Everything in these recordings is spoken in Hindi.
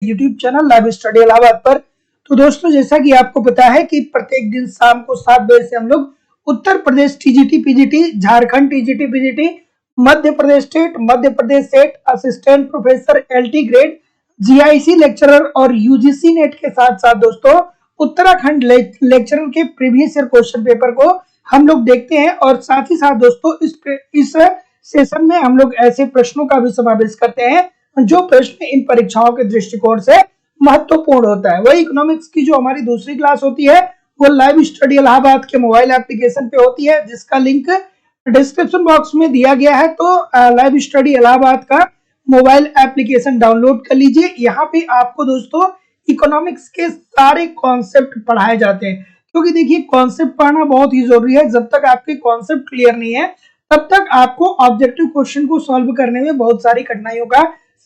YouTube channel live study Allahabad पर। तो दोस्तों, जैसा कि आपको पता है कि प्रत्येक दिन शाम को 7 बजे से हम लोग Uttar Pradesh TGT PGT, Jharkhand TGT PGT, Madhya Pradesh state, Madhya Pradesh SET, assistant professor LT grade, GIC lecturer और यूजीसी नेट के साथ साथ दोस्तों उत्तराखंड लेक्चरर के प्रीवियस ईयर क्वेश्चन पेपर को हम लोग देखते हैं। और साथ ही साथ दोस्तों इस सेशन में हम लोग ऐसे प्रश्नों का भी समावेश करते हैं जो प्रश्न इन परीक्षाओं के दृष्टिकोण से महत्वपूर्ण होता है। वही इकोनॉमिक्स की जो हमारी दूसरी क्लास होती है वो लाइव स्टडी इलाहाबाद के मोबाइल एप्लीकेशन पे होती है, जिसका लिंक डिस्क्रिप्शन बॉक्स में दिया गया है। तो लाइव स्टडी इलाहाबाद का मोबाइल एप्लीकेशन डाउनलोड कर लीजिए। यहाँ पे आपको दोस्तों इकोनॉमिक्स के सारे कॉन्सेप्ट पढ़ाए जाते हैं, क्योंकि देखिए कॉन्सेप्ट पढ़ना बहुत ही जरूरी है। जब तक आपके कॉन्सेप्ट क्लियर नहीं है तब तक आपको ऑब्जेक्टिव क्वेश्चन को सॉल्व करने में बहुत सारी कठिनाइयों का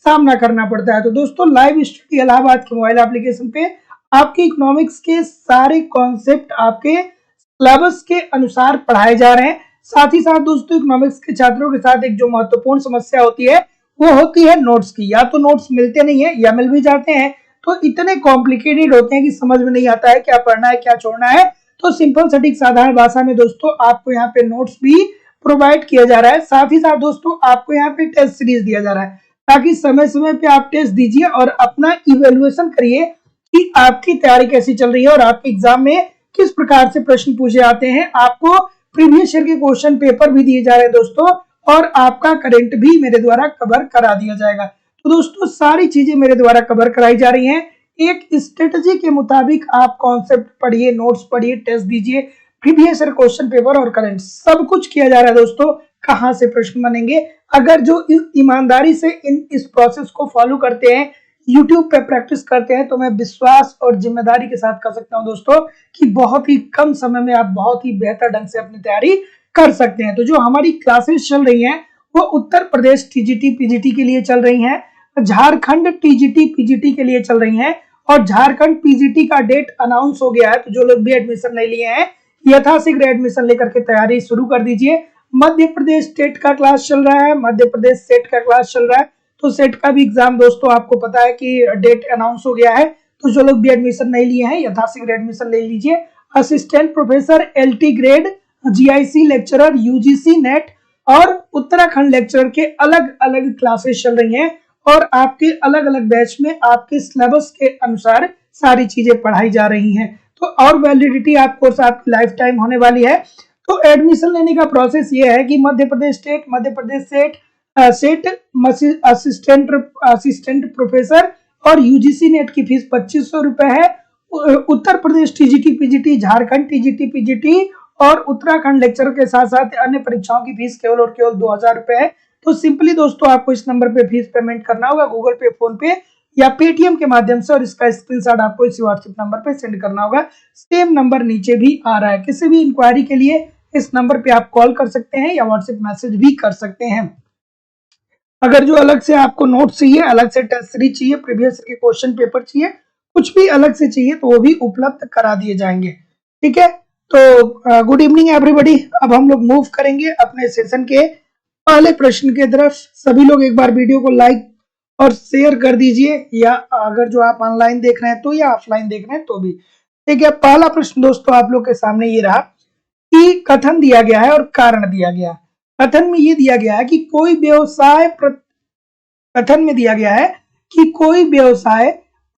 सामना करना पड़ता है। तो दोस्तों लाइव स्टडी इलाहाबाद के मोबाइल एप्लीकेशन पे आपके इकोनॉमिक्स के सारे कॉन्सेप्ट आपके सिलेबस के अनुसार पढ़ाए जा रहे हैं। साथ ही साथ दोस्तों इकोनॉमिक्स के छात्रों के साथ एक जो महत्वपूर्ण समस्या होती है वो होती है नोट्स की। या तो नोट्स मिलते नहीं है या मिल भी जाते हैं तो इतने कॉम्प्लिकेटेड होते हैं कि समझ में नहीं आता है क्या पढ़ना है क्या छोड़ना है। तो सिंपल सटीक साधारण भाषा में दोस्तों आपको यहाँ पे नोट्स भी प्रोवाइड किया जा रहा है। साथ ही साथ दोस्तों आपको यहाँ पे टेस्ट सीरीज दिया जा रहा है, ताकि समय समय पे आप टेस्ट दीजिए और अपना इवेल्युएशन करिए कि आपकी तैयारी कैसी चल रही है और आपके एग्जाम में किस प्रकार से प्रश्न पूछे जाते हैं। आपको प्रीवियस ईयर के क्वेश्चन पेपर भी दिए जा रहे हैं दोस्तों, और आपका करंट भी मेरे द्वारा कवर करा दिया जाएगा। तो दोस्तों सारी चीजें मेरे द्वारा कवर कराई जा रही हैं। एक स्ट्रेटजी के मुताबिक आप कॉन्सेप्ट पढ़िए, नोट्स पढ़िए, टेस्ट दीजिए, प्रीवियस ईयर क्वेश्चन पेपर और करंट सब कुछ किया जा रहा है दोस्तों। कहां से प्रश्न बनेंगे, अगर जो ईमानदारी से इस प्रोसेस को फॉलो करते हैं, यूट्यूब पे प्रैक्टिस करते हैं, तो मैं विश्वास और जिम्मेदारी के साथ कह सकता हूं दोस्तों कि बहुत ही कम समय में आप बहुत ही बेहतर ढंग से अपनी तैयारी कर सकते हैं। तो जो हमारी क्लासेस चल रही हैं वो उत्तर प्रदेश टीजीटी पीजीटी के लिए चल रही हैं, झारखंड टीजीटी पीजीटी के लिए चल रही हैं, और झारखंड पीजीटी का डेट अनाउंस हो गया है। तो जो लोग भी एडमिशन नहीं लिए हैं यथाशीघ्र एडमिशन लेकर के तैयारी शुरू कर दीजिए। मध्य प्रदेश स्टेट का क्लास चल रहा है, मध्य प्रदेश सेट का क्लास चल रहा है। तो सेट का भी एग्जाम दोस्तों आपको पता है कि डेट अनाउंस हो गया है। तो जो लोग भी एडमिशन नहीं लिए हैं यथाशीघ्र एडमिशन ले लीजिए। Assistant professor LT grade, GIC lecturer, UGC NET और उत्तराखंड लेक्चरर के अलग अलग क्लासेस चल रही हैं, और आपके अलग अलग बैच में आपके सिलेबस के अनुसार सारी चीजें पढ़ाई जा रही हैं। तो और वैलिडिटी आप कोर्स आपकी लाइफ टाइम होने वाली है। तो एडमिशन लेने का प्रोसेस ये है कि Madhya Pradesh state, Madhya Pradesh SET assistant professor और यूजीसी नेट की फीस 2500 रुपए है। Uttar Pradesh TGT PGT, Jharkhand TGT PGT और उत्तराखंड लेक्चर के साथ साथ अन्य परीक्षाओं की फीस केवल और केवल 2000 रुपए है। तो सिंपली दोस्तों आपको इस नंबर पे फीस पेमेंट करना होगा, गूगल पे, फोन पे या पेटीएम के माध्यम से, और इसका स्क्रीनशॉट आपको इसी व्हाट्सएप नंबर पे सेंड करना होगा। सेम नंबर नीचे भी आ रहा है। किसी भी इंक्वायरी के लिए इस नंबर पे आप कॉल कर सकते हैं या व्हाट्सएप मैसेज भी कर सकते हैं। अगर जो अलग से आपको नोट चाहिए, अलग से टेस्ट सीरीज चाहिए, प्रीवियस के क्वेश्चन पेपर चाहिए, कुछ भी अलग से चाहिए तो वो भी उपलब्ध करा दिए जाएंगे। ठीक है, तो गुड इवनिंग एवरीबॉडी। अब हम लोग मूव करेंगे अपने सेशन के पहले प्रश्न की तरफ। सभी लोग एक बार वीडियो को लाइक और शेयर कर दीजिए, या अगर जो आप ऑनलाइन देख रहे हैं तो या ऑफलाइन देख रहे हैं तो भी। ठीक है, पहला प्रश्न दोस्तों आप लोग के सामने ये रहा कि कथन दिया गया है और कारण दिया गया है। कथन में ये दिया गया है कि कोई व्यवसाय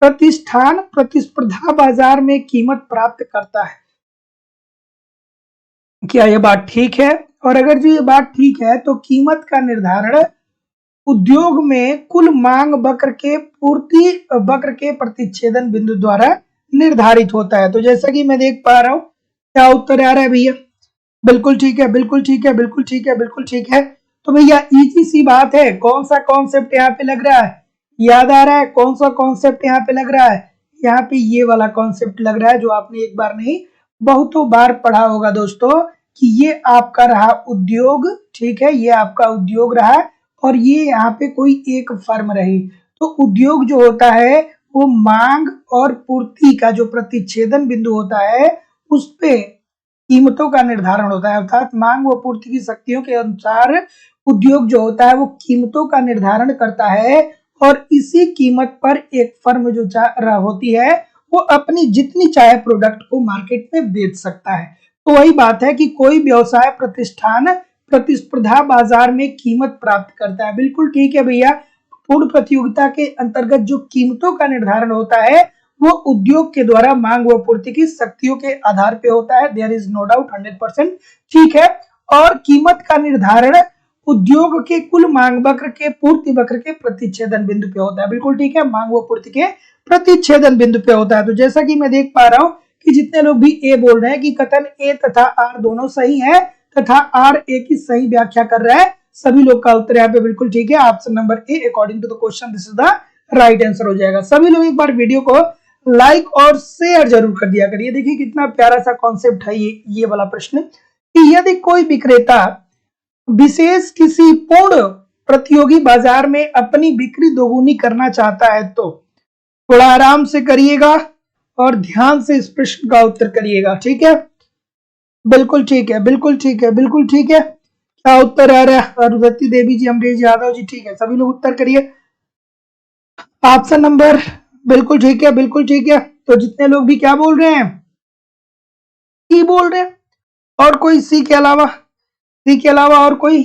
प्रतिष्ठान प्रतिस्पर्धा बाजार में कीमत प्राप्त करता है। क्या यह बात ठीक है? और अगर जो ये बात ठीक है तो कीमत का निर्धारण उद्योग में कुल मांग वक्र के प्रतिच्छेदन बिंदु द्वारा निर्धारित होता है। तो जैसा कि मैं देख पा रहा हूं, क्या उत्तर आ रहा है भैया? बिल्कुल ठीक है, बिल्कुल ठीक है, बिल्कुल ठीक है, बिल्कुल ठीक है। तो भैया इजी सी बात है। कौन सा कॉन्सेप्ट यहाँ पे लग रहा है? याद आ रहा है कौन सा कॉन्सेप्ट यहाँ पे लग रहा है? यहाँ पे ये वाला कॉन्सेप्ट लग रहा है जो आपने एक बार नहीं बहुतों बार पढ़ा होगा दोस्तों, कि ये आपका रहा उद्योग। ठीक है, ये आपका उद्योग रहा और ये यहाँ पे कोई एक फर्म रही। तो उद्योग जो होता है वो मांग और पूर्ति का जो प्रतिच्छेदन बिंदु होता है उस पे कीमतों का निर्धारण होता है। अर्थात मांग व पूर्ति की शक्तियों के अनुसार उद्योग जो होता है वो कीमतों का निर्धारण करता है और इसी कीमत पर एक फर्म जो होती है वो अपनी जितनी चाहे प्रोडक्ट को मार्केट में बेच सकता है। तो वही बात है कि कोई व्यवसाय प्रतिष्ठान प्रतिस्पर्धा बाजार में कीमत प्राप्त करता है। बिल्कुल ठीक है भैया, पूर्ण प्रतियोगिता के अंतर्गत जो कीमतों का निर्धारण होता है वो उद्योग के द्वारा मांग व पूर्ति की शक्तियों के आधार पे होता है। देयर इज नो डाउट, 100% ठीक है। और कीमत का निर्धारण उद्योग के कुल मांग वक्र के पूर्ति वक्र के प्रतिच्छेदन बिंदु पे होता है। बिल्कुल ठीक है, मांग व पूर्ति के प्रतिच्छेदन बिंदु पे होता है। तो जैसा कि मैं देख पा रहा हूं कि जितने लोग भी ए बोल रहे हैं कि कथन ए तथा आर दोनों सही है तथा आर ए की सही व्याख्या कर रहा है, सभी लोग का उत्तर यहाँ पे बिल्कुल ठीक है। Option number A according to the question this is the right answer हो जाएगा। सभी लोग एक बार वीडियो को लाइक और शेयर जरूर कर दिया करिए। देखिए कितना प्यारा सा कॉन्सेप्ट है ये वाला प्रश्न कि यदि कोई विक्रेता विशेष किसी पूर्ण प्रतियोगी बाजार में अपनी बिक्री दोगुनी करना चाहता है तो थोड़ा आराम से करिएगा और ध्यान से इस प्रश्न का उत्तर करिएगा, ठीक है। बिल्कुल ठीक है, बिल्कुल ठीक है, बिल्कुल ठीक है। क्या उत्तर आ रहा है? अरुंधति देवी जी, अमरीश यादव जी, ठीक है, सभी लोग उत्तर करिए। ऑप्शन नंबर बिल्कुल ठीक है, बिल्कुल ठीक है। तो जितने लोग भी क्या बोल रहे हैं, सी बोल रहे हैं, और कोई सी के अलावा, सी के अलावा और कोई?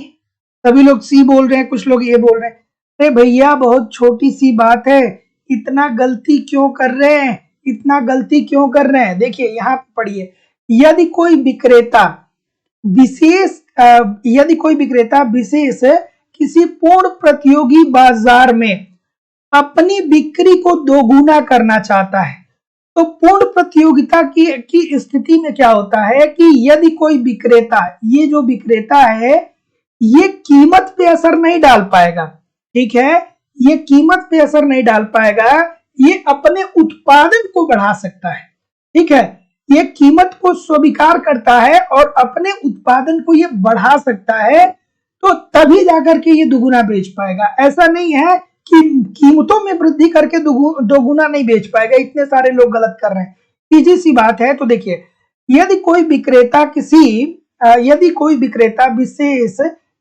सभी लोग सी बोल रहे हैं, कुछ लोग ये बोल रहे हैं। अरे भैया बहुत छोटी सी बात है, इतना गलती क्यों कर रहे हैं, इतना गलती क्यों कर रहे हैं? देखिए यहाँ पढ़िए, यदि कोई विक्रेता विशेष किसी पूर्ण प्रतियोगी बाजार में अपनी बिक्री को दोगुना करना चाहता है तो पूर्ण प्रतियोगिता की स्थिति में क्या होता है कि यदि कोई विक्रेता, ये जो विक्रेता है ये कीमत पे असर नहीं डाल पाएगा, ठीक है, ये कीमत पे असर नहीं डाल पाएगा, ये अपने उत्पादन को बढ़ा सकता है, ठीक है, ये कीमत को स्वीकार करता है और अपने उत्पादन को ये बढ़ा सकता है, तो तभी जाकर के ये दुगुना बेच पाएगा। ऐसा नहीं है कि कीमतों में वृद्धि करके दोगुना नहीं बेच पाएगा। इतने सारे लोग गलत कर रहे हैं, सीधी सी बात है। तो देखिए यदि कोई विक्रेता विशेष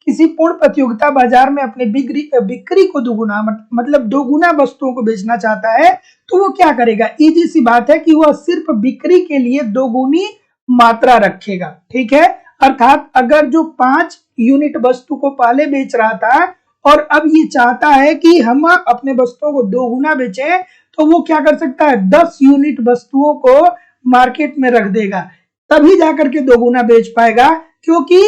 किसी पूर्ण प्रतियोगिता बाजार में अपने बिक्री को दोगुना मतलब दोगुना वस्तुओं को बेचना चाहता है तो वो क्या करेगा? इजी सी बात है कि वह सिर्फ बिक्री के लिए दोगुनी मात्रा रखेगा, ठीक है। अर्थात अगर जो 5 यूनिट वस्तु को पहले बेच रहा था और अब ये चाहता है कि हम अपने वस्तुओं को दोगुना बेचें, तो वो क्या कर सकता है? 10 यूनिट वस्तुओं को मार्केट में रख देगा, तभी जाकर के दोगुना बेच पाएगा। क्योंकि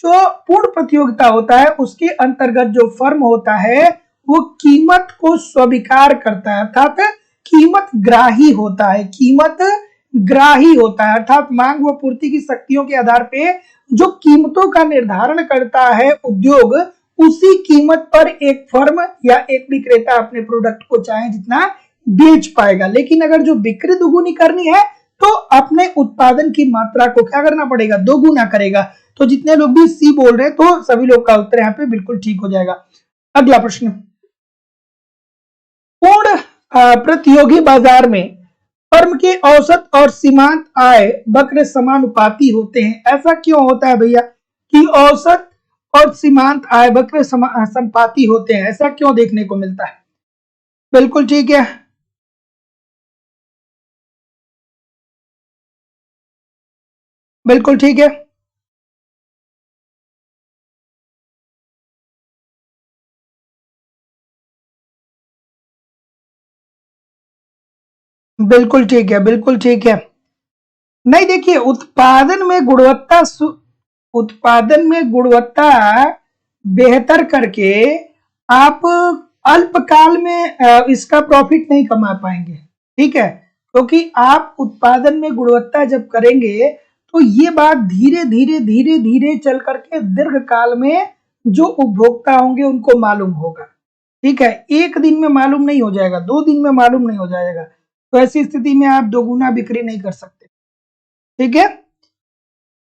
जो पूर्ण प्रतियोगिता होता है उसके अंतर्गत जो फर्म होता है वो कीमत को स्वीकार करता है, अर्थात कीमत ग्राही होता है, कीमत ग्राही होता है, अर्थात मांग व पूर्ति की शक्तियों के आधार पे जो कीमतों का निर्धारण करता है उद्योग, उसी कीमत पर एक फर्म या एक विक्रेता अपने प्रोडक्ट को चाहे जितना बेच पाएगा। लेकिन अगर जो बिक्री दोगुनी करनी है तो अपने उत्पादन की मात्रा को क्या करना पड़ेगा? दोगुना करेगा। तो जितने लोग भी सी बोल रहे हैं तो सभी लोग का उत्तर यहाँ पे बिल्कुल ठीक हो जाएगा। अगला प्रश्न, पूर्ण प्रतियोगी बाजार में फर्म के औसत और सीमांत आय वक्र समानुपाती होते हैं। ऐसा क्यों होता है भैया कि औसत और सीमांत आय वक्र समानुपाती होते हैं? ऐसा क्यों देखने को मिलता है? बिल्कुल ठीक है, बिल्कुल ठीक है, बिल्कुल ठीक है, बिल्कुल ठीक है। नहीं देखिए, उत्पादन में गुणवत्ता बेहतर करके आप अल्पकाल में इसका प्रॉफिट नहीं कमा पाएंगे, ठीक है, क्योंकि आप उत्पादन में गुणवत्ता जब करेंगे तो ये बात धीरे धीरे धीरे धीरे चल करके दीर्घ काल में जो उपभोक्ता होंगे उनको मालूम होगा, ठीक है। एक दिन में मालूम नहीं हो जाएगा, 2 दिन में मालूम नहीं हो जाएगा, तो ऐसी स्थिति में आप दोगुना बिक्री नहीं कर सकते, ठीक है।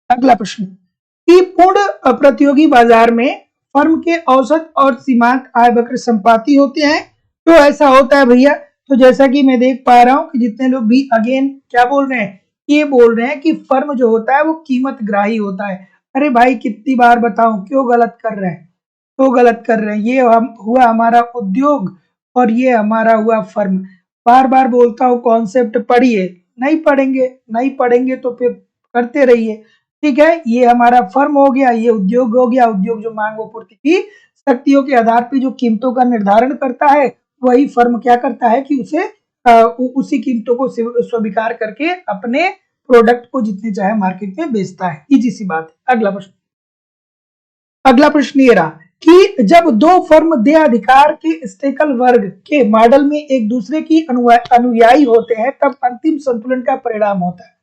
अगला प्रश्न, कि पूर्ण प्रतियोगी बाजार में फर्म के औसत और सीमांत आय वक्र संपाती होते हैं। तो ऐसा होता है भैया, तो जैसा कि मैं देख पा रहा हूं कि जितने लोग भी अगेन क्या बोल रहे हैं, ये बोल रहे हैं कि फर्म जो होता है वो कीमत ग्राही होता है। अरे भाई कितनी बार बताऊं, क्यों गलत कर रहे हैं, क्यों गलत कर रहे हैं? ये हुआ हमारा उद्योग और ये हमारा हुआ फर्म। बार बार बोलता हूँ कॉन्सेप्ट पढ़िए, नहीं पढ़ेंगे तो फिर करते रहिए। ठीक है, ये हमारा फर्म हो गया, ये उद्योग हो गया। उद्योग जो मांग व पूर्ति की शक्तियों के आधार पर जो कीमतों का निर्धारण करता है, वही फर्म क्या करता है कि उसे उसी कीमतों को स्वीकार करके अपने प्रोडक्ट को जितने चाहे मार्केट में बेचता है। इजी सी बात है। अगला प्रश्न ये रहा कि जब दो फर्म देय अधिकार के स्टेकल वर्ग के मॉडल में एक दूसरे की अनुयायी होते हैं, तब अंतिम संतुलन का परिणाम होता है।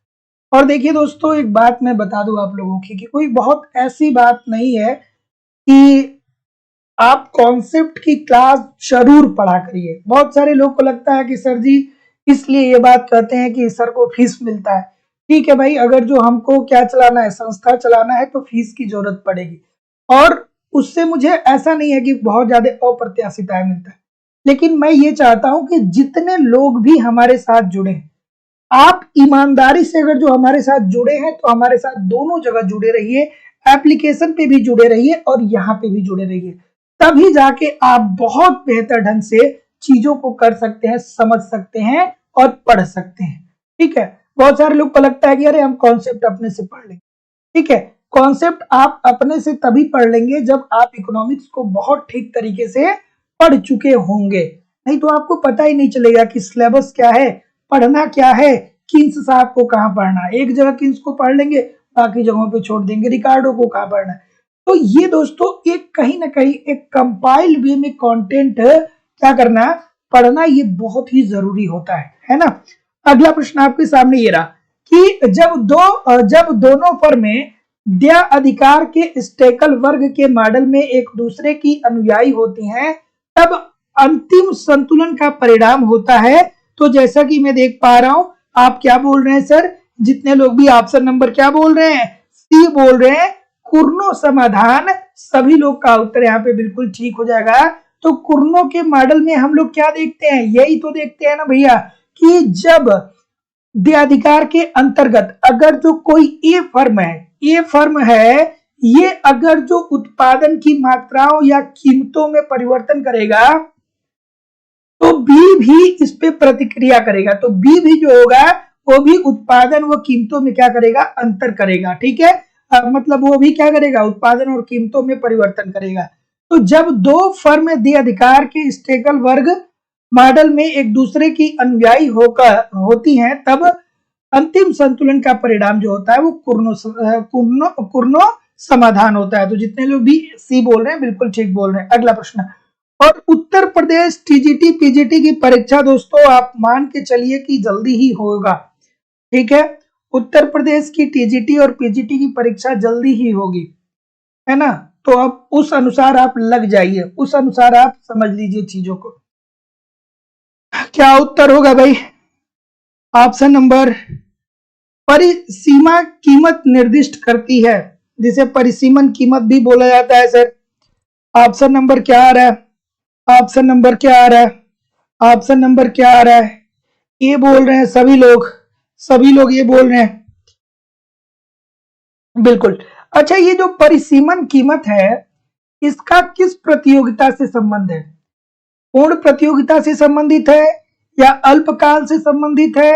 और देखिए दोस्तों, एक बात मैं बता दूं आप लोगों की कि कोई बहुत ऐसी बात नहीं है कि आप कॉन्सेप्ट की क्लास जरूर पढ़ा करिए। बहुत सारे लोग को लगता है कि सर जी इसलिए ये बात कहते हैं कि सर को फीस मिलता है। ठीक है भाई, अगर जो हमको क्या चलाना है, संस्था चलाना है, तो फीस की जरूरत पड़ेगी। और उससे मुझे ऐसा नहीं है कि बहुत ज्यादा अप्रत्याशित आय मिलता है, लेकिन मैं ये चाहता हूं कि जितने लोग भी हमारे साथ जुड़े हैं, आप ईमानदारी से अगर जो हमारे साथ जुड़े हैं तो हमारे साथ दोनों जगह जुड़े रहिए, एप्लीकेशन पे भी जुड़े रहिए और यहाँ पे भी जुड़े रहिए। तभी जाके आप बहुत बेहतर ढंग से चीजों को कर सकते हैं, समझ सकते हैं और पढ़ सकते हैं। ठीक है, बहुत सारे लोग को लगता है कि अरे हम कॉन्सेप्ट अपने से पढ़ लेंगे। ठीक है, कॉन्सेप्ट आप अपने से तभी पढ़ लेंगे जब आप इकोनॉमिक्स को बहुत ठीक तरीके से पढ़ चुके होंगे। नहीं तो आपको पता ही नहीं चलेगा कि सिलेबस क्या है, पढ़ना क्या है, किन्स साहब को कहाँ पढ़ना है। एक जगह किन्स को पढ़ लेंगे, बाकी जगहों पे छोड़ देंगे रिकार्डो को कहाँ पढ़ना है। तो ये दोस्तों एक कहीं ना कहीं एक कंपाइल्ड वे में कंटेंट क्या करना, पढ़ना, ये बहुत ही जरूरी होता है ना। अगला प्रश्न आपके सामने ये रहा कि जब दोनों फर्में देय अधिकार के स्टेकल वर्ग के मॉडल में एक दूसरे की अनुयायी होती हैं, तब अंतिम संतुलन का परिणाम होता है। तो जैसा कि मैं देख पा रहा हूं, आप क्या बोल रहे हैं सर, जितने लोग भी ऑप्शन नंबर क्या बोल रहे हैं, सी बोल रहे हैं, कुर्नो समाधान। सभी लोग का उत्तर यहाँ पे बिल्कुल ठीक हो जाएगा। तो कुर्नो के मॉडल में हम लोग क्या देखते हैं, यही तो देखते हैं ना भैया कि जब देय अधिकार के अंतर्गत अगर जो कोई ए फर्म है, ये अगर जो उत्पादन की मात्राओं या कीमतों में परिवर्तन करेगा तो बी भी इस पे प्रतिक्रिया करेगा। तो बी भी जो होगा वो भी उत्पादन व कीमतों में क्या करेगा, अंतर करेगा। ठीक है, मतलब वो भी क्या करेगा, उत्पादन और कीमतों में परिवर्तन करेगा। तो जब दो फर्म देय अधिकार के स्टेकल वर्ग मॉडल में एक दूसरे की अनुयायी होती हैं, तब अंतिम संतुलन का परिणाम जो होता है वो कुर्नो समाधान होता है। तो जितने लोग भी सी बोल रहे हैं बिल्कुल ठीक बोल रहे हैं। अगला प्रश्न, और उत्तर प्रदेश टीजीटी पीजीटी की परीक्षा दोस्तों आप मान के चलिए कि जल्दी ही होगा। ठीक है, उत्तर प्रदेश की टीजीटी और पीजीटी की परीक्षा जल्दी ही होगी, है ना। तो अब उस अनुसार आप लग जाइए, उस अनुसार आप समझ लीजिए चीजों को। क्या उत्तर होगा भाई, ऑप्शन नंबर, परिसीमा कीमत निर्दिष्ट करती है, जिसे परिसीमन कीमत भी बोला जाता है सर। ऑप्शन नंबर क्या आ रहा है, ऑप्शन नंबर क्या आ रहा है, ऑप्शन नंबर क्या आ रहा है, ये बोल रहे हैं सभी लोग ये बोल रहे हैं बिल्कुल। अच्छा, ये जो परिसीमन कीमत है इसका किस प्रतियोगिता से संबंध है, पूर्ण प्रतियोगिता से संबंधित है या अल्पकाल से संबंधित है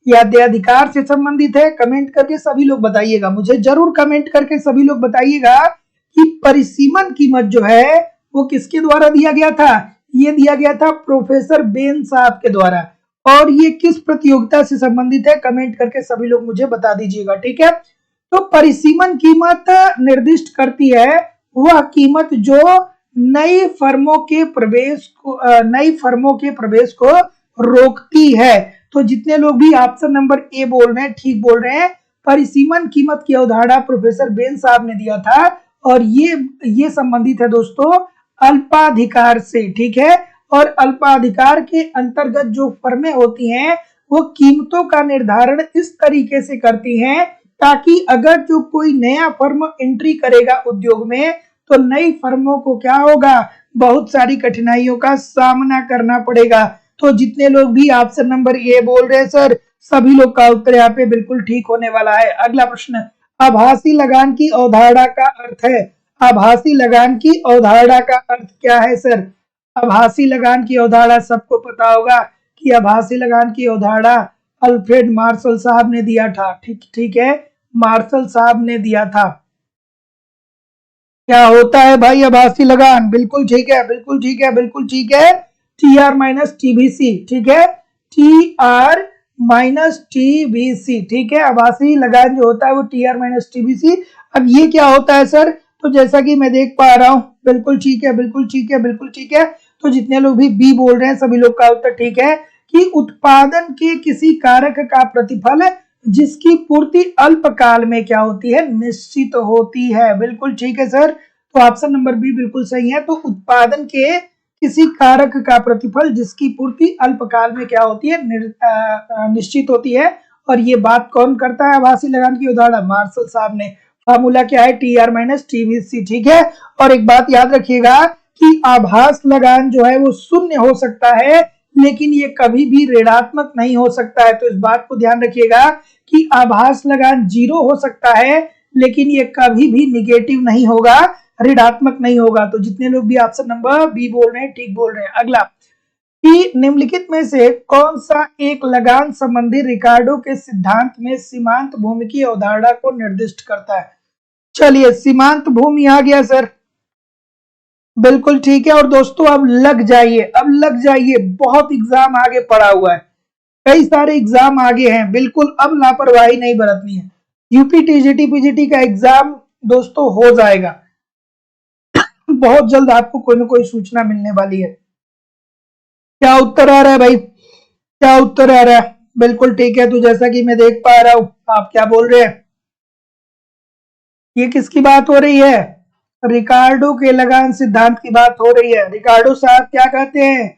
या देय अधिकार से संबंधित है? कमेंट करके सभी लोग बताइएगा, मुझे जरूर कमेंट करके सभी लोग बताइएगा कि परिसीमन कीमत जो है वो किसके द्वारा दिया गया था। ये दिया गया था प्रोफेसर बेन साहब के द्वारा। और ये किस प्रतियोगिता से संबंधित है, कमेंट करके सभी लोग मुझे बता दीजिएगा। ठीक है, तो परिसीमन कीमत निर्दिष्ट करती है वह कीमत जो नई फर्मों के प्रवेश को रोकती है। तो जितने लोग भी ऑप्शन नंबर ए बोल रहे हैं ठीक बोल रहे हैं। परिसीमन कीमत की अवधारणा प्रोफेसर बेन साहब ने दिया था और ये संबंधित है दोस्तों अल्पाधिकार से। ठीक है, और अल्पाधिकार के अंतर्गत जो फर्में होती हैं वो कीमतों का निर्धारण इस तरीके से करती हैं ताकि अगर जो कोई नया फर्म एंट्री करेगा उद्योग में तो नई फर्मों को क्या होगा, बहुत सारी कठिनाइयों का सामना करना पड़ेगा। तो जितने लोग भी ऑप्शन नंबर ए बोल रहे हैं सर, सभी लोग का उत्तर यहाँ पे बिल्कुल ठीक होने वाला है। अगला प्रश्न, आभासी लगान की अवधारणा का अर्थ है। आभासी लगान की अवधारणा का अर्थ क्या है सर? आभासी लगान की अवधारणा सबको पता होगा कि आभासी लगान की अवधारणा अल्फ्रेड मार्शल साहब ने दिया था। ठीक है, मार्शल साहब ने दिया था। क्या होता है भाई आभासी लगान? बिल्कुल ठीक है, बिल्कुल ठीक है, बिल्कुल ठीक है, TR माइनस TBC। ठीक है, TR माइनस TBC। ठीक है, आभासी लगान जो होता है वो TR माइनस TBC। अब ये क्या होता है सर? तो जैसा कि मैं देख पा रहा हूं, बिल्कुल ठीक है, बिल्कुल ठीक है, बिल्कुल ठीक है। तो जितने लोग भी बी बोल रहे हैं सभी लोग का उत्तर ठीक है कि उत्पादन के किसी कारक का प्रतिफल जिसकी पूर्ति अल्पकाल में क्या होती है? निश्चित होती है। बिल्कुल ठीक है सर, तो ऑप्शन नंबर बी बिल्कुल सही है। तो उत्पादन के किसी कारक का प्रतिफल जिसकी पूर्ति अल्पकाल में क्या होती है? निश्चित होती है। और ये बात कौन करता है आभासी लगान की उदाहरण? मार्शल साहब ने। फार्मूला क्या है? TR minus TBC। ठीक है, और एक बात याद रखिएगा कि आभास लगान जो है वो शून्य हो सकता है, लेकिन ये कभी भी ऋणात्मक नहीं हो सकता है। तो इस बात को ध्यान रखिएगा कि आभास लगान 0 हो सकता है, लेकिन ये कभी भी निगेटिव नहीं होगा, ऋणात्मक नहीं होगा। तो जितने लोग भी ऑप्शन नंबर बी बोल रहे हैं ठीक बोल रहे हैं। अगला, कि निम्नलिखित में से कौन सा एक लगान संबंधी रिकार्डो के सिद्धांत में सीमांत भूमि की अवधारणा को निर्दिष्ट करता है? चलिए, सीमांत भूमि आ गया सर, बिल्कुल ठीक है। और दोस्तों अब लग जाइए, अब लग जाइए, बहुत एग्जाम आगे पड़ा हुआ है, कई सारे एग्जाम आगे हैं, बिल्कुल अब लापरवाही नहीं बरतनी है। यूपी TGT PGT का एग्जाम दोस्तों हो जाएगा, बहुत जल्द आपको कोई ना कोई सूचना मिलने वाली है। क्या उत्तर आ रहा है भाई? क्या उत्तर आ रहा है? बिल्कुल ठीक है। तो जैसा कि मैं देख पा रहा हूं, आप क्या बोल रहे हैं? ये किसकी बात हो रही है? रिकार्डो के लगान सिद्धांत की बात हो रही है। रिकार्डो साहब क्या कहते हैं?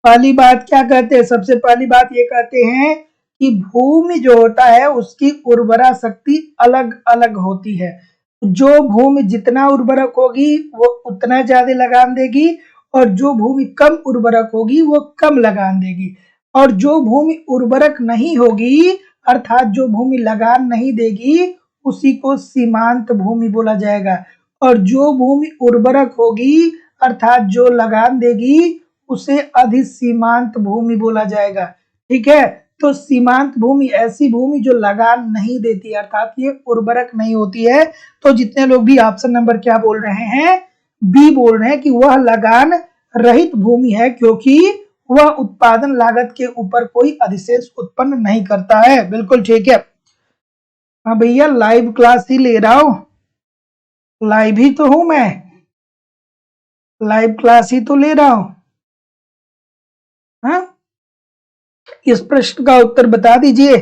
पहली बात क्या कहते हैं? सबसे पहली बात ये कहते हैं कि भूमि जो होता है उसकी उर्वरा शक्ति अलग अलग होती है। जो भूमि जितना उर्वरक होगी वो उतना ज्यादा लगान देगी, और जो भूमि कम उर्वरक होगी वो कम लगान देगी। और जो भूमि उर्वरक नहीं होगी, अर्थात जो भूमि लगान नहीं देगी, उसी को सीमांत भूमि बोला जाएगा। और जो भूमि उर्वरक होगी, अर्थात जो लगान देगी, उसे अधिसीमांत भूमि बोला जाएगा। ठीक है, तो सीमांत भूमि ऐसी भूमि जो लगान नहीं देती, अर्थात ये उर्वरक नहीं होती है। तो जितने लोग भी ऑप्शन नंबर क्या बोल रहे हैं? बी बोल रहे हैं कि वह लगान रहित भूमि है, क्योंकि वह उत्पादन लागत के ऊपर कोई अधिशेष उत्पन्न नहीं करता है। बिल्कुल ठीक है। हाँ भैया, लाइव क्लास ही ले रहा हूं, लाइव ही तो हूं मैं, लाइव क्लास ही तो ले रहा हूं। हाँ, इस प्रश्न का उत्तर बता दीजिए।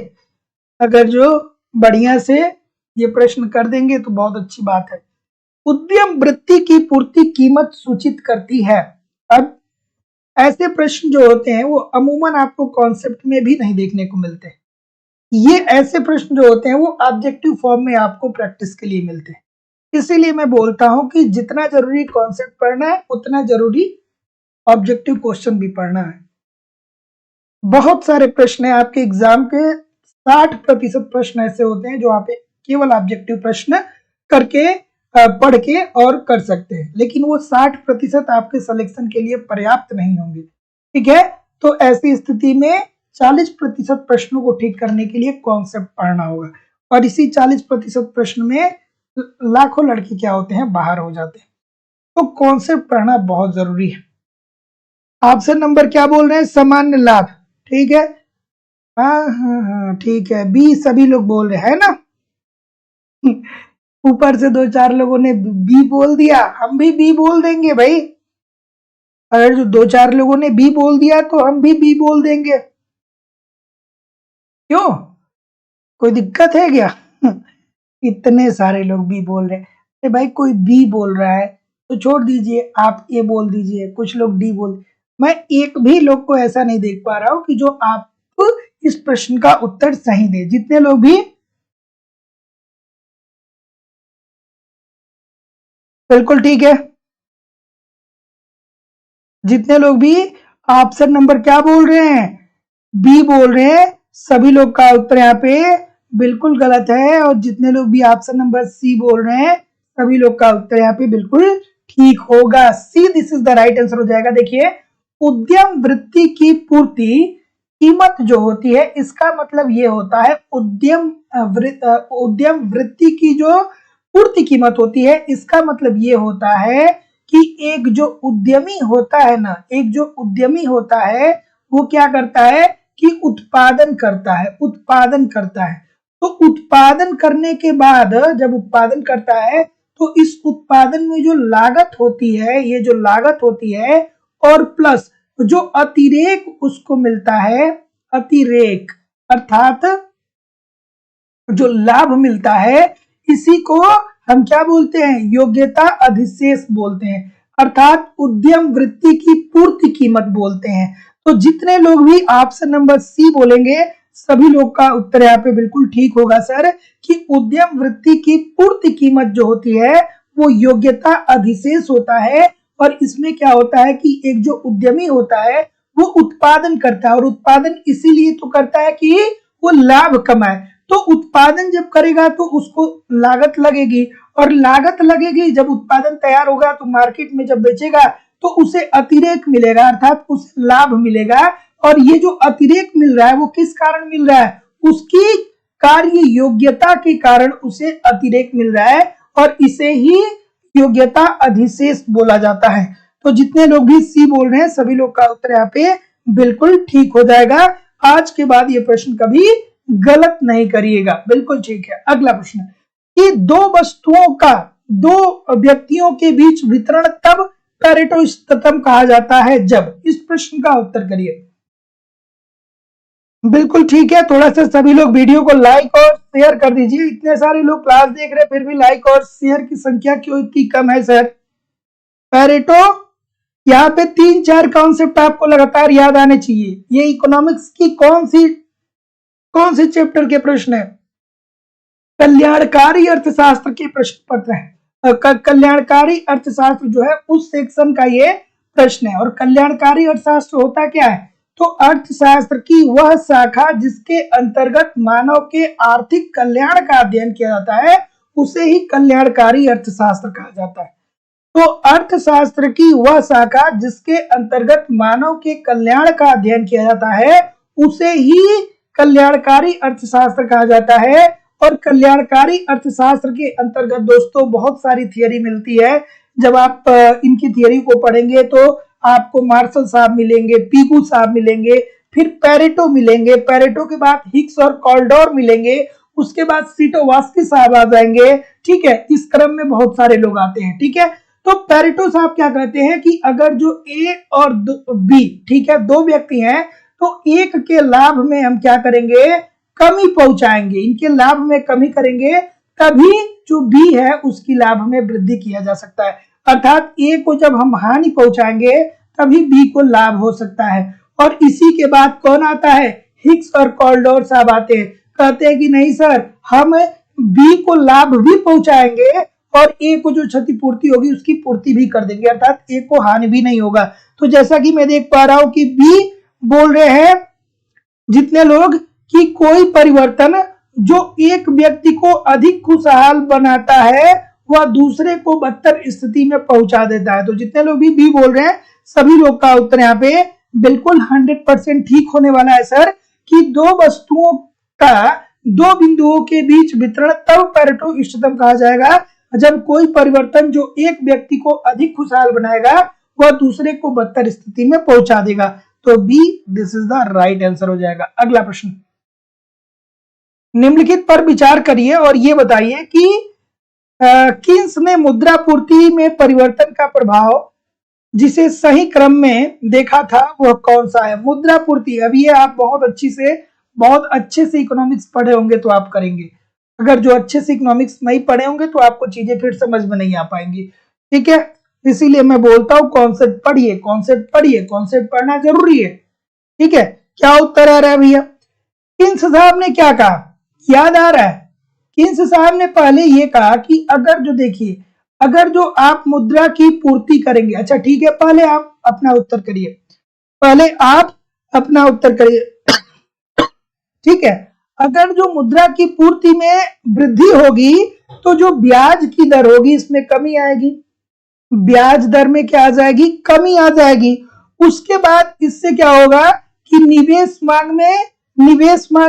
अगर जो बढ़िया से ये प्रश्न कर देंगे तो बहुत अच्छी बात है। उद्यम वृत्ति की पूर्ति कीमत सूचित करती है। अब ऐसे प्रश्न जो होते हैं वो अमूमन आपको कॉन्सेप्ट में भी नहीं देखने को मिलते। ये ऐसे प्रश्न जो होते हैं वो ऑब्जेक्टिव फॉर्म में आपको प्रैक्टिस के लिए मिलते हैं। इसीलिए मैं बोलता हूं कि जितना जरूरी कॉन्सेप्ट पढ़ना है, उतना जरूरी ऑब्जेक्टिव क्वेश्चन भी पढ़ना है। बहुत सारे प्रश्न है आपके एग्जाम के, 60% प्रश्न ऐसे होते हैं जो आप केवल ऑब्जेक्टिव प्रश्न करके पढ़ के और कर सकते हैं, लेकिन वो 60% आपके सिलेक्शन के लिए पर्याप्त नहीं होंगे। ठीक है, तो ऐसी स्थिति में 40% प्रश्नों को ठीक करने के लिए कॉन्सेप्ट पढ़ना होगा, और इसी 40% प्रश्न में लाखों लड़के क्या होते हैं? बाहर हो जाते हैं। तो कॉन्सेप्ट पढ़ना बहुत जरूरी है। ऑप्शन नंबर क्या बोल रहे हैं? सामान्य लाभ। ठीक है, हाँ हाँ हाँ ठीक है, बी सभी लोग बोल रहे हैं ना। ऊपर से 2-4 लोगों ने बी बोल दिया, हम भी बी बोल देंगे भाई। अगर जो 2-4 लोगों ने बी बोल दिया तो हम भी बी बोल देंगे। क्यों, कोई दिक्कत है क्या? इतने सारे लोग बी बोल रहे हैं भाई, कोई बी बोल रहा है तो छोड़ दीजिए, आप ए बोल दीजिए, कुछ लोग डी बोल। मैं एक भी लोग को ऐसा नहीं देख पा रहा हूं कि जो आप इस प्रश्न का उत्तर सही दे। जितने लोग भी, बिल्कुल ठीक है, जितने लोग भी ऑप्शन नंबर क्या बोल रहे हैं? बी बोल रहे हैं, सभी लोग का उत्तर यहाँ पे बिल्कुल गलत है। और जितने लोग भी ऑप्शन नंबर सी बोल रहे हैं, सभी लोग का उत्तर यहाँ पे बिल्कुल ठीक होगा। सी this is the right answer हो जाएगा। देखिए, उद्यम वृत्ति की पूर्ति कीमत जो होती है, इसका मतलब ये होता है उद्यम वृत्ति की जो पूर्ति कीमत होती है, इसका मतलब ये होता है कि एक जो उद्यमी होता है ना, एक जो उद्यमी होता है वो क्या करता है कि उत्पादन करता है, उत्पादन करता है। तो उत्पादन करने के बाद जब उत्पादन करता है तो इस उत्पादन में जो लागत होती है, ये जो लागत होती है और प्लस जो अतिरेक उसको मिलता है, अतिरेक अर्थात जो लाभ मिलता है, इसी को हम क्या बोलते हैं, योग्यता अधिशेष बोलते हैं, अर्थात उद्यम वृत्ति की पूर्ति कीमत बोलते हैं। तो जितने लोग भी ऑप्शन नंबर सी बोलेंगे सभी लोग का उत्तर यहाँ पे बिल्कुल ठीक होगा सर, कि उद्यम वृत्ति की पूर्ति कीमत जो होती है वो योग्यता अधिशेष होता है। और इसमें क्या होता है कि एक जो उद्यमी होता है वो उत्पादन करता है, और उत्पादन इसीलिए तो करता है कि वो लाभ कमाए। तो उत्पादन जब करेगा तो उसको लागत लगेगी, और लागत लगेगी जब उत्पादन तैयार होगा तो मार्केट में जब बेचेगा तो उसे अतिरेक मिलेगा, अर्थात उसे लाभ मिलेगा। और ये जो अतिरेक मिल रहा है वो किस कारण मिल रहा है, उसकी कार्य योग्यता के कारण उसे अतिरेक मिल रहा है, और इसे ही योग्यता अधिशेष बोला जाता है। तो जितने लोग भी सी बोल रहे हैं सभी लोग का उत्तर यहाँ पे बिल्कुल ठीक हो जाएगा। आज के बाद ये प्रश्न कभी गलत नहीं करिएगा, बिल्कुल ठीक है। अगला प्रश्न कि दो वस्तुओं का दो व्यक्तियों के बीच वितरण तब पैरेटो इष्टतम कहा जाता है जब, इस प्रश्न का उत्तर करिए। बिल्कुल ठीक है, थोड़ा सा सभी लोग वीडियो को लाइक और शेयर कर दीजिए। इतने सारे लोग क्लास देख रहे हैं फिर भी लाइक और शेयर की संख्या क्यों इतनी कम है सर। पैरेटो, यहाँ पे 3-4 कॉन्सेप्ट आपको लगातार याद आने चाहिए। ये इकोनॉमिक्स की कौन सी चैप्टर के प्रश्न है, कल्याणकारी अर्थशास्त्र के प्रश्न पत्र है। कल्याणकारी अर्थशास्त्र जो है उस सेक्शन का ये प्रश्न है। और कल्याणकारी अर्थशास्त्र होता क्या है, तो अर्थशास्त्र की वह शाखा जिसके अंतर्गत मानव के आर्थिक कल्याण का अध्ययन किया जाता है उसे ही कल्याणकारी अर्थशास्त्र कहा जाता है। तो अर्थशास्त्र की वह शाखा जिसके अंतर्गत मानव के कल्याण का अध्ययन किया जाता है उसे ही कल्याणकारी अर्थशास्त्र कहा जाता है। और कल्याणकारी अर्थशास्त्र के अंतर्गत दोस्तों बहुत सारी थियरी मिलती है। जब आप इनकी थियरी को पढ़ेंगे तो आपको मार्शल साहब मिलेंगे, पीगू साहब मिलेंगे, फिर पैरेटो मिलेंगे, पैरेटो के बाद हिग्स और कॉल्डोर मिलेंगे, उसके बाद सीटोवास्की साहब आ जाएंगे। ठीक है, इस क्रम में बहुत सारे लोग आते हैं। ठीक है, तो पैरेटो साहब क्या कहते हैं कि अगर जो ए और बी, ठीक है, दो व्यक्ति हैं तो एक के लाभ में हम क्या करेंगे, कमी पहुंचाएंगे, इनके लाभ में कमी करेंगे, तभी जो बी है उसकी लाभ में वृद्धि किया जा सकता है। अर्थात ए को जब हम हानि पहुंचाएंगे तभी बी को लाभ हो सकता है। और इसी के बाद कौन आता है, हिग्स और कॉल्डोर साहब आते हैं, कहते हैं कि नहीं सर, हम बी को लाभ भी पहुंचाएंगे और ए को जो क्षतिपूर्ति होगी उसकी पूर्ति भी कर देंगे, अर्थात ए को हानि भी नहीं होगा। तो जैसा कि मैं देख पा रहा हूं कि बी बोल रहे हैं जितने लोग कि कोई परिवर्तन जो एक व्यक्ति को अधिक खुशहाल बनाता है वह दूसरे को बदतर स्थिति में पहुंचा देता है। तो जितने लोग भी बी बोल रहे हैं सभी लोग का उत्तर यहाँ पे बिल्कुल 100% ठीक होने वाला है सर, कि दो वस्तुओं का दो बिंदुओं के बीच वितरण तब पैरेटो इष्टतम कहा जाएगा जब कोई परिवर्तन जो एक व्यक्ति को अधिक खुशहाल बनाएगा वह दूसरे को बदतर स्थिति में पहुंचा देगा। तो B this is the right answer हो जाएगा। अगला प्रश्न, निम्नलिखित पर विचार करिए और ये बताइए कि कीन्स ने मुद्रा पूर्ति में परिवर्तन का प्रभाव जिसे सही क्रम में देखा था वह कौन सा है। मुद्रा पूर्ति, अब ये आप बहुत अच्छे से इकोनॉमिक्स पढ़े होंगे तो आप करेंगे, अगर जो अच्छे से इकोनॉमिक्स नहीं पढ़े होंगे तो आपको चीजें फिर समझ में नहीं आ पाएंगी। ठीक है, इसीलिए मैं बोलता हूं कॉन्सेप्ट पढ़िए, कॉन्सेप्ट पढ़ना जरूरी है। ठीक है, क्या उत्तर आ रहा है भैया। कीन्स साहब ने क्या कहा, याद आ रहा है। कीन्स साहब ने पहले ये कहा कि अगर जो देखिए, अगर जो आप मुद्रा की पूर्ति करेंगे, अच्छा ठीक है, पहले आप अपना उत्तर करिए, ठीक है, अगर जो मुद्रा की पूर्ति में वृद्धि होगी तो जो ब्याज की दर होगी इसमें कमी आएगी, ब्याज दर में क्या आ जाएगी, कमी आ जाएगी। उसके बाद इससे क्या होगा कि निवेश मांग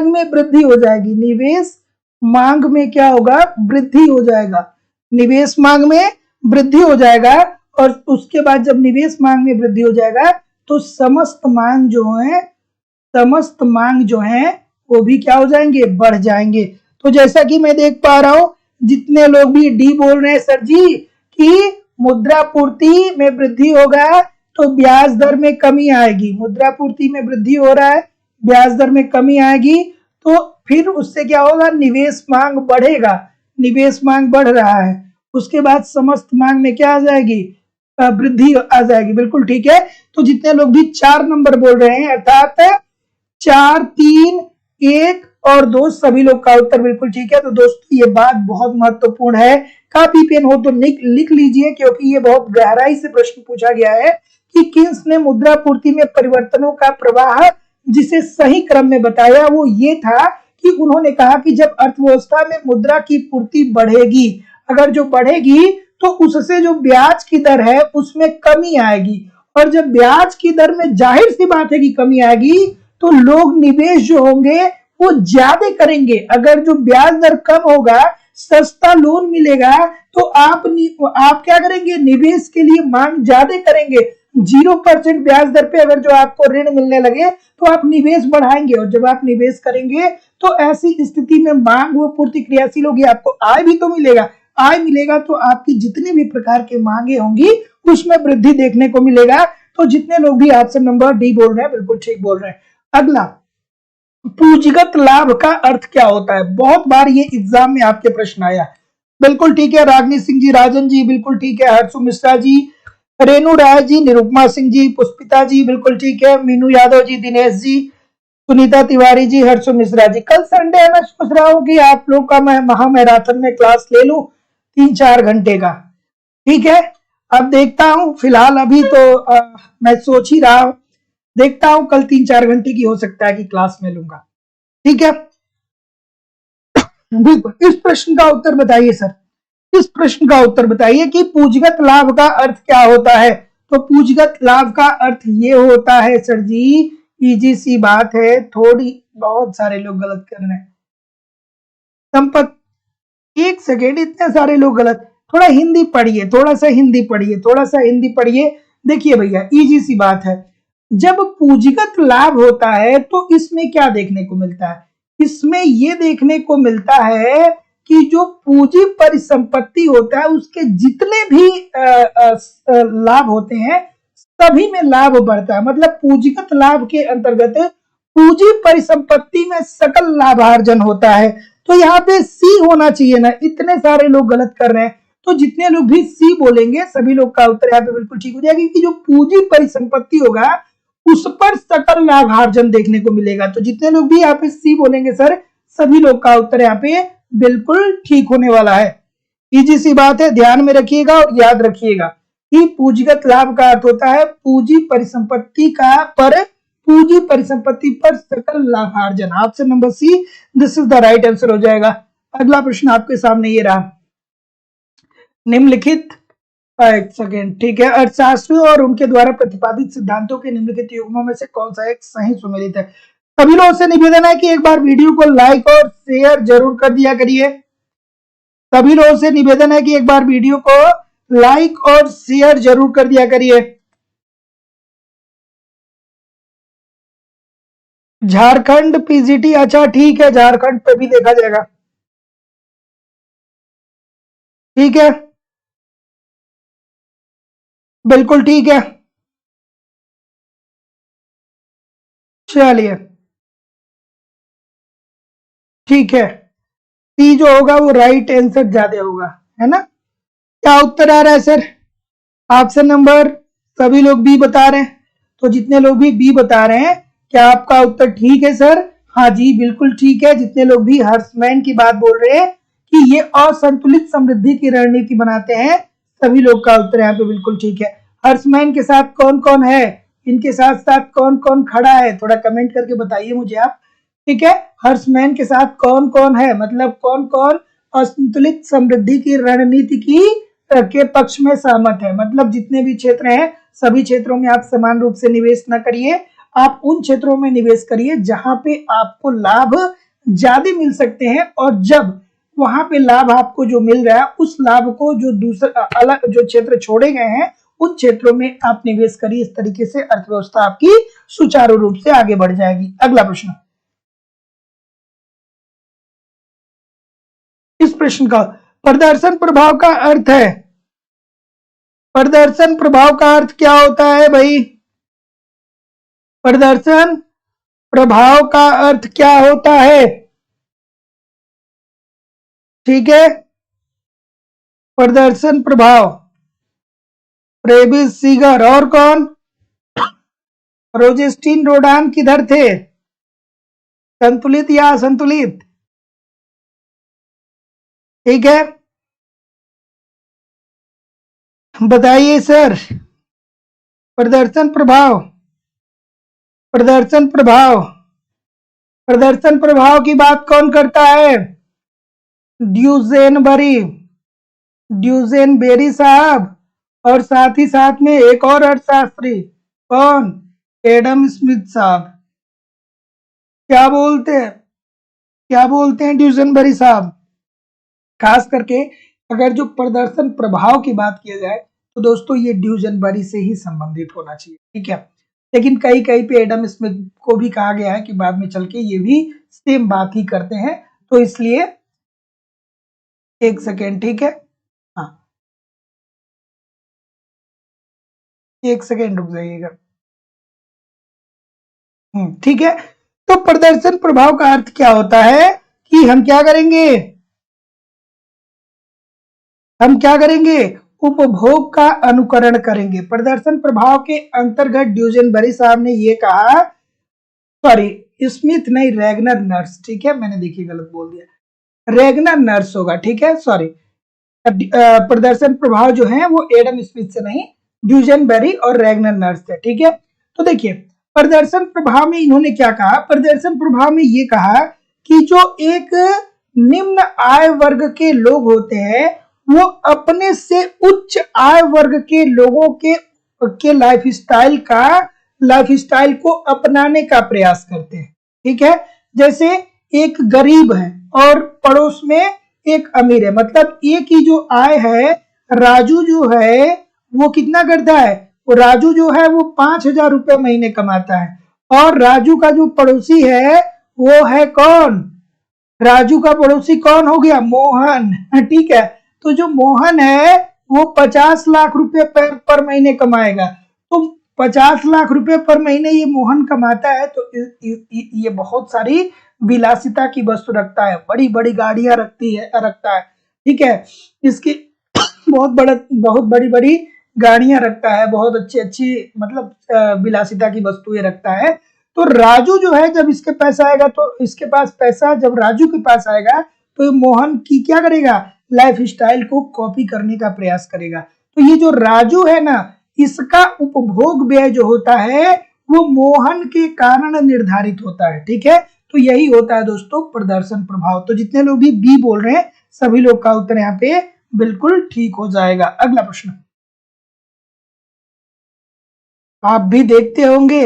में वृद्धि हो जाएगी। निवेश मांग में क्या होगा, वृद्धि हो जाएगा। निवेश मांग में वृद्धि हो जाएगा और उसके बाद जब निवेश मांग में वृद्धि हो जाएगा तो समस्त मांग जो है वो भी क्या हो जाएंगे, बढ़ जाएंगे। तो जैसा कि मैं देख पा रहा हूं जितने लोग भी डी बोल रहे हैं सर जी कि मुद्रा पूर्ति में वृद्धि होगा तो ब्याज दर में कमी आएगी। मुद्रा पूर्ति में वृद्धि हो रहा है, ब्याज दर में कमी आएगी, तो फिर उससे क्या होगा, निवेश मांग बढ़ेगा। निवेश मांग बढ़ रहा है, उसके बाद समस्त मांग में क्या आ जाएगी, वृद्धि आ जाएगी। बिल्कुल ठीक है। तो जितने लोग भी 4 नंबर बोल रहे हैं अर्थात 4, 3, 1 और 2 सभी लोग का उत्तर बिल्कुल ठीक है। तो दोस्तों ये बात बहुत महत्वपूर्ण है, कापी पेन हो तो लिख लीजिए क्योंकि ये बहुत गहराई से प्रश्न पूछा गया है कि कीन्स ने मुद्रा पूर्ति में परिवर्तनों का प्रवाह जिसे सही क्रम में बताया वो ये था कि उन्होंने कहा कि जब अर्थव्यवस्था में मुद्रा की पूर्ति बढ़ेगी, अगर जो बढ़ेगी तो उससे जो ब्याज की दर है उसमें कमी आएगी, और जब ब्याज की दर में जाहिर सी बात है कि कमी आएगी तो लोग निवेश जो होंगे वो ज्यादा करेंगे। अगर जो ब्याज दर कम होगा, सस्ता लोन मिलेगा तो आप क्या करेंगे, निवेश के लिए मांग ज्यादा करेंगे। 0% ब्याज दर पे अगर जो आपको ऋण मिलने लगे तो आप निवेश बढ़ाएंगे, और जब आप निवेश करेंगे तो ऐसी स्थिति में मांग वो पूर्ति क्रियाशील होगी, आपको आय भी तो मिलेगा। आय मिलेगा तो आपकी जितने भी प्रकार के मांगे होंगी उसमें वृद्धि देखने को मिलेगा। तो जितने लोग भी ऑप्शन नंबर डी बोल रहे हैं बिल्कुल ठीक बोल रहे हैं। अगला, पूंजीगत लाभ का अर्थ क्या होता है? बहुत बार ये एग्जाम में आपके प्रश्न आया। बिल्कुल ठीक है, रागनी सिंह जी, राजन जी बिल्कुल ठीक है, हर्षु मिश्रा जी, रेणु राय जी, निरुपमा सिंह जी, पुष्पिता जी बिल्कुल ठीक है, मीनू यादव जी, दिनेश जी, सुनीता तिवारी जी, हर्षु मिश्रा जी। कल संडे है, मैं सोच रहा हूँ कि आप लोग का मैं महामैराथन में क्लास ले लूं 3-4 घंटे का। ठीक है, अब देखता हूं, फिलहाल अभी तो मैं सोच ही रहा हूं, देखता हूं कल 3-4 घंटे की हो सकता है कि क्लास में लूंगा। ठीक है, बिल्कुल। इस प्रश्न का उत्तर बताइए सर, इस प्रश्न का उत्तर बताइए कि पूंजीगत लाभ का अर्थ क्या होता है? तो पूंजीगत लाभ का अर्थ ये होता है सर जी, इजी सी बात है, थोड़ी बहुत सारे लोग गलत कर रहे हैं। संपत्ति, एक सेकेंड, इतने सारे लोग गलत, थोड़ा हिंदी पढ़िए, थोड़ा सा हिंदी पढ़िए, थोड़ा सा हिंदी पढ़िए। देखिए भैया, इजी सी बात है, जब पूंजीगत लाभ होता है तो इसमें क्या देखने को मिलता है? इसमें ये देखने को मिलता है कि जो पूंजी परिसंपत्ति होता है उसके जितने भी लाभ होते हैं सभी में लाभ बढ़ता है। मतलब पूंजीगत लाभ के अंतर्गत पूंजी परिसंपत्ति में सकल लाभार्जन होता है। तो यहाँ पे सी होना चाहिए ना, इतने सारे लोग गलत कर रहे हैं। तो जितने लोग भी सी बोलेंगे सभी लोग का उत्तर यहाँ पे बिल्कुल ठीक हो जाएगा कि जो पूंजी परिसंपत्ति होगा उस पर सकल लाभार्जन देखने को मिलेगा। तो जितने लोग भी यहाँ पे सी बोलेंगे सर, सभी लोग का उत्तर यहाँ पे बिल्कुल ठीक होने वाला है। इजी सी बात है, ध्यान में रखिएगा और याद रखिएगा कि पूंजीगत लाभ का अर्थ होता है पूंजी परिसंपत्ति पर सकल लाभार्जन। Option number C, this is the right answer हो जाएगा। अगला प्रश्न आपके सामने ये रहा, निम्नलिखित, एक सेकेंड, ठीक है, अर्थशास्त्रियों और उनके द्वारा प्रतिपादित सिद्धांतों के निम्नलिखित युग्मों में से कौन सा एक सही सुमेलित है? सभी लोगों से निवेदन है कि एक बार वीडियो को लाइक और शेयर जरूर कर दिया करिए। सभी लोगों से निवेदन है कि एक बार वीडियो को लाइक और शेयर जरूर कर दिया करिए। झारखंड पीजीटी, अच्छा ठीक है, झारखंड पे भी देखा जाएगा। ठीक है, बिल्कुल ठीक है, चलिए ठीक है। सी जो होगा वो राइट आंसर ज्यादा होगा, है ना? क्या उत्तर आ रहा है सर? ऑप्शन नंबर, सभी लोग बी बता रहे हैं। तो जितने लोग भी बी बता रहे हैं, क्या आपका उत्तर ठीक है सर? हाँ जी बिल्कुल ठीक है। जितने लोग भी हर्षमैन की बात बोल रहे हैं कि ये असंतुलित समृद्धि की रणनीति बनाते हैं, सभी लोग का उत्तर यहाँ पे बिल्कुल ठीक है। हर्षमैन के साथ कौन कौन है, इनके साथ साथ कौन कौन खड़ा है, थोड़ा कमेंट करके बताइए मुझे आप। ठीक है, हर्षमैन के साथ कौन कौन है, मतलब कौन कौन असंतुलित समृद्धि की रणनीति की के पक्ष में सहमत है। मतलब जितने भी क्षेत्र हैं सभी क्षेत्रों में आप समान रूप से निवेश न करिए, आप उन क्षेत्रों में निवेश करिए जहां पे आपको लाभ ज्यादा मिल सकते हैं, और जब वहां पे लाभ आपको जो मिल रहा है उस लाभ को जो दूसरा अलग जो क्षेत्र छोड़े गए हैं उन क्षेत्रों में आप निवेश करिए। इस तरीके से अर्थव्यवस्था आपकी सुचारू रूप से आगे बढ़ जाएगी। अगला प्रश्न, इस प्रश्न का प्रदर्शन प्रभाव का अर्थ है, प्रदर्शन प्रभाव का अर्थ क्या होता है भाई? प्रदर्शन प्रभाव का अर्थ क्या होता है? ठीक है, प्रदर्शन प्रभाव प्रेविस सीगर और कौन? रोजेस्टीन रोडान किधर थे? संतुलित या असंतुलित? ठीक है, बताइए सर। प्रदर्शन प्रभाव, प्रदर्शन प्रभाव, प्रदर्शन प्रभाव की बात कौन करता है? ड्यूजेनबरी, ड्यूजेनबेरी साहब, और साथ ही साथ में एक और अर्थशास्त्री, कौन? एडम स्मिथ साहब। क्या बोलते हैं, क्या बोलते हैं ड्यूजेनबरी साहब? खास करके अगर जो प्रदर्शन प्रभाव की बात किया जाए तो दोस्तों ये ड्यूजेनबरी से ही संबंधित होना चाहिए, ठीक है। लेकिन कहीं कहीं पे एडम स्मिथ को भी कहा गया है कि बाद में चल के ये भी सेम बात ही करते हैं, तो इसलिए एक सेकेंड, ठीक है, हाँ एक सेकेंड रुक जाइएगा। ठीक है, तो प्रदर्शन प्रभाव का अर्थ क्या होता है कि हम क्या करेंगे, हम क्या करेंगे? उपभोग का अनुकरण करेंगे। प्रदर्शन प्रभाव के अंतर्गत ड्यूजेनबरी साहब ने ये कहा, सॉरी स्मिथ नहीं, रैगनर नर्स, ठीक है, मैंने देखिए गलत बोल दिया, रैगनर नर्स होगा, ठीक है, सॉरी। प्रदर्शन प्रभाव जो है वो एडम स्मिथ से नहीं, ड्यूजेनबरी और रैगनर नर्स थे, ठीक है। तो देखिए प्रदर्शन प्रभाव में इन्होंने क्या कहा, प्रदर्शन प्रभाव में ये कहा कि जो एक निम्न आय वर्ग के लोग होते हैं वो अपने से उच्च आय वर्ग के लोगों के लाइफस्टाइल को अपनाने का प्रयास करते हैं, ठीक है। जैसे एक गरीब है और पड़ोस में एक अमीर है, मतलब एक ही जो आय है, राजू जो है वो कितना करता है, वो राजू जो है वो 5,000 रुपए महीने कमाता है, और राजू का जो पड़ोसी है वो है कौन? राजू का पड़ोसी कौन हो गया? मोहन, ठीक है। तो जो मोहन है वो 50 लाख रुपए पर महीने कमाएगा, तो 50 लाख रुपए पर महीने ये मोहन कमाता है, तो ये बहुत सारी विलासिता की वस्तु रखता है, बड़ी बड़ी गाड़ियां रखता है, ठीक है, इसकी बहुत बड़ी बड़ी गाड़ियां रखता है, बहुत अच्छी अच्छी मतलब विलासिता की वस्तुएं रखता है। तो राजू जो है जब इसके पैसा आएगा, तो इसके पास पैसा जब राजू के पास आएगा तो मोहन की क्या करेगा? लाइफस्टाइल को कॉपी करने का प्रयास करेगा। तो ये जो राजू है ना, इसका उपभोग व्यय जो होता है वो मोहन के कारण निर्धारित होता है, ठीक है। तो यही होता है दोस्तों प्रदर्शन प्रभाव। तो जितने लोग भी बी बोल रहे हैं सभी लोग का उत्तर यहाँ पे बिल्कुल ठीक हो जाएगा। अगला प्रश्न, आप भी देखते होंगे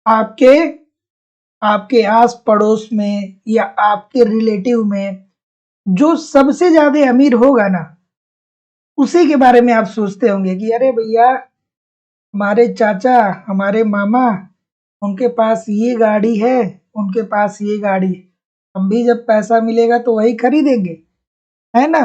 आपके आस पड़ोस में या आपके रिलेटिव में जो सबसे ज्यादा अमीर होगा ना, उसी के बारे में आप सोचते होंगे कि अरे भैया हमारे चाचा, हमारे मामा, उनके पास ये गाड़ी है, उनके पास ये गाड़ी, हम भी जब पैसा मिलेगा तो वही खरीदेंगे, है ना।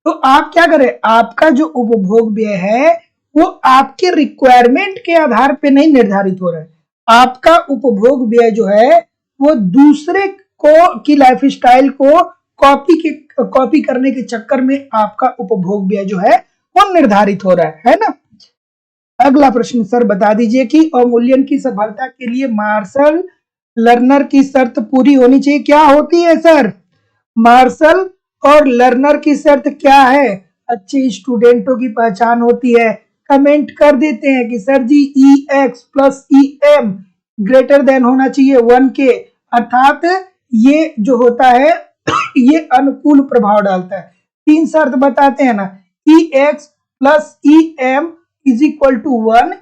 तो आप क्या करें, आपका जो उपभोग व्यय है वो आपके रिक्वायरमेंट के आधार पे नहीं निर्धारित हो रहा है, आपका उपभोग व्यय जो है वो दूसरे की लाइफस्टाइल को कॉपी करने के चक्कर में आपका उपभोग व्यय जो है वो निर्धारित हो रहा है ना। अगला प्रश्न, सर बता दीजिए कि अवमूल्यन की सफलता के लिए मार्शल लर्नर की शर्त पूरी होनी चाहिए, क्या होती है सर? मार्शल और लर्नर की शर्त क्या है? अच्छे स्टूडेंटों की पहचान होती है, कमेंट कर देते हैं कि सर जी EX plus EM greater than होना चाहिए 1 के, अर्थात ये जो होता है ये अनुकूल प्रभाव डालता है। 3 शर्त बताते हैं ना, E X plus E M is equal to 1,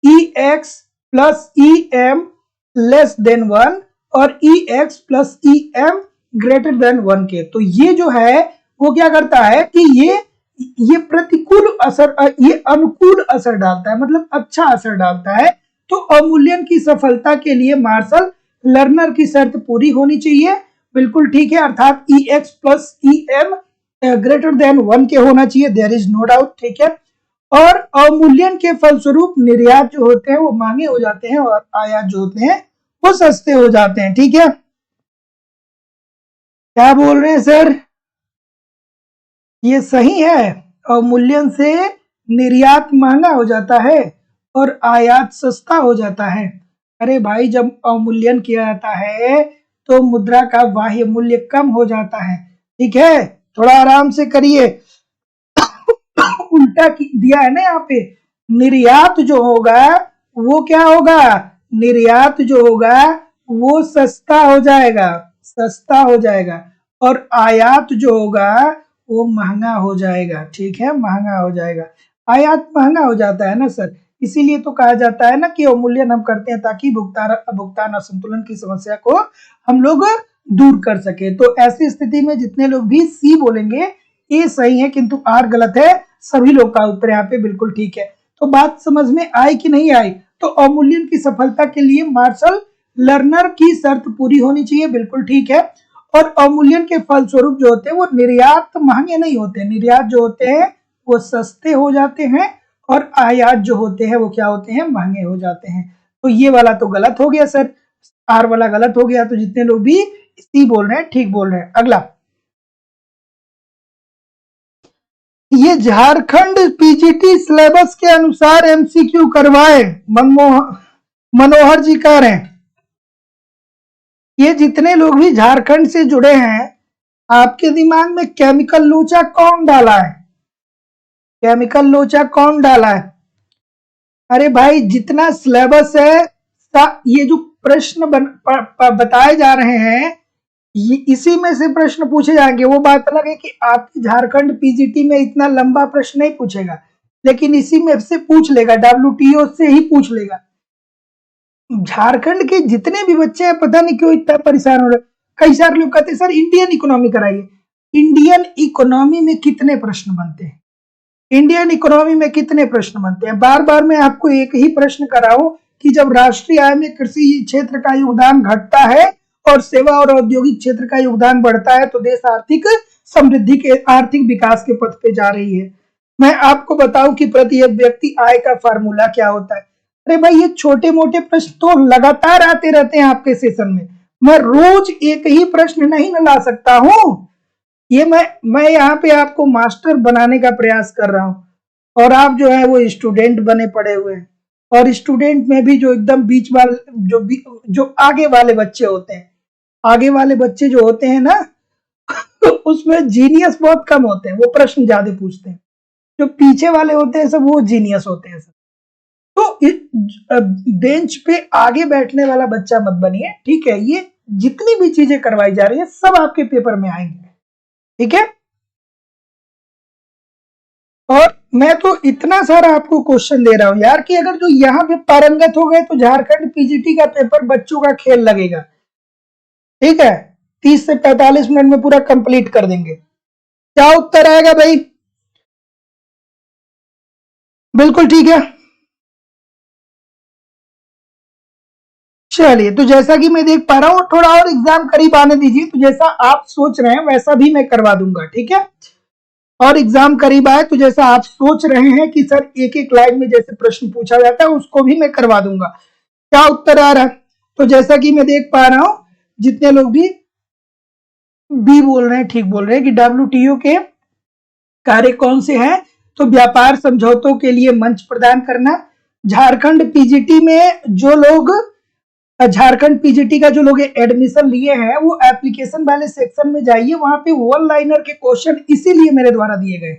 E X plus E M less than 1 और E X plus E M greater than 1 के। तो ये जो है वो क्या करता है कि ये प्रतिकूल असर, ये अनुकूल असर डालता है, मतलब अच्छा असर डालता है। तो अवमूल्यन की सफलता के लिए मार्शल लर्नर की शर्त पूरी होनी चाहिए, बिल्कुल ठीक है, अर्थात E X plus E M greater than 1 के होना चाहिए, देयर इज नो डाउट, ठीक है। और अवमूल्यन के फलस्वरूप निर्यात जो होते हैं वो महंगे हो जाते हैं और आयात जो होते हैं वो सस्ते हो जाते हैं, ठीक है। क्या बोल रहे हैं सर? ये सही है, अवमूल्यन से निर्यात महंगा हो जाता है और आयात सस्ता हो जाता है। अरे भाई, जब अवमूल्यन किया जाता है तो मुद्रा का बाह्य मूल्य कम हो जाता है, ठीक है। थोड़ा आराम से करिए, उल्टा दिया है ना यहाँ पे। निर्यात जो होगा वो क्या होगा, निर्यात जो होगा वो सस्ता हो जाएगा, सस्ता हो जाएगा, और आयात जो होगा वो महंगा हो जाएगा, ठीक है, महंगा हो जाएगा। आयात महंगा हो जाता है ना सर, इसीलिए तो कहा जाता है ना कि अवमूल्यन हम करते हैं ताकि भुगतान असंतुलन की समस्या को हम लोग दूर कर सके। तो ऐसी स्थिति में जितने लोग भी सी बोलेंगे ए सही है, किंतु आर गलत है। सभी लोग का उत्तर यहाँ पे बिल्कुल ठीक है। तो बात समझ में आई कि नहीं आई? तो अवमूल्यन की सफलता के लिए मार्शल लर्नर की शर्त पूरी होनी चाहिए, बिल्कुल ठीक है। और अवमूल्यन के फलस्वरूप जो होते हैं वो निर्यात महंगे नहीं होते, निर्यात जो होते हैं वो सस्ते हो जाते हैं और आयात जो होते हैं वो क्या होते हैं, महंगे हो जाते हैं। तो ये वाला तो गलत हो गया सर, आर वाला गलत हो गया। तो जितने लोग भी सी बोल रहे हैं ठीक बोल रहे हैं। अगला, ये झारखंड पीजीटी सिलेबस के अनुसार एमसीक्यू करवाए, मनोहर जी कह रहे हैं। ये जितने लोग भी झारखंड से जुड़े हैं, आपके दिमाग में केमिकल लोचा कौन डाला है? केमिकल लोचा कौन डाला है? अरे भाई, जितना सिलेबस है, ये जो प्रश्न बताए जा रहे हैं, ये इसी में से प्रश्न पूछे जाएंगे। वो बात अलग है कि आपकी झारखंड पीजीटी में इतना लंबा प्रश्न नहीं पूछेगा, लेकिन इसी में से पूछ लेगा, डब्ल्यूटीओ से ही पूछ लेगा। झारखंड के जितने भी बच्चे हैं, पता नहीं क्यों इतना परेशान हो रहे। कई सारे लोग कहते हैं सर इंडियन इकोनॉमी कराइए। इंडियन इकोनॉमी में कितने प्रश्न बनते हैं? इंडियन इकोनॉमी में कितने प्रश्न बनते हैं? बार बार मैं आपको एक ही प्रश्न कराऊं कि जब राष्ट्रीय आय में कृषि क्षेत्र का योगदान घटता है और सेवा और औद्योगिक क्षेत्र का योगदान बढ़ता है तो देश आर्थिक समृद्धि के, आर्थिक विकास के पथ पे जा रही है। मैं आपको बताऊं कि प्रति एक व्यक्ति आय का फार्मूला क्या होता है। अरे भाई, ये छोटे मोटे प्रश्न तो लगातार आते रहते हैं आपके सेशन में। मैं रोज एक ही प्रश्न नहीं न ला सकता हूं। ये मैं यहाँ पे आपको मास्टर बनाने का प्रयास कर रहा हूं और आप जो है वो स्टूडेंट बने पड़े हुए हैं। और स्टूडेंट में भी जो एकदम बीच वाले, जो आगे वाले बच्चे होते हैं, आगे वाले बच्चे जो होते हैं ना उसमें जीनियस बहुत कम होते हैं, वो प्रश्न ज्यादा पूछते हैं। जो पीछे वाले होते हैं सब वो जीनियस होते हैं सब। तो बेंच पे आगे बैठने वाला बच्चा मत बनिए, ठीक है। ये जितनी भी चीजें करवाई जा रही है सब आपके पेपर में आएंगे, ठीक है। और मैं तो इतना सारा आपको क्वेश्चन दे रहा हूं यार कि अगर जो यहाँ पे पारंगत हो गए तो झारखंड पीजीटी का पेपर बच्चों का खेल लगेगा, ठीक है। 30 से 45 मिनट में पूरा कंप्लीट कर देंगे। क्या उत्तर आएगा भाई? बिल्कुल ठीक है। चलिए, तो जैसा कि मैं देख पा रहा हूँ, थोड़ा और एग्जाम करीब आने दीजिए, तो जैसा आप सोच रहे हैं वैसा भी मैं करवा दूंगा, ठीक है। और एग्जाम करीब आए तो जैसा आप सोच रहे हैं कि सर एक एक लाइन में जैसे प्रश्न पूछा जाता है उसको भी मैं करवा दूंगा। क्या उत्तर आ रहा है? तो जैसा कि मैं देख पा रहा हूं, जितने लोग भी बी बोल रहे हैं ठीक बोल रहे हैं कि डब्ल्यूटीओ के कार्य कौन से हैं। तो व्यापार समझौतों के लिए मंच प्रदान करना। झारखंड पीजीटी में जो लोग, झारखंड पीजीटी का जो लोग एडमिशन लिए हैं वो एप्लीकेशन वाले सेक्शन में जाइए, वहां पे वन लाइनर के क्वेश्चन इसीलिए मेरे द्वारा दिए गए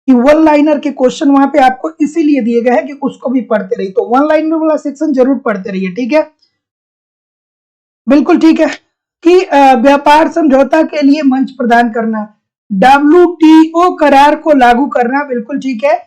कि वन लाइनर के क्वेश्चन वहां पे आपको इसीलिए दिए गए हैं कि उसको भी पढ़ते रहिए। तो वन लाइनर वाला सेक्शन जरूर पढ़ते रहिए, ठीक है। बिल्कुल ठीक है कि व्यापार समझौता के लिए मंच प्रदान करना। WTO करार को लागू करना, बिल्कुल ठीक है।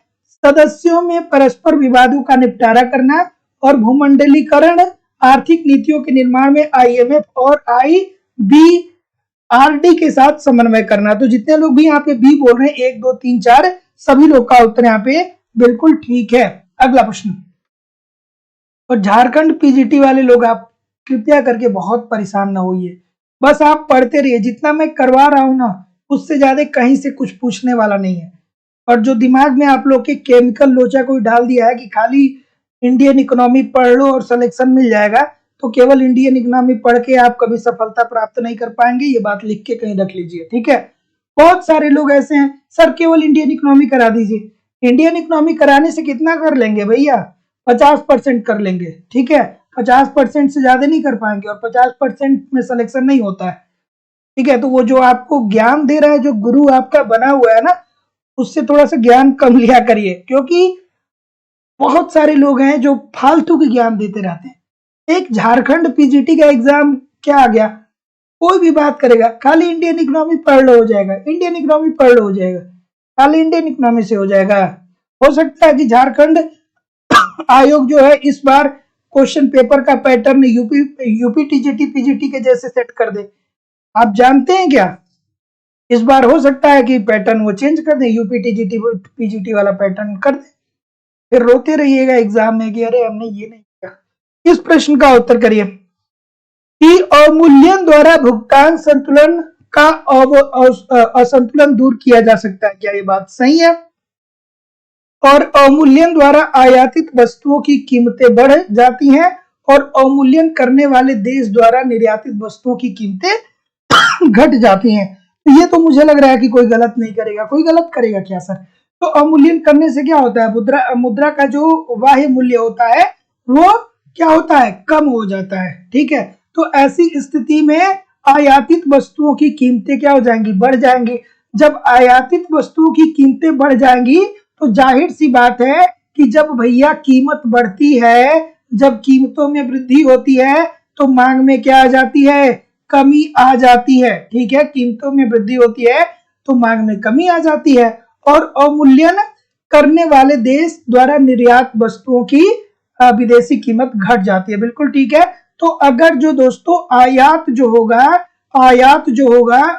सदस्यों में परस्पर विवादों का निपटारा करना और भूमंडलीकरण आर्थिक नीतियों के निर्माण में IMF और IBRD के साथ समन्वय करना। तो जितने लोग भी यहाँ पे बी बोल रहे हैं 1 2 3 4 सभी लोग का उत्तर यहाँ पे बिल्कुल ठीक है। अगला प्रश्न, और झारखंड पीजीटी वाले लोग आप कृपया करके बहुत परेशान ना होइए, बस आप पढ़ते रहिए। जितना मैं करवा रहा हूं ना उससे ज्यादा कहीं से कुछ पूछने वाला नहीं है। और जो दिमाग में आप लोग के केमिकल लोचा कोई डाल दिया है कि खाली इंडियन इकोनॉमी पढ़ लो और सिलेक्शन मिल जाएगा, तो केवल इंडियन इकोनॉमी पढ़ के आप कभी सफलता प्राप्त नहीं कर पाएंगे। ये बात लिख के कहीं रख लीजिए, ठीक है। बहुत सारे लोग ऐसे हैं, सर केवल इंडियन इकोनॉमी करा दीजिए। इंडियन इकोनॉमी कराने से कितना कर लेंगे भैया? 50% कर लेंगे, ठीक है। 50% से ज्यादा नहीं कर पाएंगे और 50% में सिलेक्शन नहीं होता है, ठीक है। तो वो जो आपको ज्ञान दे रहा है, जो गुरु आपका बना हुआ है ना, उससे थोड़ा सा ज्ञान कम लिया करिए, क्योंकि बहुत सारे लोग हैं जो फालतू के ज्ञान देते रहते हैं। एक झारखंड पीजीटी का एग्जाम क्या आ गया, कोई भी बात करेगा खाली इंडियन इकोनॉमी पढ़ लो हो जाएगा, इंडियन इकोनॉमी पढ़ लो हो जाएगा, खाली इंडियन इकोनॉमी से हो जाएगा। हो सकता है कि झारखंड आयोग जो है इस बार क्वेश्चन पेपर का पैटर्न यूपी टीजीटी पीजीटी के जैसे सेट कर दे। आप जानते हैं क्या, इस बार हो सकता है कि पैटर्न वो चेंज कर दे, यूपी टीजीटी पीजीटी वाला पैटर्न कर दे। फिर रोते रहिएगा एग्जाम में कि अरे हमने ये नहीं किया। इस प्रश्न का उत्तर करिए कि अवमूल्यन द्वारा भुगतान संतुलन का असंतुलन दूर किया जा सकता है। क्या ये बात सही है? और अवमूल्यन द्वारा आयातित वस्तुओं की कीमतें बढ़ जाती हैं और अवमूल्यन करने वाले देश द्वारा निर्यातित वस्तुओं की कीमतें घट जाती हैं। तो ये तो मुझे लग रहा है कि कोई गलत नहीं करेगा। कोई गलत करेगा क्या सर? तो अवमूल्यन करने से क्या होता है, मुद्रा का जो बाह्य मूल्य होता है वो क्या होता है, कम हो जाता है, ठीक है। तो ऐसी स्थिति में आयातित वस्तुओं की कीमतें क्या हो जाएंगी, बढ़ जाएंगी। जब आयातित वस्तुओं की कीमतें बढ़ जाएंगी तो जाहिर सी बात है कि जब भैया कीमत बढ़ती है, जब कीमतों में वृद्धि होती है तो मांग में क्या आ जाती है, कमी आ जाती है, ठीक है। कीमतों में वृद्धि होती है तो मांग में कमी आ जाती है और अवमूल्यन करने वाले देश द्वारा निर्यात वस्तुओं की विदेशी कीमत घट जाती है, बिल्कुल ठीक है। तो अगर जो दोस्तों आयात जो होगा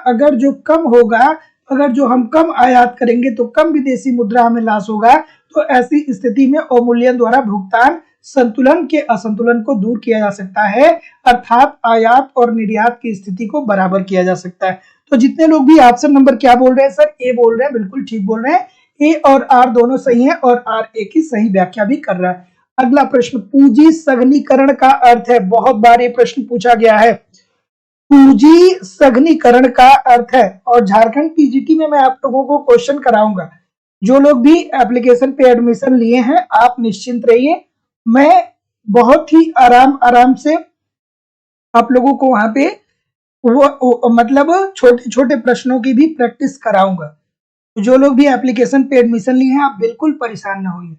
अगर जो कम होगा, अगर जो हम कम आयात करेंगे तो कम विदेशी मुद्रा हमें लॉस होगा। तो ऐसी स्थिति में अवमूल्यन द्वारा भुगतान संतुलन के असंतुलन को दूर किया जा सकता है, अर्थात आयात और निर्यात की स्थिति को बराबर किया जा सकता है। तो जितने लोग भी ऑप्शन नंबर क्या बोल रहे हैं सर, ए बोल रहे हैं, बिल्कुल ठीक बोल रहे हैं। ए और आर दोनों सही है और आर ए की सही व्याख्या भी कर रहा है। अगला प्रश्न, पूंजी सघनीकरण का अर्थ है, बहुत बार ये प्रश्न पूछा गया है। पूंजी सघनीकरण का अर्थ है, और झारखंड पीजीटी में मैं आप लोगों को क्वेश्चन कराऊंगा। जो लोग भी एप्लीकेशन पे एडमिशन लिए हैं आप निश्चिंत रहिए, मैं बहुत ही आराम से आप लोगों को वहां पे वो मतलब छोटे छोटे प्रश्नों की भी प्रैक्टिस कराऊंगा। तो जो लोग भी एप्लीकेशन पे एडमिशन लिए हैं आप बिल्कुल परेशान ना होइए,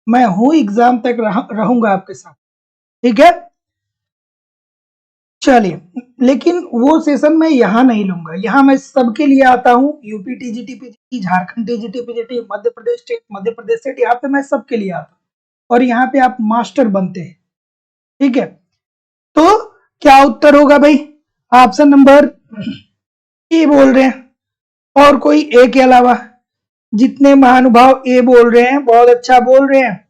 मैं हूं एग्जाम तक रहूंगा आपके साथ, ठीक है। चलिए, लेकिन वो सेशन मैं यहाँ नहीं लूंगा, यहाँ मैं सबके लिए आता हूँ। UP TGT PGT, Jharkhand TGT PGT, Madhya Pradesh state, यहाँ पे मैं सबके लिए आता हूँ और यहाँ पे आप मास्टर बनते हैं, ठीक है। तो क्या उत्तर होगा भाई? ऑप्शन नंबर ए बोल रहे हैं, और कोई ए के अलावा? जितने महानुभाव ए बोल रहे हैं बहुत अच्छा बोल रहे हैं।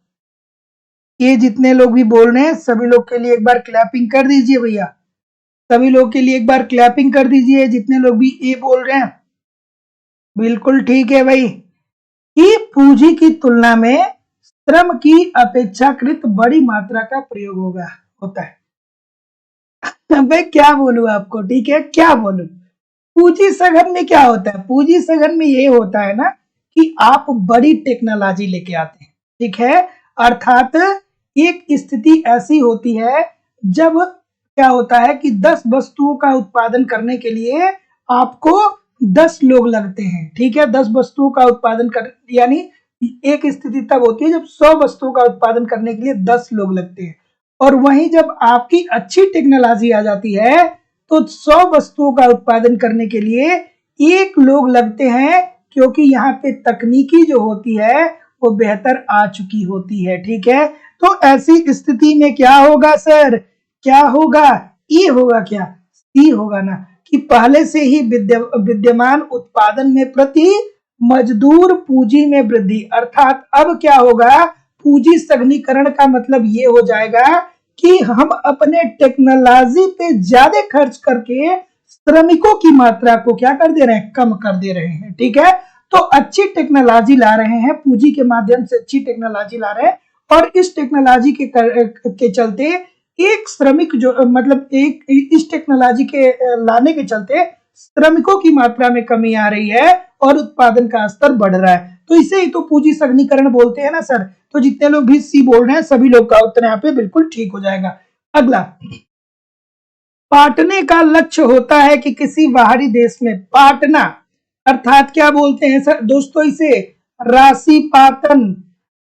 ये जितने लोग भी बोल रहे हैं सभी लोग के लिए एक बार क्लैपिंग कर दीजिए भैया, सभी लोग के लिए एक बार क्लैपिंग कर दीजिए जितने लोग भी ए बोल रहे हैं। बिल्कुल ठीक है भाई, कि पूंजी की तुलना में श्रम की अपेक्षाकृत बड़ी मात्रा का प्रयोग होता है। मैं क्या बोलूं आपको, ठीक है, क्या बोलूं। पूंजी सघन में क्या होता है? पूंजी सघन में ये होता है ना कि आप बड़ी टेक्नोलॉजी लेके आते हैं, ठीक है। अर्थात एक स्थिति ऐसी होती है जब क्या होता है कि 10 वस्तुओं का उत्पादन करने के लिए आपको 10 लोग लगते हैं, ठीक है। 10 वस्तुओं का उत्पादन कर, यानी एक स्थिति तब होती है जब 100 वस्तुओं का उत्पादन करने के लिए 10 लोग लगते हैं। और वहीं जब आपकी अच्छी टेक्नोलॉजी आ जाती है तो 100 वस्तुओं का उत्पादन करने के लिए 1 लोग लगते हैं, क्योंकि यहाँ पे तकनीकी जो होती है वो बेहतर आ चुकी होती है। ठीक है, तो ऐसी स्थिति में क्या होगा सर, क्या होगा, ये होगा क्या, सी होगा ना, कि पहले से ही विद्यमान उत्पादन में प्रति मजदूर पूंजी में वृद्धि, अर्थात अब क्या होगा, पूंजी सघनीकरण का मतलब ये हो जाएगा कि हम अपने टेक्नोलॉजी पे ज्यादा खर्च करके श्रमिकों की मात्रा को क्या कर दे रहे हैं, कम कर दे रहे हैं। ठीक है, तो अच्छी टेक्नोलॉजी ला रहे हैं, पूंजी के माध्यम से अच्छी टेक्नोलॉजी ला रहे हैं, और इस टेक्नोलॉजी के चलते एक श्रमिक जो मतलब एक इस टेक्नोलॉजी के लाने के चलते श्रमिकों की मात्रा में कमी आ रही है और उत्पादन का स्तर बढ़ रहा है। तो इसे ही तो पूंजी सघनीकरण बोलते हैं ना सर। तो जितने लोग भी सी बोल रहे हैं सभी लोग का उत्तर यहाँ पे बिल्कुल ठीक हो जाएगा। अगला, पाटने का लक्ष्य होता है कि किसी बाहरी देश में, पाटना अर्थात क्या बोलते हैं सर दोस्तों, इसे राशिपातन,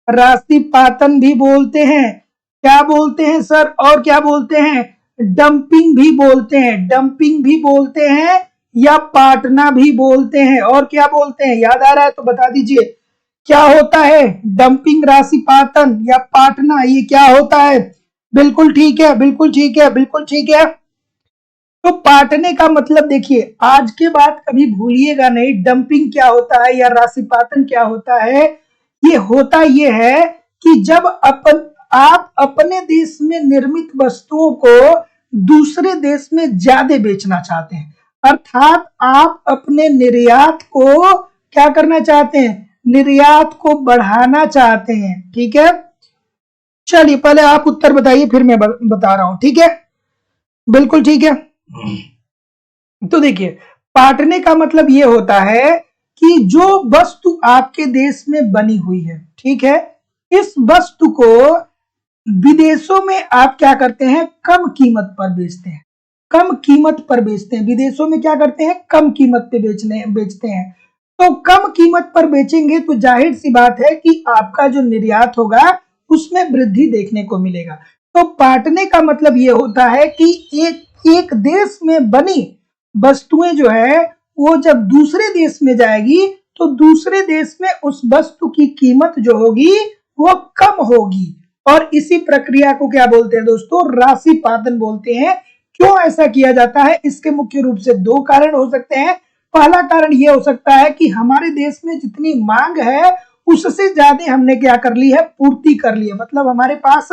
राशिपातन भी बोलते हैं, क्या बोलते हैं सर, और क्या बोलते हैं, डंपिंग भी बोलते हैं, डंपिंग भी बोलते हैं या पाटना भी बोलते हैं, और क्या बोलते हैं, याद आ रहा है तो बता दीजिए क्या होता है, डंपिंग, राशिपातन या पाटना, ये क्या होता है। बिल्कुल ठीक है, बिल्कुल ठीक है, बिल्कुल ठीक है। तो पाटने का मतलब देखिए, आज के बाद कभी भूलिएगा नहीं, डंपिंग क्या होता है या राशिपातन क्या होता है। ये होता ये है कि जब आप अपने देश में निर्मित वस्तुओं को दूसरे देश में ज्यादा बेचना चाहते हैं, अर्थात आप अपने निर्यात को क्या करना चाहते हैं, निर्यात को बढ़ाना चाहते हैं। ठीक है, चलिए पहले आप उत्तर बताइए फिर मैं बता रहा हूं। ठीक है, बिल्कुल ठीक है। तो देखिए, पाटने का मतलब ये होता है कि जो वस्तु आपके देश में बनी हुई है, ठीक है, इस वस्तु को विदेशों में आप क्या करते हैं, कम कीमत पर बेचते हैं, कम कीमत पर बेचते हैं। विदेशों में क्या करते हैं, कम कीमत पे बेचते हैं। तो कम कीमत पर बेचेंगे तो जाहिर सी बात है कि आपका जो निर्यात होगा उसमें वृद्धि देखने को मिलेगा। तो पाटने का मतलब ये होता है कि एक देश में बनी वस्तुएं जो है वो जब दूसरे देश में जाएगी तो दूसरे देश में उस वस्तु की कीमत जो होगी वो कम होगी, और इसी प्रक्रिया को क्या बोलते हैं दोस्तों, राशिपातन बोलते हैं। क्यों ऐसा किया जाता है, इसके मुख्य रूप से 2 कारण हो सकते हैं। पहला कारण यह हो सकता है कि हमारे देश में जितनी मांग है उससे ज्यादा हमने क्या कर ली है, पूर्ति कर ली है, मतलब हमारे पास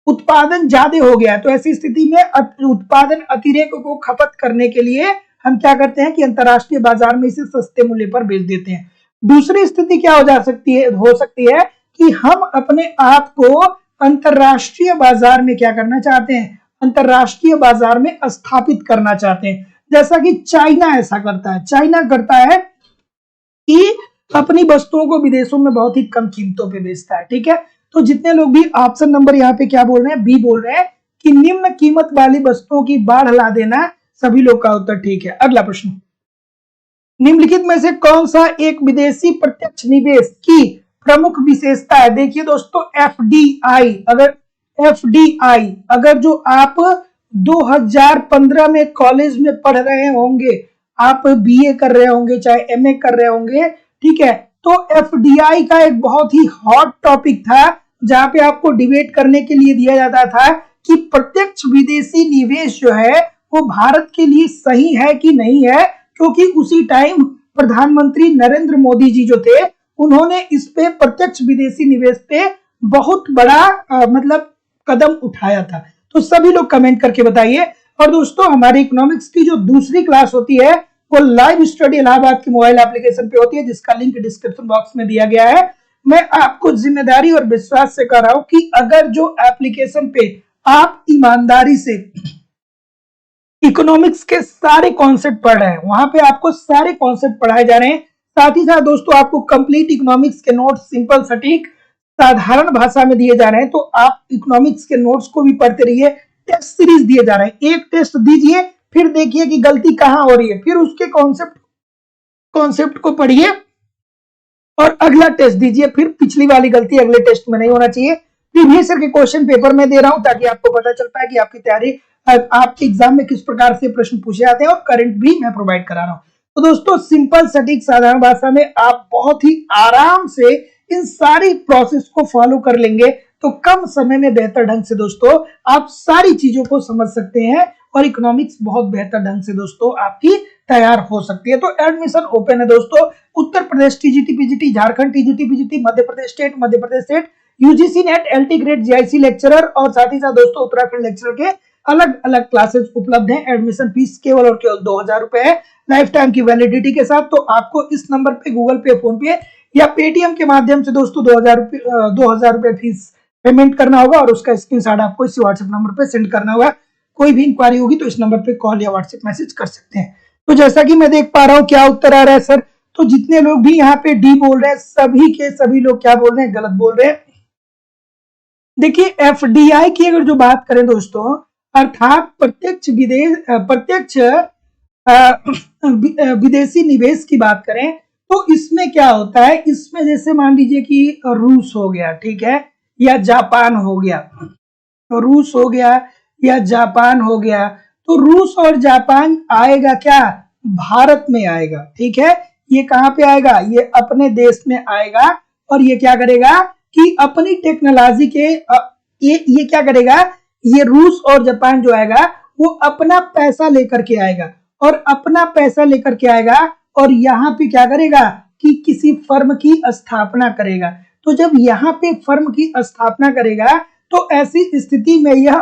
उत्पादन ज्यादा हो गया है। तो ऐसी स्थिति में उत्पादन अतिरेक को खपत करने के लिए हम क्या करते हैं कि अंतरराष्ट्रीय बाजार में इसे सस्ते मूल्य पर बेच देते हैं। दूसरी स्थिति क्या हो सकती है कि हम अपने आप को अंतरराष्ट्रीय बाजार में क्या करना चाहते हैं, अंतरराष्ट्रीय बाजार में स्थापित करना चाहते हैं। जैसा कि चाइना ऐसा करता है, चाइना करता है कि अपनी वस्तुओं को विदेशों में बहुत ही कम कीमतों पे बेचता है। ठीक है, तो जितने लोग भी ऑप्शन नंबर यहाँ पे क्या बोल रहे हैं, बी बोल रहे हैं कि निम्न कीमत वाली वस्तुओं की बाढ़ ला देना, सभी लोग का उत्तर ठीक है। अगला प्रश्न, निम्नलिखित में से कौन सा एक विदेशी प्रत्यक्ष निवेश की प्रमुख विशेषता है। देखिए दोस्तों, एफडीआई, अगर जो आप 2015 में कॉलेज में पढ़ रहे होंगे, आप बीए कर रहे होंगे चाहे एमए कर रहे होंगे, ठीक है, तो एफडीआई का एक बहुत ही हॉट टॉपिक था जहां पे आपको डिबेट करने के लिए दिया जाता था कि प्रत्यक्ष विदेशी निवेश जो है वो भारत के लिए सही है कि नहीं है, क्योंकि उसी टाइम प्रधानमंत्री नरेंद्र मोदी जी जो थे उन्होंने इस पे प्रत्यक्ष विदेशी निवेश पे बहुत बड़ा मतलब कदम उठाया था। तो सभी लोग कमेंट करके बताइए। और दोस्तों, हमारी इकोनॉमिक्स की जो दूसरी क्लास होती है वो लाइव स्टडी इलाहाबाद की मोबाइल एप्लीकेशन पे होती है, जिसका लिंक डिस्क्रिप्शन बॉक्स में दिया गया है। मैं आपको जिम्मेदारी और विश्वास से कह रहा हूं कि अगर जो एप्लीकेशन पे आप ईमानदारी से इकोनॉमिक्स के सारे कॉन्सेप्ट पढ़ रहे हैं, वहां पे आपको सारे कॉन्सेप्ट पढ़ाए जा रहे हैं। साथ ही साथ दोस्तों, आपको कंप्लीट इकोनॉमिक्स के नोट्स सिंपल, सटीक, साधारण भाषा में दिए जा रहे हैं। तो आप इकोनॉमिक्स के नोट्स को भी पढ़ते रहिए। टेस्ट सीरीज दिए जा रहे हैं, एक टेस्ट दीजिए, फिर देखिए कि गलती कहां हो रही है, फिर उसके कॉन्सेप्ट को पढ़िए और अगला टेस्ट दीजिए, फिर पिछली वाली गलती अगले टेस्ट में नहीं होना चाहिए। प्रीवियस ईयर के क्वेश्चन पेपर में दे रहा हूं ताकि आपको पता चल पाए कि आपकी तैयारी, आपके एग्जाम में किस प्रकार से प्रश्न पूछे जाते हैं, और करंट भी मैं प्रोवाइड करा रहा हूं। तो दोस्तों सिंपल सटीक साधारण भाषा में आप बहुत ही आराम से इन सारी प्रोसेस को फॉलो कर लेंगे तो कम समय में बेहतर ढंग से दोस्तों आप सारी चीजों को समझ सकते हैं और इकोनॉमिक्स बहुत बेहतर ढंग से दोस्तों आपकी तैयार हो सकती है। तो एडमिशन ओपन है दोस्तों। Uttar Pradesh TGT PGT, Jharkhand TGT PGT, Madhya Pradesh state UGC NET, LT grade, GIC lecturer और साथ ही साथ दोस्तों उत्तराखंड लेक्चरर के अलग अलग क्लासेस उपलब्ध हैं। एडमिशन फीस केवल और केवल 2000 रुपए है लाइफ टाइम की वैलिडिटी के साथ। तो आपको इस नंबर पे गूगल पे, फोन पे या पेटीएम के माध्यम से दोस्तों 2000 रुपए फीस पेमेंट करना होगा और उसका स्क्रीनशॉट आपको इसी व्हाट्सएप नंबर पे सेंड करना होगा। कोई भी इंक्वायरी होगी तो इस नंबर पे कॉल या व्हाट्सएप मैसेज कर सकते हैं। तो जैसा कि मैं देख पा रहा हूँ क्या उत्तर आ रहा है सर, तो जितने लोग भी यहाँ पे डी बोल रहे हैं सभी के सभी लोग क्या बोल रहे हैं, गलत बोल रहे हैं। देखिए एफडीआई की अगर जो बात करें दोस्तों, अर्थात प्रत्यक्ष विदेशी निवेश की बात करें तो इसमें क्या होता है, इसमें जैसे मान लीजिए कि रूस हो गया, ठीक है, या जापान हो गया, तो रूस हो गया या जापान हो गया, तो रूस और जापान आएगा क्या, भारत में आएगा, ठीक है। ये कहां पे आएगा, ये अपने देश में आएगा और ये क्या करेगा कि अपनी टेक्नोलॉजी के ये क्या करेगा, ये रूस और जापान जो आएगा वो अपना पैसा लेकर के आएगा और अपना पैसा लेकर के आएगा और यहाँ पे क्या करेगा कि किसी फर्म की स्थापना करेगा। तो जब यहाँ पे फर्म की स्थापना करेगा तो ऐसी स्थिति में यह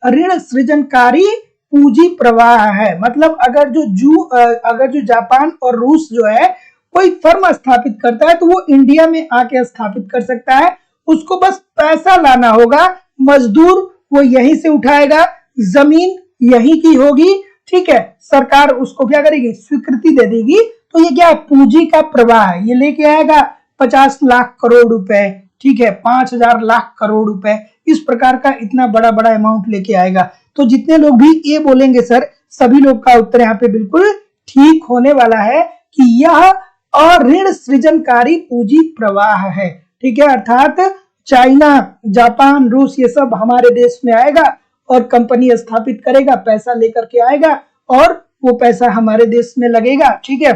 अऋण सृजनकारी पूंजी प्रवाह है। मतलब अगर जो जापान और रूस जो है कोई फर्म स्थापित करता है तो वो इंडिया में आके स्थापित कर सकता है, उसको बस पैसा लाना होगा, मजदूर वो यहीं से उठाएगा, जमीन यहीं की होगी, ठीक है, सरकार उसको क्या करेगी, स्वीकृति दे देगी। तो ये क्या पूंजी का प्रवाह है, ये लेके आएगा 50 लाख करोड़ रुपए, ठीक है, 5000 लाख करोड़ रुपए, इस प्रकार का इतना बड़ा बड़ा अमाउंट लेके आएगा। तो जितने लोग भी ये बोलेंगे सर, सभी लोग का उत्तर यहाँ पे बिल्कुल ठीक होने वाला है कि यह अऋण सृजनकारी पूंजी प्रवाह है, ठीक है। अर्थात चाइना, जापान, रूस ये सब हमारे देश में आएगा और कंपनी स्थापित करेगा, पैसा लेकर के आएगा और वो पैसा हमारे देश में लगेगा, ठीक है,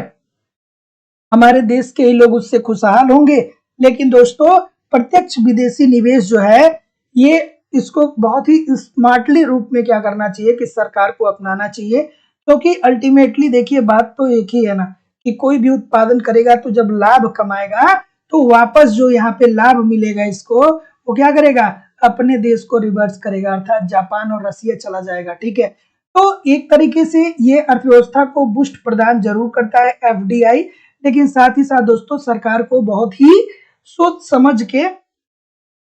हमारे देश के ही लोग उससे खुशहाल होंगे। लेकिन दोस्तों प्रत्यक्ष विदेशी निवेश जो है ये इसको बहुत ही स्मार्टली रूप में क्या करना चाहिए कि सरकार को अपनाना चाहिए, क्योंकि अल्टीमेटली देखिए बात तो एक ही है ना कि कोई भी उत्पादन करेगा तो जब लाभ कमाएगा तो वापस जो यहाँ पे लाभ मिलेगा इसको वो क्या करेगा, अपने देश को रिवर्स करेगा, अर्थात जापान और रसिया चला जाएगा, ठीक है। तो एक तरीके से ये अर्थव्यवस्था को बूस्ट प्रदान जरूर करता है एफडीआई, लेकिन साथ ही साथ दोस्तों सरकार को बहुत ही सोच समझ के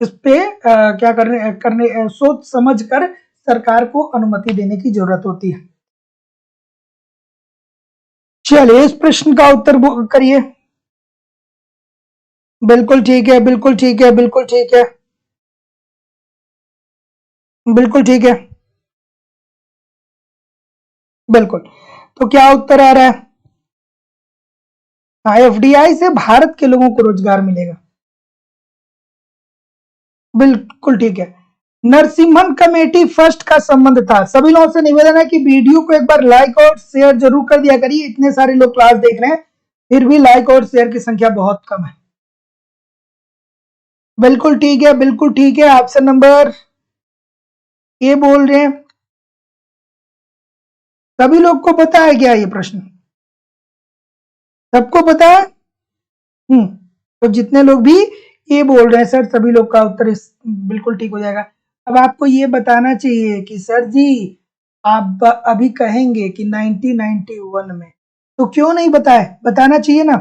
इस पे क्या करने सोच समझ कर सरकार को अनुमति देने की जरूरत होती है। चलिए इस प्रश्न का उत्तर करिए। बिल्कुल ठीक है, बिल्कुल ठीक है, बिल्कुल ठीक है, बिल्कुल ठीक है, बिल्कुल। तो क्या उत्तर आ रहा है, एफडीआई से भारत के लोगों को रोजगार मिलेगा, बिल्कुल ठीक है। नरसिम्हन कमेटी फर्स्ट का संबंध था। सभी लोगों से निवेदन है कि वीडियो को एक बार लाइक और शेयर जरूर कर दिया करिए, इतने सारे लोग क्लास देख रहे हैं फिर भी लाइक और शेयर की संख्या बहुत कम है। बिल्कुल ठीक है, बिल्कुल ठीक है, ऑप्शन नंबर ए बोल रहे हैं। सभी लोग को पता है क्या ये प्रश्न, सबको पता है? तो जितने लोग भी ये बोल रहे हैं सर सभी लोग का उत्तर बिल्कुल ठीक हो जाएगा। अब आपको ये बताना चाहिए कि सर जी आप अभी कहेंगे कि 1991 में, तो क्यों नहीं बताए, बताना चाहिए ना।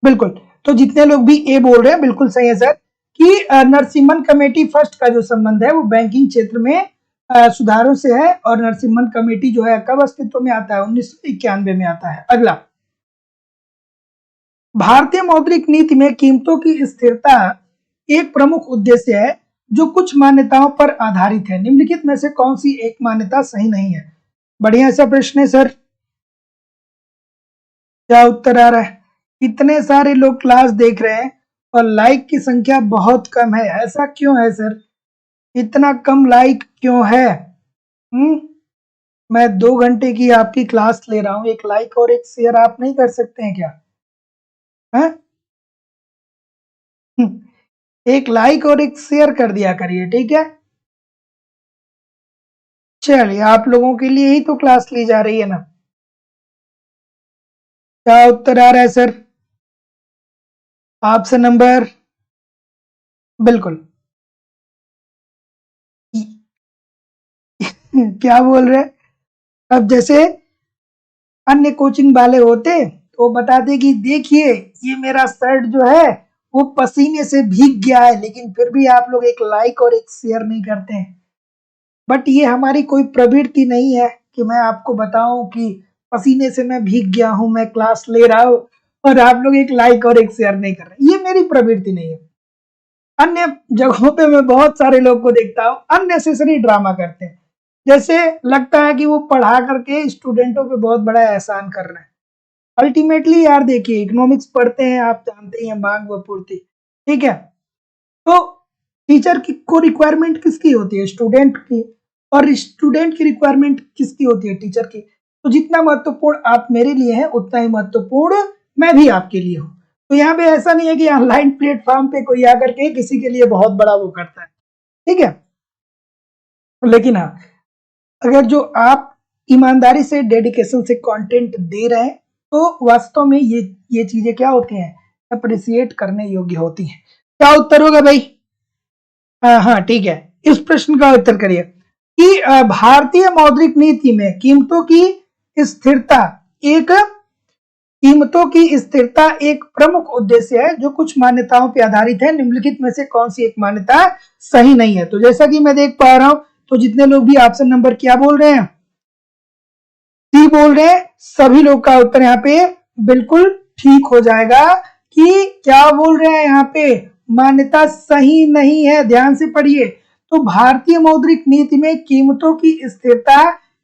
बिल्कुल, तो जितने लोग भी ए बोल रहे हैं बिल्कुल सही है सर कि नरसिम्हन कमेटी फर्स्ट का जो संबंध है वो बैंकिंग क्षेत्र में सुधारों से है और नरसिम्हन कमेटी जो है कब अस्तित्व में आता है, 1991 में आता है। अगला, भारतीय मौद्रिक नीति में कीमतों की स्थिरता एक प्रमुख उद्देश्य है जो कुछ मान्यताओं पर आधारित है, निम्नलिखित में से कौन सी एक मान्यता सही नहीं है। बढ़िया सा प्रश्न है सर, क्या उत्तर आ रहा है? इतने सारे लोग क्लास देख रहे हैं और लाइक की संख्या बहुत कम है, ऐसा क्यों है सर, इतना कम लाइक क्यों है? मैं 2 घंटे की आपकी क्लास ले रहा हूँ, एक लाइक और एक शेयर आप नहीं कर सकते हैं क्या? हैं? एक लाइक और एक शेयर कर दिया करिए, ठीक है? चलिए, आप लोगों के लिए ही तो क्लास ली जा रही है ना। क्या उत्तर आ रहा है सर? ऑप्शन नंबर, बिल्कुल। क्या बोल रहे हैं? अब जैसे अन्य कोचिंग वाले होते तो बताते कि देखिए ये मेरा शर्ट जो है वो पसीने से भीग गया है, लेकिन फिर भी आप लोग एक लाइक और एक शेयर नहीं करते हैं। बट ये हमारी कोई प्रवृत्ति नहीं है कि मैं आपको बताऊं कि पसीने से मैं भीग गया हूं, मैं क्लास ले रहा हूं और आप लोग एक लाइक और एक शेयर नहीं कर रहे। ये मेरी प्रवृत्ति नहीं है। अन्य जगहों पे मैं बहुत सारे लोग को देखता हूँ अननेसेसरी ड्रामा करते हैं, जैसे लगता है कि वो पढ़ा करके स्टूडेंटों पे बहुत बड़ा एहसान कर रहे हैं। अल्टीमेटली यार देखिए, इकोनॉमिक्स पढ़ते हैं, आप जानते ही हैं, मांग व पूर्ति, ठीक है? तो टीचर की को रिक्वायरमेंट किसकी होती है? स्टूडेंट की। और स्टूडेंट की रिक्वायरमेंट किसकी होती है? टीचर की। तो जितना महत्वपूर्ण आप मेरे लिए हैं उतना ही महत्वपूर्ण मैं भी आपके लिए हूँ। तो यहाँ पे ऐसा नहीं है कि ऑनलाइन प्लेटफॉर्म पे कोई आकर के किसी के लिए बहुत बड़ा वो करता है, ठीक है? लेकिन हाँ, अगर जो आप ईमानदारी से डेडिकेशन से कंटेंट दे रहे हैं तो वास्तव में ये चीजें क्या होती हैं? अप्रिसिएट करने योग्य होती हैं। क्या उत्तर होगा भाई? हाँ हाँ, ठीक है। इस प्रश्न का उत्तर करिए कि भारतीय मौद्रिक नीति में स्थिरता एक कीमतों की स्थिरता एक प्रमुख उद्देश्य है जो कुछ मान्यताओं पर आधारित है। निम्नलिखित में से कौन सी एक मान्यता सही नहीं है? तो जैसा कि मैं देख पा रहा हूं, तो जितने लोग भी ऑप्शन नंबर क्या बोल रहे हैं? सी बोल रहे हैं। सभी लोग का उत्तर यहाँ पे बिल्कुल ठीक हो जाएगा कि क्या बोल रहे हैं यहाँ पे? मान्यता सही नहीं है। ध्यान से पढ़िए। तो भारतीय मौद्रिक नीति में कीमतों की स्थिरता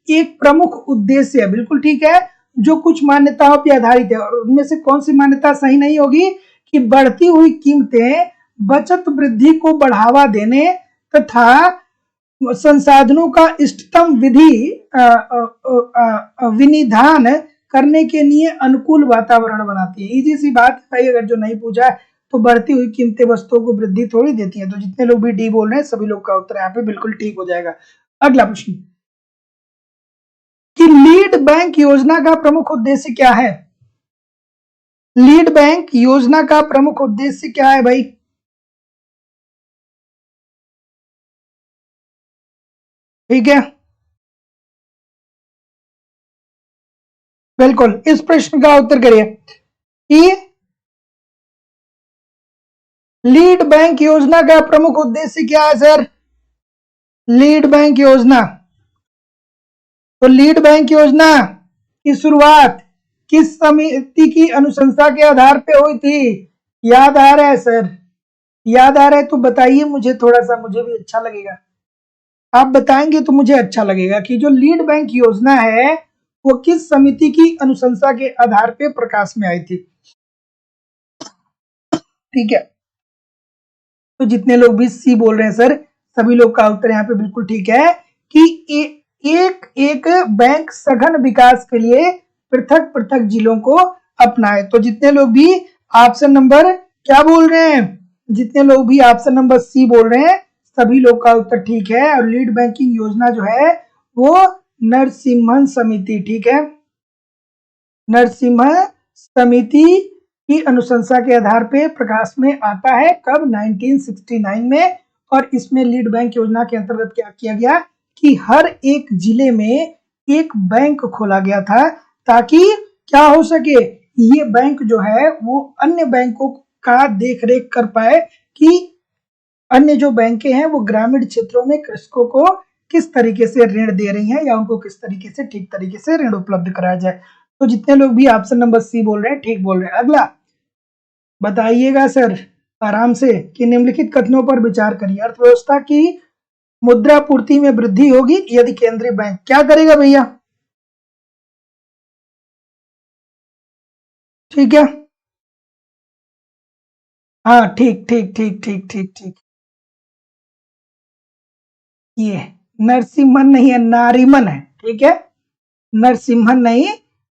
एक प्रमुख उद्देश्य है, बिल्कुल ठीक है, जो कुछ मान्यताओं पर आधारित है। और उनमें से कौन सी मान्यता सही नहीं होगी? कि बढ़ती हुई कीमतें बचत वृद्धि को बढ़ावा देने तथा संसाधनों का इष्टतम विनिधान करने के लिए अनुकूल वातावरण बनाती है। इजी सी बात है भाई, अगर जो नहीं पूछा है तो बढ़ती हुई कीमतें वस्तुओं को वृद्धि थोड़ी देती हैं। तो जितने लोग भी डी बोल रहे हैं सभी लोग का उत्तर यहाँ पे बिल्कुल ठीक हो जाएगा। अगला प्रश्न कि लीड बैंक योजना का प्रमुख उद्देश्य क्या है? लीड बैंक योजना का प्रमुख उद्देश्य क्या है भाई? ठीक है, बिल्कुल। इस प्रश्न का उत्तर करिए कि लीड बैंक योजना का प्रमुख उद्देश्य क्या है सर? लीड बैंक योजना। तो लीड बैंक योजना की शुरुआत किस समिति की अनुशंसा के आधार पे हुई थी? याद आ रहा है सर? याद आ रहा है तो बताइए मुझे, थोड़ा सा मुझे भी अच्छा लगेगा। आप बताएंगे तो मुझे अच्छा लगेगा कि जो लीड बैंक योजना है वो किस समिति की अनुशंसा के आधार पे प्रकाश में आई थी। ठीक है, तो जितने लोग भी सी बोल रहे हैं सर, सभी लोग का उत्तर यहाँ पे बिल्कुल ठीक है कि एक एक बैंक सघन विकास के लिए पृथक पृथक जिलों को अपनाए। तो जितने लोग भी ऑप्शन नंबर क्या बोल रहे हैं? जितने लोग भी ऑप्शन नंबर सी बोल रहे हैं सभी लोग का उत्तर ठीक है। और लीड बैंकिंग योजना जो है वो नरसिम्हन समिति, ठीक है, नरसिम्हा समिति की अनुशंसा के आधार पे प्रकाश में आता है। कब? 1969 में। और इसमें लीड बैंक योजना के अंतर्गत क्या किया गया कि हर एक जिले में एक बैंक खोला गया था ताकि क्या हो सके, ये बैंक जो है वो अन्य बैंकों का देख रेख कर पाए कि अन्य जो बैंकें हैं वो ग्रामीण क्षेत्रों में कृषकों को किस तरीके से ऋण दे रही हैं या उनको किस तरीके से ठीक तरीके से ऋण उपलब्ध कराया जाए। तो जितने लोग भी ऑप्शन नंबर सी बोल रहे हैं ठीक बोल रहे हैं। अगला बताइएगा सर आराम से कि निम्नलिखित कथनों पर विचार करिए। अर्थव्यवस्था की मुद्रा पूर्ति में वृद्धि होगी यदि केंद्रीय बैंक क्या करेगा भैया? ठीक है, हाँ, ठीक ठीक ठीक ठीक ठीक ठीक, ये नरसिम्हन नहीं है, नारीमन है, ठीक है, नरसिम्हन नहीं,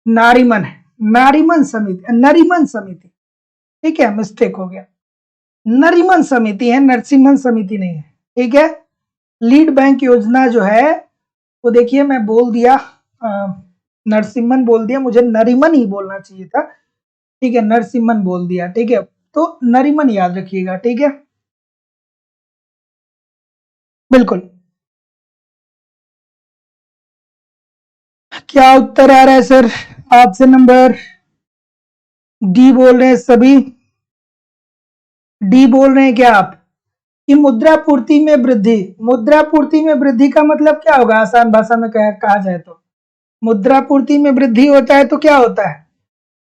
नारीमन है, नारीमन समिति, नरीमन समिति, ठीक है, मिस्टेक हो गया, नरीमन समिति है, नरसिम्हन समिति नहीं है, ठीक है। लीड बैंक योजना जो है वो देखिए मैं बोल दिया, नरसिम्हन बोल दिया, मुझे नरीमन ही बोलना चाहिए था, ठीक है, नरसिम्हन बोल दिया, ठीक है, तो नरीमन याद रखिएगा, ठीक है, बिल्कुल। क्या उत्तर आ रहा है सर? ऑप्शन नंबर डी बोल रहे हैं सभी, डी बोल रहे हैं क्या आप कि मुद्रा पूर्ति में वृद्धि? मुद्रा पूर्ति में वृद्धि का मतलब क्या होगा आसान भाषा में कहा जाए तो? मुद्रा पूर्ति में वृद्धि होता है तो क्या होता है,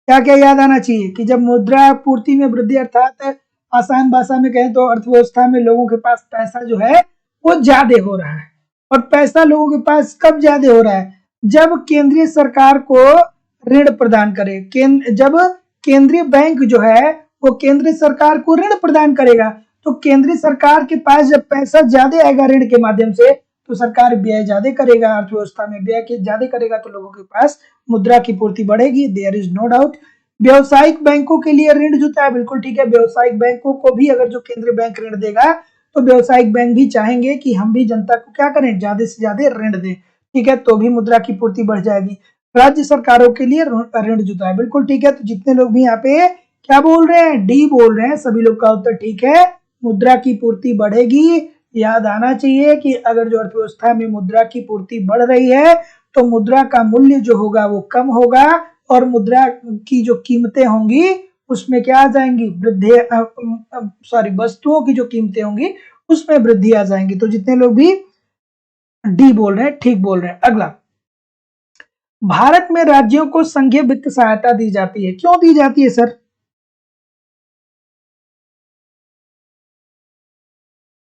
क्या क्या याद आना चाहिए कि जब मुद्रा पूर्ति में वृद्धि अर्थात आसान भाषा में कहें तो अर्थव्यवस्था में लोगों के पास पैसा जो है वो ज्यादा हो रहा है। और पैसा लोगों के पास कब ज्यादा हो रहा है? जब केंद्रीय सरकार को ऋण प्रदान करे, जब केंद्रीय बैंक जो है वो केंद्र सरकार को ऋण प्रदान करेगा, तो केंद्रीय सरकार के पास जब पैसा ज्यादा आएगा ऋण के माध्यम से तो सरकार व्यय ज्यादा करेगा, अर्थव्यवस्था में व्यय ज्यादा करेगा तो लोगों के पास मुद्रा की पूर्ति बढ़ेगी, देयर इज नो डाउट। व्यवसायिक बैंकों के लिए ऋण जुटा है, बिल्कुल ठीक है, व्यवसायिक बैंकों को भी अगर जो केंद्रीय बैंक ऋण देगा तो व्यवसायिक बैंक भी चाहेंगे कि हम भी जनता को क्या करें, ज्यादा से ज्यादा ऋण दें, ठीक है, तो भी मुद्रा की पूर्ति बढ़ जाएगी। राज्य सरकारों के लिए ऋण जुटा है, बिल्कुल ठीक है, तो जितने लोग भी यहाँ पे क्या बोल रहे हैं, डी बोल रहे हैं, सभी लोग का उत्तर ठीक है, मुद्रा की पूर्ति बढ़ेगी। याद आना चाहिए कि अगर जो अर्थव्यवस्था में मुद्रा की पूर्ति बढ़ रही है तो मुद्रा का मूल्य जो होगा वो कम होगा और मुद्रा की जो कीमतें होंगी उसमें क्या आ जाएंगी, वृद्धि, वस्तुओं की जो कीमतें होंगी उसमें वृद्धि आ जाएंगी। तो जितने लोग भी डी बोल रहे हैं ठीक बोल रहे हैं। अगला, भारत में राज्यों को संघीय वित्त सहायता दी जाती है, क्यों दी जाती है सर?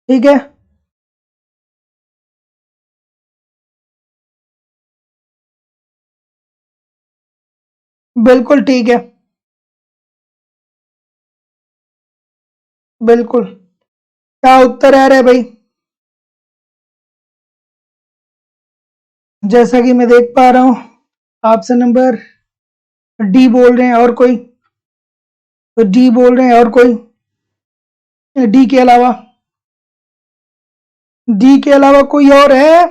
ठीक है, बिल्कुल ठीक है, बिल्कुल। क्या उत्तर आ रहा है भाई? जैसा कि मैं देख पा रहा हूं ऑप्शन नंबर डी बोल रहे हैं, और कोई? तो डी बोल रहे हैं, और कोई डी के अलावा? डी के अलावा कोई और है?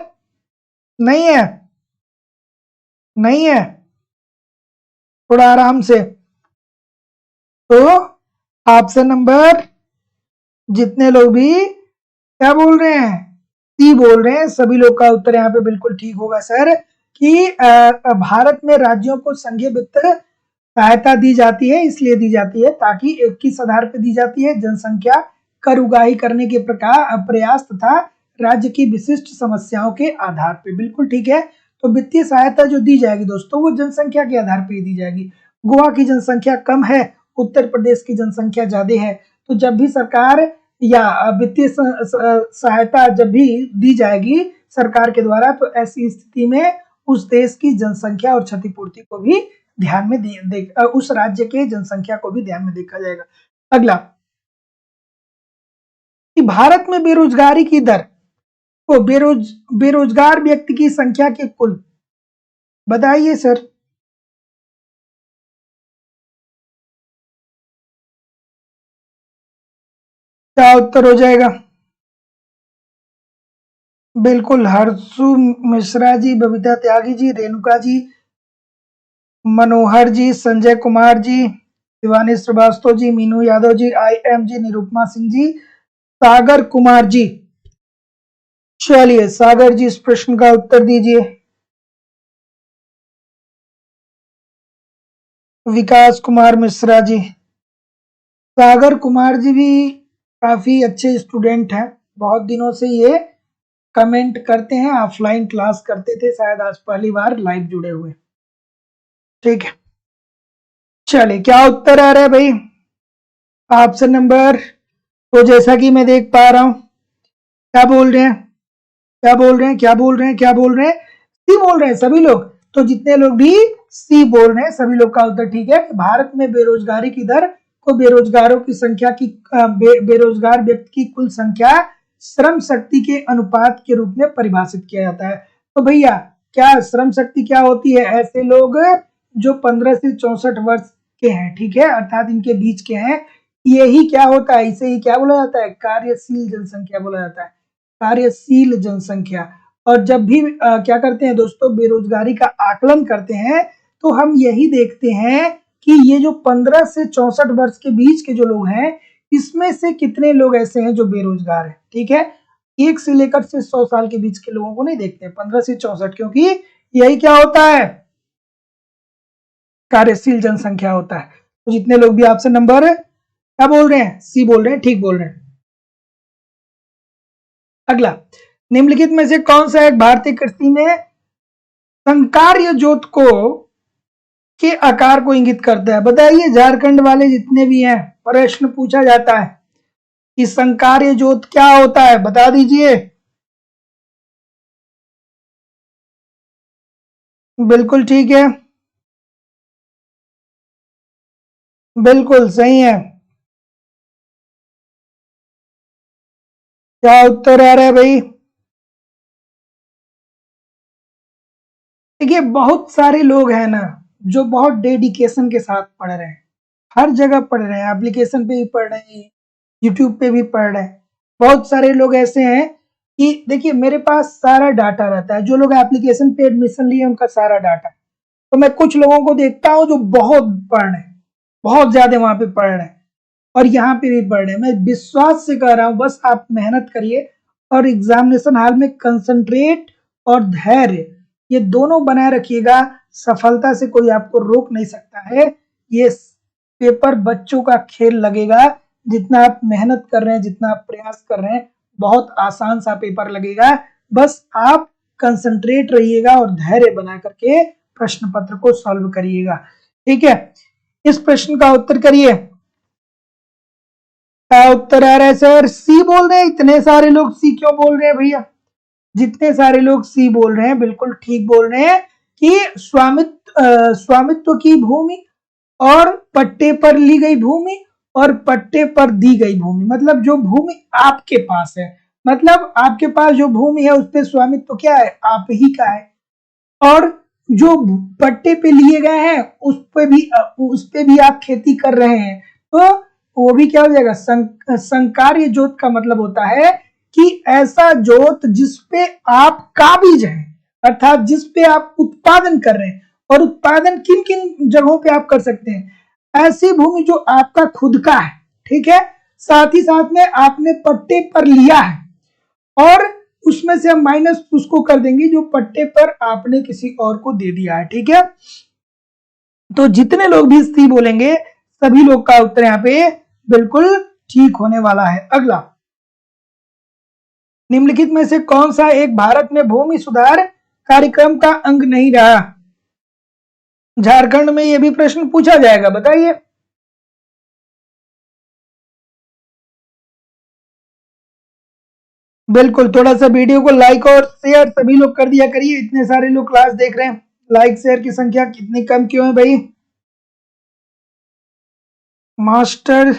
नहीं है, नहीं है, थोड़ा आराम से। तो ऑप्शन नंबर जितने लोग भी क्या बोल रहे हैं, सी बोल रहे हैं, सभी लोग का उत्तर यहाँ पे बिल्कुल ठीक होगा सर कि भारत में राज्यों को संघीय वित्त सहायता दी जाती है, इसलिए दी जाती है ताकि किस आधार पर दी जाती है, जनसंख्या कर उगाही करने के प्रकार प्रयास तथा राज्य की विशिष्ट समस्याओं के आधार पर, बिल्कुल ठीक है। तो वित्तीय सहायता जो दी जाएगी दोस्तों वो जनसंख्या के आधार पर दी जाएगी। गोवा की जनसंख्या कम है, उत्तर प्रदेश की जनसंख्या ज्यादा है, तो जब भी सरकार या वित्तीय सहायता जब भी दी जाएगी सरकार के द्वारा तो ऐसी स्थिति में उस देश की जनसंख्या और क्षतिपूर्ति को भी ध्यान में उस राज्य के जनसंख्या को भी ध्यान में देखा जाएगा। अगला, कि भारत में बेरोजगारी की दर को बेरोजगार व्यक्ति की संख्या के कुल, बताइए सर। क्या उत्तर हो जाएगा? बिल्कुल, हर्षु मिश्रा जी, बबीता त्यागी जी, रेणुका जी, मनोहर जी, संजय कुमार जी, शिवानी श्रीवास्तव जी, मीनू यादव जी, IM जी, निरुपमा सिंह जी, सागर कुमार जी। चलिए सागर जी इस प्रश्न का उत्तर दीजिए। विकास कुमार मिश्रा जी, सागर कुमार जी भी काफी अच्छे स्टूडेंट हैं, बहुत दिनों से ये कमेंट करते हैं, ऑफलाइन क्लास करते थे, शायद आज पहली बार लाइव जुड़े हुए। ठीक है, चलिए क्या उत्तर आ रहा है भाई? ऑप्शन नंबर, तो जैसा कि मैं देख पा रहा हूं क्या बोल रहे हैं, क्या बोल रहे हैं, क्या बोल रहे हैं, क्या बोल रहे हैं, सी बोल रहे हैं सभी लोग। तो जितने लोग भी सी बोल रहे हैं सभी लोग का उत्तर ठीक है। भारत में बेरोजगारी की दर को बेरोजगारों की संख्या की बेरोजगार व्यक्ति की कुल संख्या श्रम शक्ति के अनुपात के रूप में परिभाषित किया जाता है। तो भैया क्या श्रम शक्ति क्या होती है? ऐसे लोग जो 15 से 64 वर्ष के हैं, ठीक है, अर्थात इनके बीच के हैं, यही क्या होता है, इसे ही क्या बोला जाता है? कार्यशील जनसंख्या बोला जाता है, कार्यशील जनसंख्या। और जब भी क्या करते हैं दोस्तों, बेरोजगारी का आकलन करते हैं, तो हम यही देखते हैं कि ये जो 15 से 64 वर्ष के बीच के जो लोग हैं, इसमें से कितने लोग ऐसे हैं जो बेरोजगार हैं, ठीक है। 1 से लेकर से 100 साल के बीच के लोगों को नहीं देखते, 15 से 64, क्योंकि यही क्या होता है? कार्यशील जनसंख्या होता है। तो जितने लोग भी आपसे नंबर क्या बोल रहे हैं? सी बोल रहे हैं, ठीक बोल रहे हैं। अगला, निम्नलिखित में से कौन सा एक भारतीय कृषि में संकार्य जोत को के आकार को इंगित करता है? बताइए, झारखंड वाले जितने भी हैं, प्रश्न पूछा जाता है कि संकार्य जोत क्या होता है, बता दीजिए। बिल्कुल ठीक है, बिल्कुल सही है। क्या उत्तर आ रहा है भाई? देखिए, बहुत सारे लोग हैं ना जो बहुत डेडिकेशन के साथ पढ़ रहे हैं, हर जगह पढ़ रहे हैं, एप्लीकेशन पे भी पढ़ रहे हैं, यूट्यूब पे भी पढ़ रहे हैं। बहुत सारे लोग ऐसे हैं कि देखिए, मेरे पास सारा डाटा रहता है, जो लोग एप्लीकेशन पे एडमिशन लिए उनका सारा डाटा। तो मैं कुछ लोगों को देखता हूँ जो बहुत पढ़ रहे हैं, बहुत ज्यादा वहां पे पढ़ रहे हैं, और यहाँ पे भी पढ़ रहे हैं। मैं विश्वास से कह रहा हूँ, बस आप मेहनत करिए और एग्जामिनेशन हॉल में कंसंट्रेट और धैर्य, ये दोनों बनाए रखिएगा। सफलता से कोई आपको रोक नहीं सकता है। ये पेपर बच्चों का खेल लगेगा। जितना आप मेहनत कर रहे हैं, जितना आप प्रयास कर रहे हैं, बहुत आसान सा पेपर लगेगा। बस आप कंसंट्रेट रहिएगा और धैर्य बना करके प्रश्न पत्र को सॉल्व करिएगा, ठीक है। इस प्रश्न का उत्तर करिए। क्या उत्तर आ रहा है सर? सी बोल रहे हैं। इतने सारे लोग सी क्यों बोल रहे हैं भैया? जितने सारे लोग सी बोल रहे हैं, बिल्कुल ठीक बोल रहे हैं कि स्वामित्व की भूमि और पट्टे पर ली गई भूमि और पट्टे पर दी गई भूमि, मतलब जो भूमि आपके पास है, मतलब आपके पास जो भूमि है उस पर स्वामित्व क्या है? आप ही का है। और जो पट्टे पे लिए गए हैं उस पे भी आप खेती कर रहे हैं, तो वो भी क्या हो जाएगा? संकार्य जोत का मतलब होता है कि ऐसा जोत जिसपे आप काबिज हैं, अर्थात जिस पे आप उत्पादन कर रहे हैं। और उत्पादन किन किन जगहों पे आप कर सकते हैं? ऐसी भूमि जो आपका खुद का है, ठीक है, साथ ही साथ में आपने पट्टे पर लिया है, और उसमें से हम माइनस उसको कर देंगे जो पट्टे पर आपने किसी और को दे दिया है, ठीक है। तो जितने लोग भी सी बोलेंगे, सभी लोग का उत्तर यहाँ पे बिल्कुल ठीक होने वाला है। अगला, निम्नलिखित में से कौन सा एक भारत में भूमि सुधार कार्यक्रम का अंग नहीं रहा? झारखंड में यह भी प्रश्न पूछा जाएगा, बताइए। बिल्कुल, थोड़ा सा वीडियो को लाइक और शेयर सभी लोग कर दिया करिए। इतने सारे लोग क्लास देख रहे हैं, लाइक शेयर की संख्या कितनी कम क्यों है भाई? मास्टर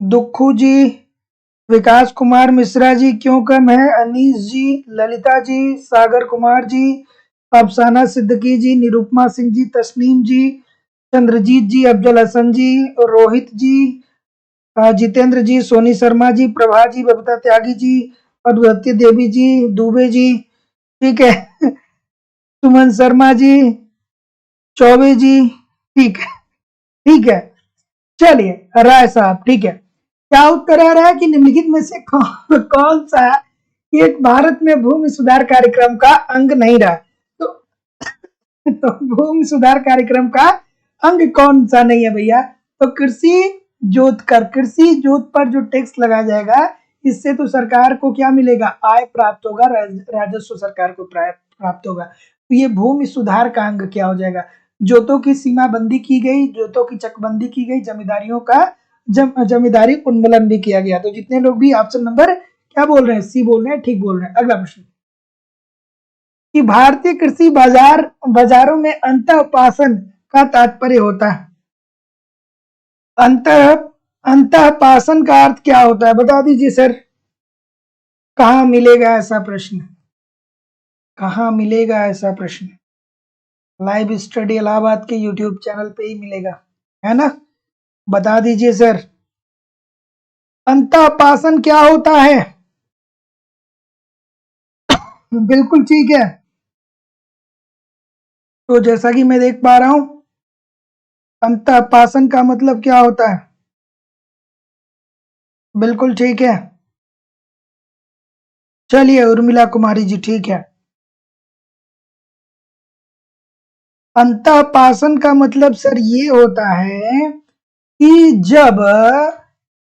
दुखू जी, विकास कुमार मिश्रा जी क्यों कम है? अनीस जी, ललिता जी, सागर कुमार जी, अफसाना सिद्दीकी जी, निरुपमा सिंह जी, तस्नीम जी, चंद्रजीत जी, अफजल हसन जी, रोहित जी, जितेंद्र जी, सोनी शर्मा जी, प्रभा जी, बबीता त्यागी जी, अद्वैती देवी जी, दुबे जी, ठीक है, सुमन शर्मा जी, चौबे जी, ठीक है, ठीक है। चलिए राय साहब, ठीक है। क्या उत्तर आ रहा है कि निम्नलिखित में से कौन सा एक भारत में भूमि सुधार कार्यक्रम का अंग नहीं रहा? तो भूमि सुधार कार्यक्रम का अंग कौन सा नहीं है भैया? तो कृषि जोत कर, कृषि जोत पर जो टैक्स लगाया जाएगा, इससे तो सरकार को क्या मिलेगा? आय प्राप्त होगा, राजस्व सरकार को प्राप्त होगा। तो ये भूमि सुधार का अंग क्या हो जाएगा? जोतों की सीमा बंदी की गई, जोतों की चकबंदी की गई, जमींदारियों का जमींदारी उन्मूलन भी किया गया। तो जितने लोग भी ऑप्शन नंबर क्या बोल रहे हैं? सी बोल रहे हैं, ठीक बोल रहे हैं। अगला प्रश्न, कि भारतीय कृषि बाजारों में अंतःपासन का तात्पर्य होता है। अंतःपासन का अर्थ क्या होता है? बता दीजिए सर। कहाँ मिलेगा ऐसा प्रश्न? कहाँ मिलेगा ऐसा प्रश्न? लाइव स्टडी इलाहाबाद के यूट्यूब चैनल पे ही मिलेगा, है ना? बता दीजिए सर, अंतःपासन क्या होता है? बिल्कुल ठीक है। तो जैसा कि मैं देख पा रहा हूं, अंतःपासन का मतलब क्या होता है? बिल्कुल ठीक है। चलिए उर्मिला कुमारी जी, ठीक है। अंतःपासन का मतलब सर ये होता है कि जब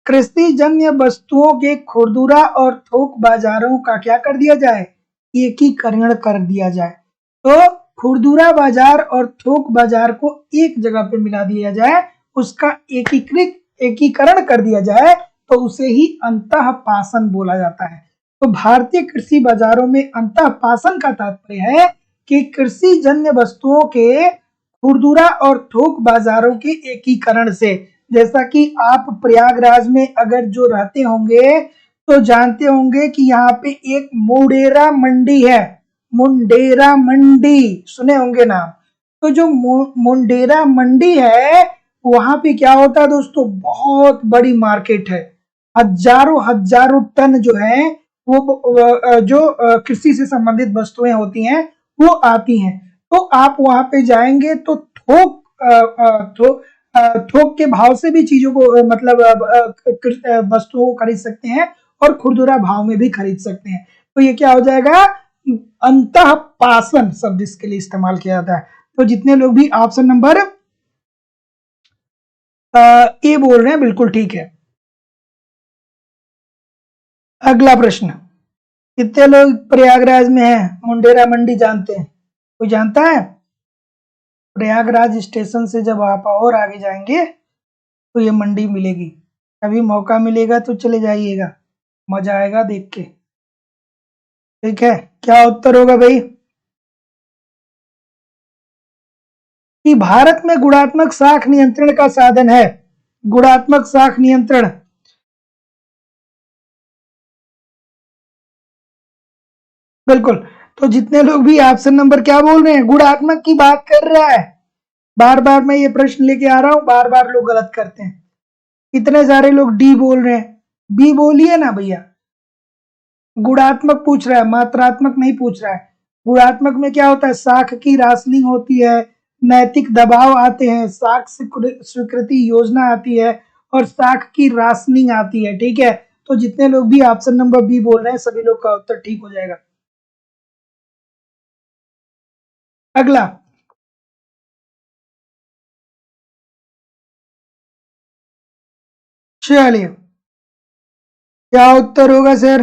कृषि जन्य वस्तुओं के खुरदुरा और थोक बाजारों का क्या कर दिया जाए? एकीकरण कर दिया जाए। तो खुरदुरा बाजार और थोक बाजार को एक जगह पे मिला दिया जाए, उसका एकीकरण कर दिया जाए, तो उसे ही अंतःपासन बोला जाता है। तो भारतीय कृषि बाजारों में अंतःपासन का तात्पर्य है कि कृषि जन्य वस्तुओं के खुरदुरा और थोक बाजारों के एकीकरण से। जैसा कि आप प्रयागराज में अगर जो रहते होंगे तो जानते होंगे कि यहाँ पे एक मुंडेरा मंडी है। मुंडेरा मंडी सुने होंगे नाम। तो जो मुंडेरा मंडी है, वहां पे क्या होता है दोस्तों, बहुत बड़ी मार्केट है। हजारों हजारों टन जो है वो जो कृषि से संबंधित वस्तुएं होती हैं वो आती हैं। तो आप वहां पे जाएंगे तो थोक के भाव से भी चीजों को मतलब वस्तुओं को खरीद सकते हैं और खुरदुरा भाव में भी खरीद सकते हैं। तो ये क्या हो जाएगा? अंतःपासन शब्द इसके लिए इस्तेमाल किया जाता है। तो जितने लोग भी ऑप्शन नंबर ए बोल रहे हैं, बिल्कुल ठीक है। अगला प्रश्न, कितने लोग प्रयागराज में हैं, मुंडेरा मंडी जानते हैं? कोई जानता है? प्रयागराज स्टेशन से जब आप और आगे जाएंगे तो ये मंडी मिलेगी। कभी मौका मिलेगा तो चले जाइएगा, मजा आएगा देख के। ठीक है, क्या उत्तर होगा भाई? कि भारत में गुणात्मक साख नियंत्रण का साधन है। गुणात्मक साख नियंत्रण, बिल्कुल। तो जितने लोग भी ऑप्शन नंबर क्या बोल रहे हैं, गुणात्मक की बात कर रहा है। बार बार मैं ये प्रश्न लेके आ रहा हूं, बार बार लोग गलत करते हैं। इतने सारे लोग डी बोल रहे हैं, बी बोलिए ना भैया। गुणात्मक पूछ रहा है, मात्रात्मक नहीं पूछ रहा है। गुणात्मक में क्या होता है? साख की राशनिंग होती है, नैतिक दबाव आते हैं, साख स्वीकृति योजना आती है और साख की राशनिंग आती है। ठीक है, तो जितने लोग भी ऑप्शन नंबर बी बोल रहे हैं सभी लोग का उत्तर ठीक हो जाएगा। अगला, चलिए क्या उत्तर होगा सर?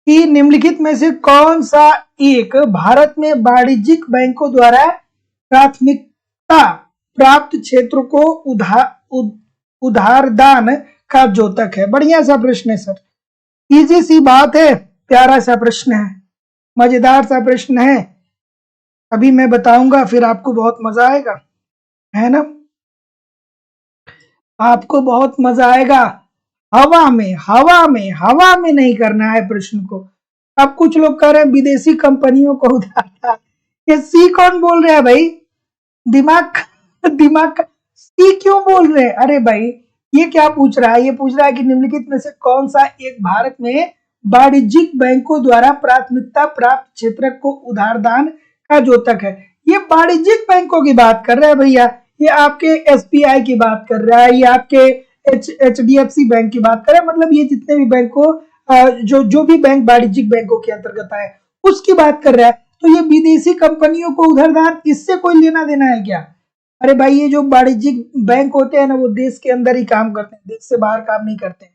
कि निम्नलिखित में से कौन सा एक भारत में वाणिज्यिक बैंकों द्वारा प्राथमिकता प्राप्त क्षेत्रों को उधारदान का द्योतक है? बढ़िया सा प्रश्न है सर, इजी सी बात है, प्यारा सा प्रश्न है, मजेदार सा प्रश्न है। अभी मैं बताऊंगा, फिर आपको बहुत मजा आएगा, है ना? आपको बहुत मजा आएगा। हवा में नहीं करना है प्रश्न को। अब कुछ लोग कह रहे हैं विदेशी कंपनियों को उधार। ये सी कौन बोल रहा है भाई? दिमाग दिमाग सी क्यों बोल रहे हैं? अरे भाई, ये क्या पूछ रहा है? ये पूछ रहा है कि निम्नलिखित में से कौन सा एक भारत में वाणिज्यिक बैंकों द्वारा प्राथमिकता प्राप्त क्षेत्र को उधारदान का द्योतक है। ये वाणिज्यिक बैंकों की बात कर रहा है भैया। ये आपके एसबीआई की बात कर रहा है, ये आपके एचडीएफसी बैंक की बात कर रहा है। मतलब ये जितने भी बैंकों जो भी बैंक वाणिज्यिक बैंकों के अंतर्गत आए उसकी बात कर रहा है। तो ये विदेशी कंपनियों को उधारदान, इससे कोई लेना देना है क्या? अरे भाई, ये जो वाणिज्यिक बैंक होते हैं ना, वो देश के अंदर ही काम करते हैं, देश से बाहर काम नहीं करते हैं।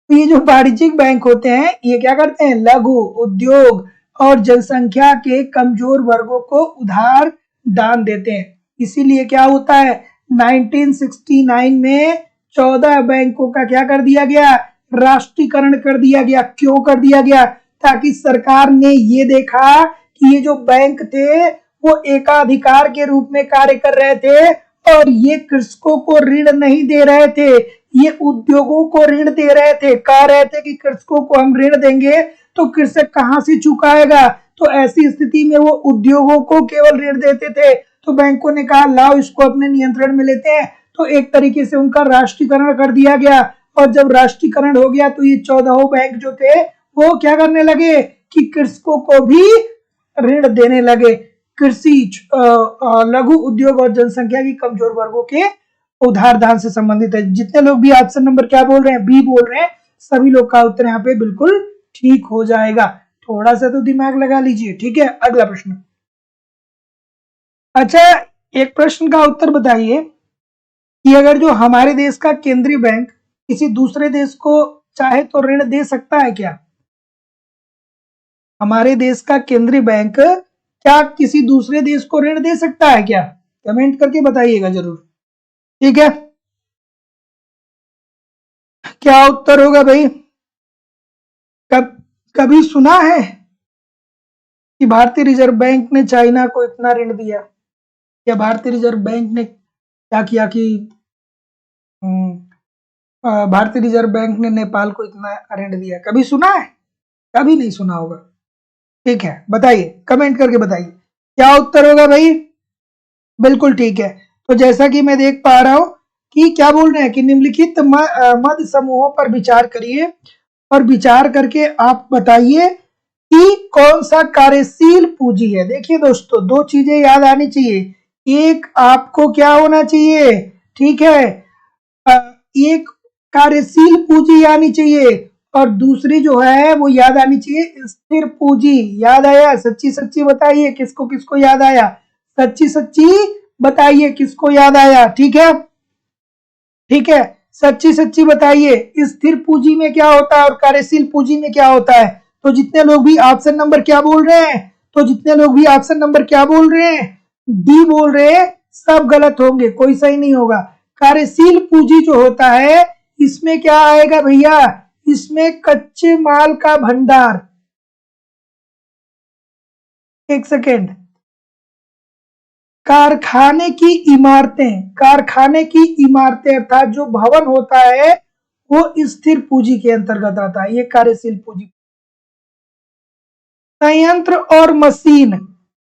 तो ये जो वाणिज्यिक बैंक होते हैं, ये क्या करते हैं? लघु उद्योग और जनसंख्या के कमजोर वर्गों को उधार दान देते हैं। इसीलिए क्या होता है, 1969 में 14 बैंकों का क्या कर दिया गया? राष्ट्रीयकरण कर दिया गया। क्यों कर दिया गया? ताकि सरकार ने ये देखा कि ये जो बैंक थे वो एकाधिकार के रूप में कार्य कर रहे थे और ये कृषकों को ऋण नहीं दे रहे थे, ये उद्योगों को ऋण दे रहे थे, कह रहे थे कि कृषकों को हम ऋण देंगे तो कृषक कहां से चुकाएगा। तो ऐसी स्थिति में वो उद्योगों को केवल ऋण देते थे। तो बैंकों ने कहा लाओ इसको अपने नियंत्रण में लेते हैं। तो एक तरीके से उनका राष्ट्रीयकरण कर दिया गया। और जब राष्ट्रीयकरण हो गया तो ये 14 बैंक जो थे वो क्या करने लगे कि कृषकों को भी ऋण देने लगे। कृषि, लघु उद्योग और जनसंख्या की कमजोर वर्गों के उधार दान से संबंधित है। जितने लोग भी ऑप्शन नंबर क्या बोल रहे हैं, बी बोल रहे हैं, सभी लोग का उत्तर यहाँ पे बिल्कुल ठीक हो जाएगा। थोड़ा सा तो दिमाग लगा लीजिए। ठीक है, अगला प्रश्न। अच्छा, एक प्रश्न का उत्तर बताइए कि अगर जो हमारे देश का केंद्रीय बैंक किसी दूसरे देश को चाहे तो ऋण दे सकता है क्या? हमारे देश का केंद्रीय बैंक क्या किसी दूसरे देश को ऋण दे सकता है क्या? कमेंट करके बताइएगा जरूर। ठीक है, क्या उत्तर होगा भाई? कभी सुना है कि भारतीय रिजर्व बैंक ने चाइना को इतना ऋण दिया, या भारतीय रिजर्व बैंक ने क्या किया कि भारतीय रिजर्व बैंक ने नेपाल को इतना ऋण दिया? कभी सुना है? कभी नहीं सुना होगा। ठीक है, बताइए, कमेंट करके बताइए क्या उत्तर होगा भाई। बिल्कुल ठीक है। तो जैसा कि मैं देख पा रहा हूं कि क्या बोल रहे हैं कि निम्नलिखित मद समूहों पर विचार करिए और विचार करके आप बताइए कि कौन सा कार्यशील पूंजी है। देखिए दोस्तों, दो चीजें याद आनी चाहिए। एक आपको क्या होना चाहिए, ठीक है, एक कार्यशील पूंजी आनी चाहिए और दूसरी जो है वो याद आनी चाहिए स्थिर पूंजी। याद आया? सच्ची सच्ची बताइए किसको किसको याद आया। सच्ची सच्ची बताइए किसको याद आया। ठीक है, ठीक है, सच्ची सच्ची बताइए स्थिर पूंजी में क्या होता है और कार्यशील पूंजी में क्या होता है। तो जितने लोग भी ऑप्शन नंबर क्या बोल रहे हैं, तो जितने लोग भी ऑप्शन नंबर क्या बोल रहे हैं, डी बोल रहे हैं, सब गलत होंगे, कोई सही नहीं होगा। कार्यशील पूंजी जो होता है इसमें क्या आएगा भैया, इसमें कच्चे माल का भंडार। एक सेकेंड, कारखाने की इमारतें, कारखाने की इमारतें अर्थात जो भवन होता है वो स्थिर पूंजी के अंतर्गत आता है। ये कार्यशील पूंजी। संयंत्र और मशीन,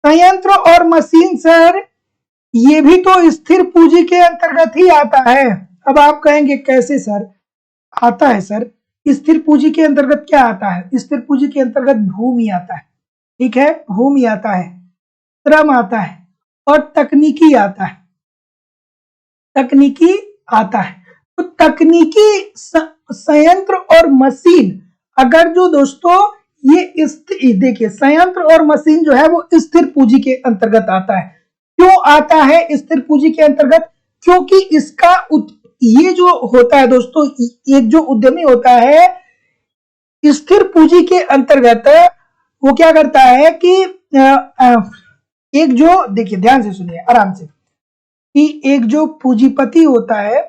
संयंत्र और मशीन सर ये भी तो स्थिर पूंजी के अंतर्गत ही आता है। अब आप कहेंगे कैसे सर आता है? सर स्थिर पूंजी के अंतर्गत क्या आता है? स्थिर पूंजी के अंतर्गत भूमि आता है। ठीक है, भूमि आता है, श्रम आता है और तकनीकी आता है। तकनीकी आता है। तो तकनीकी संयंत्र और मशीन, अगर जो दोस्तों ये देखिए संयंत्र और मशीन जो है वो स्थिर पूंजी के अंतर्गत आता है। क्यों आता है स्थिर पूंजी के अंतर्गत? क्योंकि इसका ये जो होता है दोस्तों, एक जो उद्यमी होता है स्थिर पूंजी के अंतर्गत वो क्या करता है कि एक जो, देखिए ध्यान से सुनिए आराम से, कि एक जो पूंजीपति होता है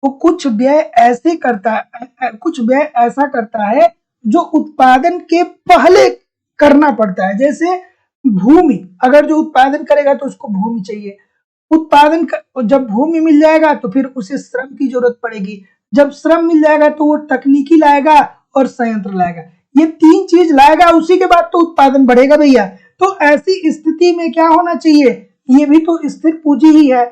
वो कुछ व्यय ऐसे करता है, कुछ व्यय ऐसा करता है जो उत्पादन के पहले करना पड़ता है। जैसे भूमि, अगर जो उत्पादन करेगा तो उसको भूमि चाहिए। उत्पादन जब भूमि मिल जाएगा तो फिर उसे श्रम की जरूरत पड़ेगी। जब श्रम मिल जाएगा तो वो तकनीकी लाएगा और संयंत्र लाएगा। ये तीन चीज लाएगा, उसी के बाद तो उत्पादन बढ़ेगा भैया। तो ऐसी स्थिति में क्या होना चाहिए, ये भी तो स्थिर पूंजी ही है।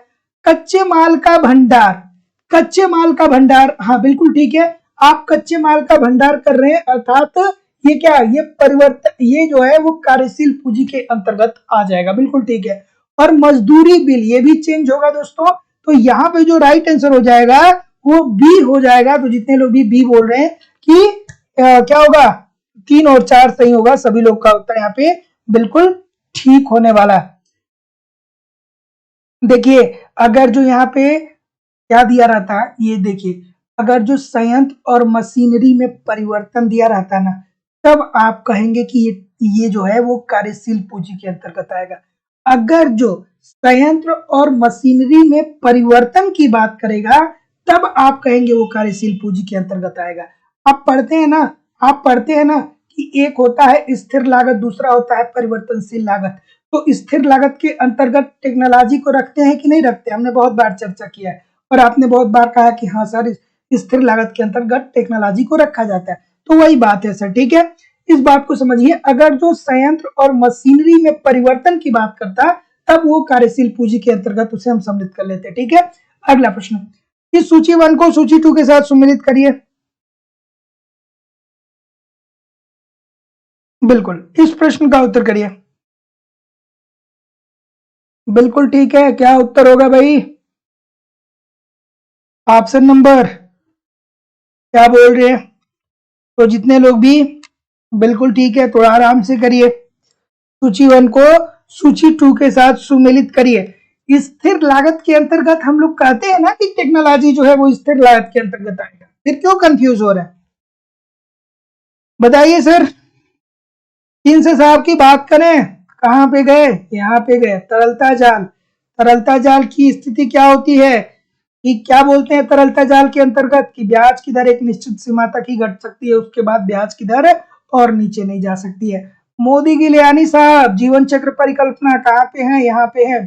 कच्चे माल का भंडार, कच्चे माल का भंडार, हाँ बिल्कुल ठीक है, आप कच्चे माल का भंडार कर रहे हैं अर्थात ये क्या, ये परिवर्तन, ये जो है वो कार्यशील पूंजी के अंतर्गत आ जाएगा। बिल्कुल ठीक है। और मजदूरी बिल ये भी चेंज होगा दोस्तों। तो यहाँ पे जो राइट आंसर हो जाएगा वो बी हो जाएगा। तो जितने लोग भी बी बोल रहे हैं कि क्या होगा, 3 और 4 सही होगा। सभी लोग का उत्तर यहाँ पे बिल्कुल ठीक होने वाला है। देखिए अगर जो यहाँ पे क्या दिया रहता है, ये देखिए अगर जो संयंत्र और मशीनरी में परिवर्तन दिया रहता ना, तब आप कहेंगे कि ये जो है वो कार्यशील पूंजी के अंतर्गत आएगा। अगर जो संयंत्र और मशीनरी में परिवर्तन की बात करेगा तब आप कहेंगे वो कार्यशील पूंजी के अंतर्गत आएगा। आप पढ़ते हैं ना, आप पढ़ते हैं ना कि एक होता है स्थिर लागत, दूसरा होता है परिवर्तनशील लागत। तो स्थिर लागत के अंतर्गत टेक्नोलॉजी को रखते हैं कि नहीं रखते? हमने बहुत बार चर्चा किया है और आपने बहुत बार कहा कि हाँ सर स्थिर लागत के अंतर्गत टेक्नोलॉजी को रखा जाता है। तो वही बात है सर, ठीक है, इस बात को समझिए। अगर जो संयंत्र और मशीनरी में परिवर्तन की बात करता तब वो कार्यशील पूंजी के अंतर्गत उसे हम सम्मिलित कर लेते हैं, ठीक है। अगला प्रश्न, इस सूची 1 को सूची 2 के साथ सम्मिलित करिए। बिल्कुल, इस प्रश्न का उत्तर करिए। बिल्कुल ठीक है, क्या उत्तर होगा भाई? ऑप्शन नंबर क्या बोल रहे हैं? तो जितने लोग भी, बिल्कुल ठीक है, थोड़ा आराम से करिए। सूची 1 को सूची 2 के साथ सुमेलित करिए। स्थिर लागत के अंतर्गत हम लोग कहते हैं ना कि टेक्नोलॉजी जो है वो स्थिर लागत के अंतर्गत आएगा, फिर क्यों कंफ्यूज हो रहा है? बताइए सर, 3 से साहब की बात करें, कहां पे गए? यहाँ पे गए। तरलता जाल, तरलता जाल की स्थिति क्या होती है कि क्या बोलते हैं तरलता जाल के अंतर्गत कि ब्याज की दर एक निश्चित सीमा तक ही घट सकती है, उसके बाद ब्याज की दर और नीचे नहीं जा सकती है। मोदी गिलियानी साहब, जीवन चक्र परिकल्पना कहाँ पे है? यहाँ पे है।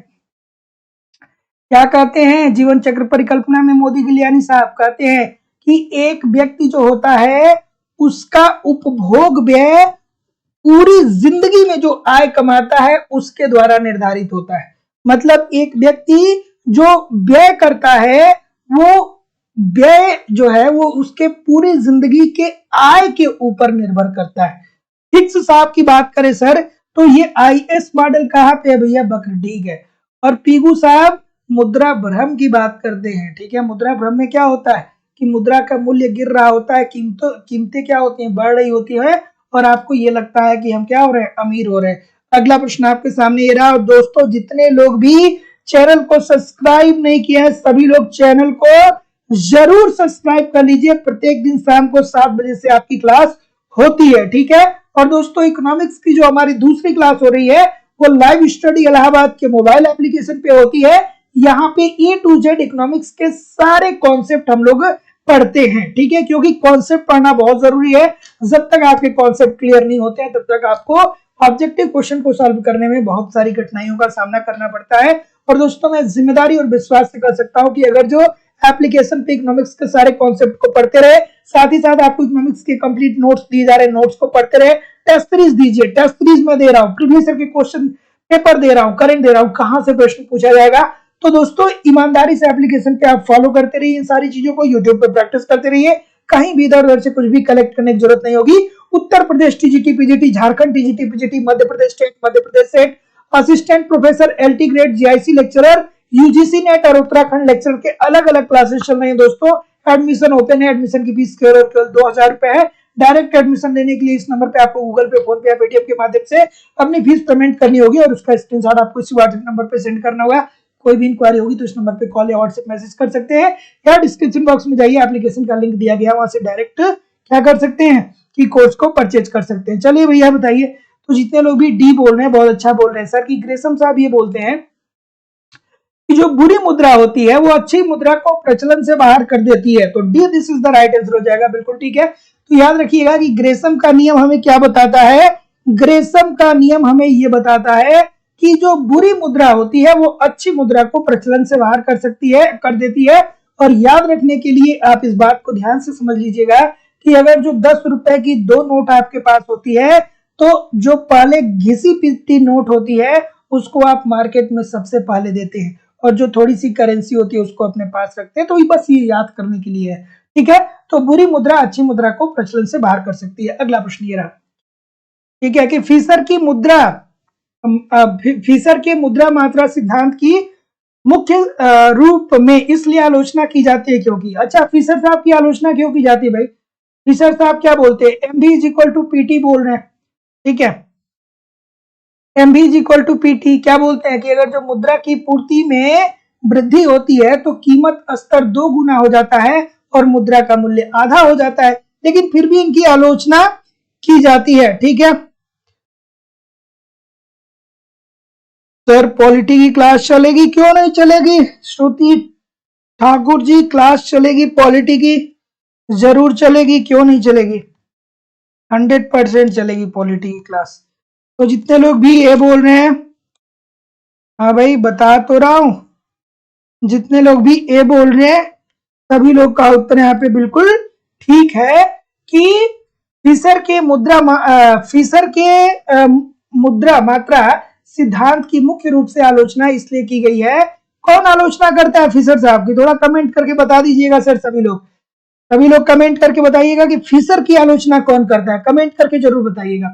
क्या कहते हैं जीवन चक्र परिकल्पना में? मोदी गिलियानी साहब कहते हैं कि एक व्यक्ति जो होता है उसका उपभोग व्यय पूरी जिंदगी में जो आय कमाता है उसके द्वारा निर्धारित होता है। मतलब एक व्यक्ति जो व्यय करता है वो व्यय जो है वो उसके पूरी जिंदगी के आय के ऊपर निर्भर करता है। फिक्स साहब की बात करें सर तो ये आईएस मॉडल कहाँ पे है भैया? बकरडीग है। और पीगू साहब मुद्रा भ्रम की बात करते हैं, ठीक है। मुद्रा भ्रम में क्या होता है कि मुद्रा का मूल्य गिर रहा होता है, कीमतें क्या होती हैं? बढ़ रही होती है और आपको ये लगता है कि हम क्या हो रहे हैं? अमीर हो रहे हैं। अगला प्रश्न आपके सामने ये रहा। और दोस्तों जितने लोग भी चैनल को सब्सक्राइब नहीं किया है सभी लोग चैनल को जरूर सब्सक्राइब कर लीजिए। प्रत्येक दिन शाम को 7 बजे से आपकी क्लास होती है, ठीक है। और दोस्तों इकोनॉमिक्स की जो हमारी दूसरी क्लास हो रही है वो लाइव स्टडी इलाहाबाद के मोबाइल एप्लीकेशन पे होती है। यहाँ पे ए टू जेड इकोनॉमिक्स के सारे कॉन्सेप्ट हम लोग पढ़ते हैं, ठीक है, क्योंकि कॉन्सेप्ट पढ़ना बहुत जरूरी है। जब तक आपके कॉन्सेप्ट क्लियर नहीं होते हैं तब तक आपको ऑब्जेक्टिव क्वेश्चन को सॉल्व करने में बहुत सारी कठिनाइयों का सामना करना पड़ता है। और दोस्तों मैं जिम्मेदारी और विश्वास से कर सकता हूं कि अगर जो एप्लीकेशन पे इकोनॉमिक्स के सारे कॉन्सेप्ट को पढ़ते रहे, साथ ही साथ आपको इकोनॉमिक्स के कंप्लीट नोट्स दिए जा रहे हैं, नोट्स को पढ़ते रहे, टेस्ट सीरीज दीजिए, टेस्ट सीरीज में दे रहा हूँ, प्रीवियस ईयर के क्वेश्चन पेपर दे रहा हूँ, करंट दे रहा हूँ, कहां से प्रश्न पूछा जाएगा। तो दोस्तों ईमानदारी से एप्लीकेशन पे आप फॉलो करते रहिए इन सारी चीजों को, यूट्यूब पे प्रैक्टिस करते रहिए, कहीं भी इधर उधर से कुछ भी कलेक्ट करने की जरूरत नहीं होगी। Uttar Pradesh TGT PGT, Jharkhand TGT PGT, Madhya Pradesh state, Madhya Pradesh SET, assistant professor LT grade GIC lecturer, UGC NET और उत्तराखंड लेक्चर के अलग अलग क्लासेस चल रहे हैं दोस्तों। एडमिशन ओपन है, एडमिशन की फीस केवल 2000 रुपए है। डायरेक्ट एडमिशन लेने के लिए इस नंबर पे आपको गूगल पे, फोन पे या पेटीएम के माध्यम से अपनी फीस पेमेंट करनी होगी और उसका स्क्रीनशॉट आपको इसी व्हाट्सएप नंबर पे सेंड करना होगा। कोई भी इंक्वायरी होगी तो इस नंबर पे कॉल या व्हाट्सएप मैसेज कर सकते हैं या डिस्क्रिप्शन बॉक्स में जाइए, एप्लीकेशन का लिंक दिया गया है, वहां से डायरेक्ट क्या कर सकते हैं कि कोर्स को परचेज कर सकते हैं। चलिए भैया बताइए, तो जितने लोग भी डी बोल रहे हैं बहुत अच्छा बोल रहे हैं सर कि ग्रेसम साहब ये बोलते हैं कि जो बुरी मुद्रा होती है वो अच्छी मुद्रा को प्रचलन से बाहर कर देती है। तो D this is the right answer हो जाएगा, बिल्कुल ठीक है। तो याद रखिएगा कि ग्रेसम का नियम हमें क्या बताता है? ग्रेसम का नियम हमें ये बताता है कि जो बुरी मुद्रा होती है वो अच्छी मुद्रा को प्रचलन से बाहर कर देती है। और याद रखने के लिए आप इस बात को ध्यान से समझ लीजिएगा कि अगर जो 10 रुपए की 2 नोट आपके पास होती है तो जो पहले घिसी पिटी नोट होती है उसको आप मार्केट में सबसे पहले देते हैं और जो थोड़ी सी करेंसी होती है उसको अपने पास रखते हैं। तो बस ये याद करने के लिए है, ठीक है। तो बुरी मुद्रा अच्छी मुद्रा को प्रचलन से बाहर कर सकती है। अगला प्रश्न ये रहा, ठीक है, कि फीसर के मुद्रा मात्रा सिद्धांत की मुख्य रूप में इसलिए आलोचना की जाती है क्योंकि, अच्छा फीसर साहब की आलोचना क्यों की जाती है भाई? फीसर साहब क्या बोलते हैं? MV is equal to PT बोल रहे हैं, ठीक है। MV is equal to PT क्या बोलते हैं कि अगर जो मुद्रा की पूर्ति में वृद्धि होती है तो कीमत स्तर 2 गुना हो जाता है और मुद्रा का मूल्य आधा हो जाता है, लेकिन फिर भी इनकी आलोचना की जाती है, ठीक है। सर पॉलिटी की क्लास चलेगी, क्यों नहीं चलेगी? श्रुति ठाकुर जी क्लास चलेगी, पॉलिटी की जरूर चलेगी, क्यों नहीं चलेगी? 100% चलेगी पॉलिटी की क्लास। तो जितने लोग भी ये बोल रहे हैं, हाँ भाई बता तो रहा हूं, जितने लोग भी ए बोल रहे हैं सभी लोग का उत्तर यहाँ पे बिल्कुल ठीक है कि फिशर के मुद्रा मात्रा सिद्धांत की मुख्य रूप से आलोचना इसलिए की गई है। कौन आलोचना करता है फिशर साहब की? थोड़ा कमेंट करके बता दीजिएगा सर। सभी लोग कमेंट करके बताइएगा कि फिशर की आलोचना कौन करता है, कमेंट करके जरूर बताइएगा।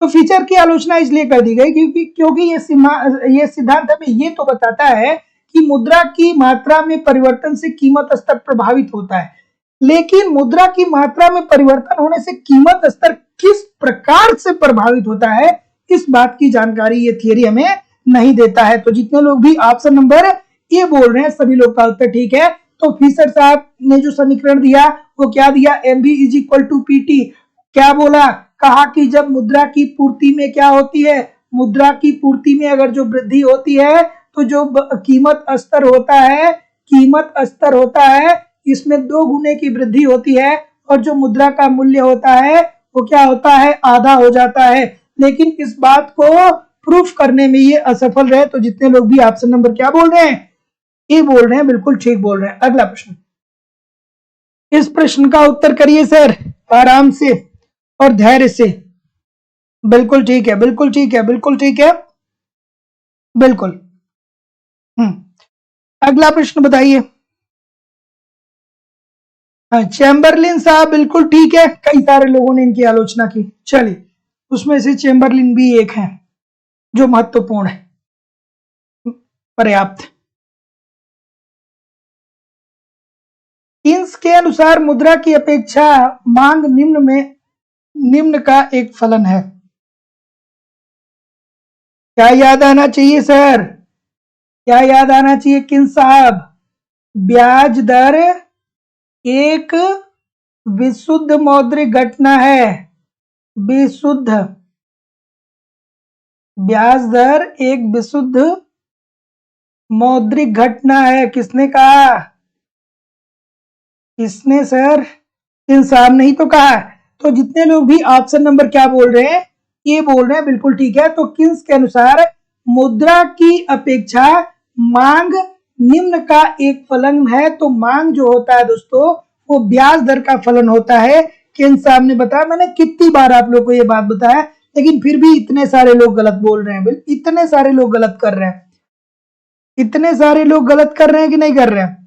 तो फिशर की आलोचना इसलिए कर दी गई क्योंकि ये सिद्धांत हमें ये तो बताता है कि मुद्रा की मात्रा में परिवर्तन से कीमत स्तर प्रभावित होता है, लेकिन मुद्रा की मात्रा में परिवर्तन होने से कीमत स्तर किस प्रकार से प्रभावित होता है, इस बात की जानकारी ये थियरी हमें नहीं देता है। तो जितने लोग भी ऑप्शन नंबर ए बोल रहे हैं सभी लोग का उत्तर ठीक है। तो फिशर साहब ने जो समीकरण दिया वो क्या दिया? MV is equal to PT। क्या बोला? कहा कि जब मुद्रा की पूर्ति में क्या होती है, मुद्रा की पूर्ति में अगर जो वृद्धि होती है तो जो कीमत स्तर होता है इसमें 2 गुने की वृद्धि होती है और जो मुद्रा का मूल्य होता है वो क्या होता है? आधा हो जाता है। लेकिन इस बात को प्रूफ करने में ये असफल रहे। तो जितने लोग भी ऑप्शन नंबर क्या बोल रहे हैं? ए बोल रहे हैं, बिल्कुल ठीक बोल रहे हैं। अगला प्रश्न, इस प्रश्न का उत्तर करिए सर आराम से और धैर्य से। बिल्कुल ठीक है, बिल्कुल ठीक है, बिल्कुल ठीक है, बिल्कुल। अगला प्रश्न बताइए। हाँ, चैम्बरलिन साहब बिल्कुल ठीक है, कई सारे लोगों ने इनकी आलोचना की। चलिए, उसमें से चैम्बरलिन भी एक है जो महत्वपूर्ण है। पर्याप्त। किन्स के अनुसार मुद्रा की अपेक्षा मांग निम्न का एक फलन है। क्या याद आना चाहिए सर? क्या याद आना चाहिए किन्स साहब? ब्याज दर एक विशुद्ध मौद्रिक घटना है। विशुद्ध ब्याज दर एक विशुद्ध मौद्रिक घटना है। किसने कहा? किसने सर? किन्स साहब ने ही तो कहा। तो जितने लोग भी ऑप्शन नंबर क्या बोल रहे हैं? ये बोल रहे हैं, बिल्कुल ठीक है। तो किन्स के अनुसार मुद्रा की अपेक्षा मांग निम्न का एक फलन है। तो मांग जो होता है दोस्तों वो ब्याज दर का फलन होता है। किन्स साहब ने बताया, मैंने कितनी बार आप लोग को ये बात बताया, लेकिन फिर भी इतने सारे लोग गलत बोल रहे हैं। इतने सारे लोग गलत कर रहे हैं, इतने सारे लोग गलत कर रहे हैं कि नहीं कर रहे हैं?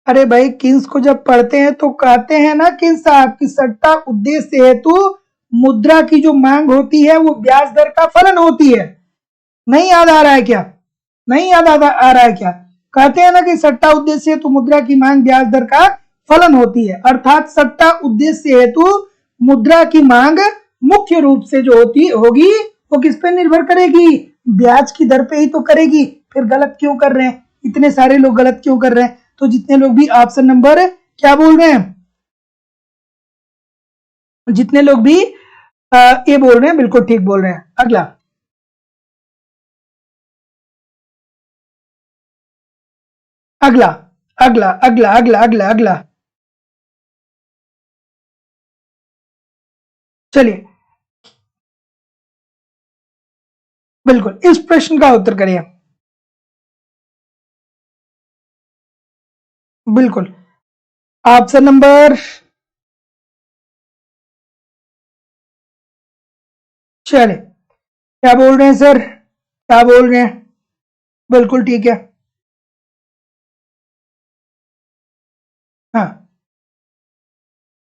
अरे भाई, किन्स को जब पढ़ते हैं तो कहते हैं ना किन्स साहब की सट्टा उद्देश्य हेतु मुद्रा की जो मांग होती है वो ब्याज दर का फलन होती है। नहीं याद आ रहा है क्या? नहीं याद आ रहा है क्या? कहते हैं ना कि सट्टा उद्देश्य हेतु मुद्रा की मांग ब्याज दर का फलन होती है। अर्थात सट्टा उद्देश्य हेतु मुद्रा की मांग मुख्य रूप से जो होगी वो किस पे निर्भर करेगी? ब्याज की दर पे ही तो करेगी। फिर गलत क्यों कर रहे हैं? इतने सारे लोग गलत क्यों कर रहे हैं? तो जितने लोग भी ऑप्शन नंबर क्या बोल रहे हैं, जितने लोग भी ये बोल रहे हैं बिल्कुल ठीक बोल रहे हैं। अगला, अगला, अगला, अगला, अगला, अगला, अगला। चलिए, बिल्कुल इस प्रश्न का उत्तर करिए। बिल्कुल ऑप्शन नंबर, चलिए क्या बोल रहे हैं सर? क्या बोल रहे हैं? बिल्कुल ठीक है। हाँ,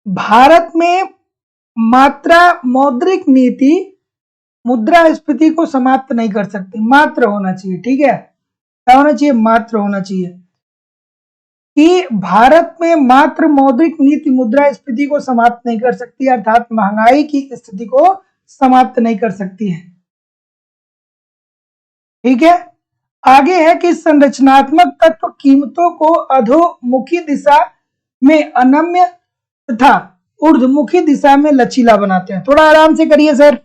भारत में मात्रा मौद्रिक नीति मुद्रास्फीति को समाप्त नहीं कर सकती। मात्र होना चाहिए, ठीक है? क्या होना चाहिए? मात्र होना चाहिए। कि भारत में मात्र मौद्रिक नीति मुद्रास्फीति को समाप्त नहीं कर सकती, अर्थात महंगाई की स्थिति को समाप्त नहीं कर सकती है। ठीक है? आगे है कि संरचनात्मक तत्व कीमतों को अधोमुखी दिशा में अनम्य तथा ऊर्ध्वमुखी दिशा में लचीला बनाते हैं। थोड़ा आराम से करिए सर।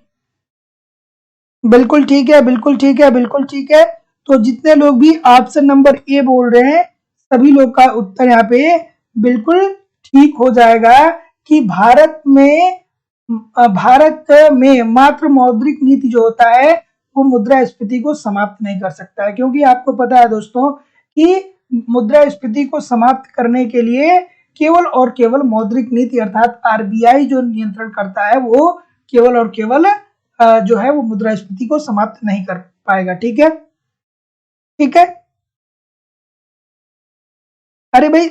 बिल्कुल ठीक है, बिल्कुल ठीक है, बिल्कुल ठीक है। तो जितने लोग भी ऑप्शन नंबर ए बोल रहे हैं सभी लोग का उत्तर यहाँ पे बिल्कुल ठीक हो जाएगा कि भारत में मात्र मौद्रिक नीति जो होता है वो मुद्रास्फीति को समाप्त नहीं कर सकता है। क्योंकि आपको पता है दोस्तों कि मुद्रास्फीति को समाप्त करने के लिए केवल और केवल मौद्रिक नीति अर्थात आरबीआई जो नियंत्रण करता है वो केवल और केवल जो है वो मुद्रास्फीति को समाप्त नहीं कर पाएगा। ठीक है, ठीक है। अरे भाई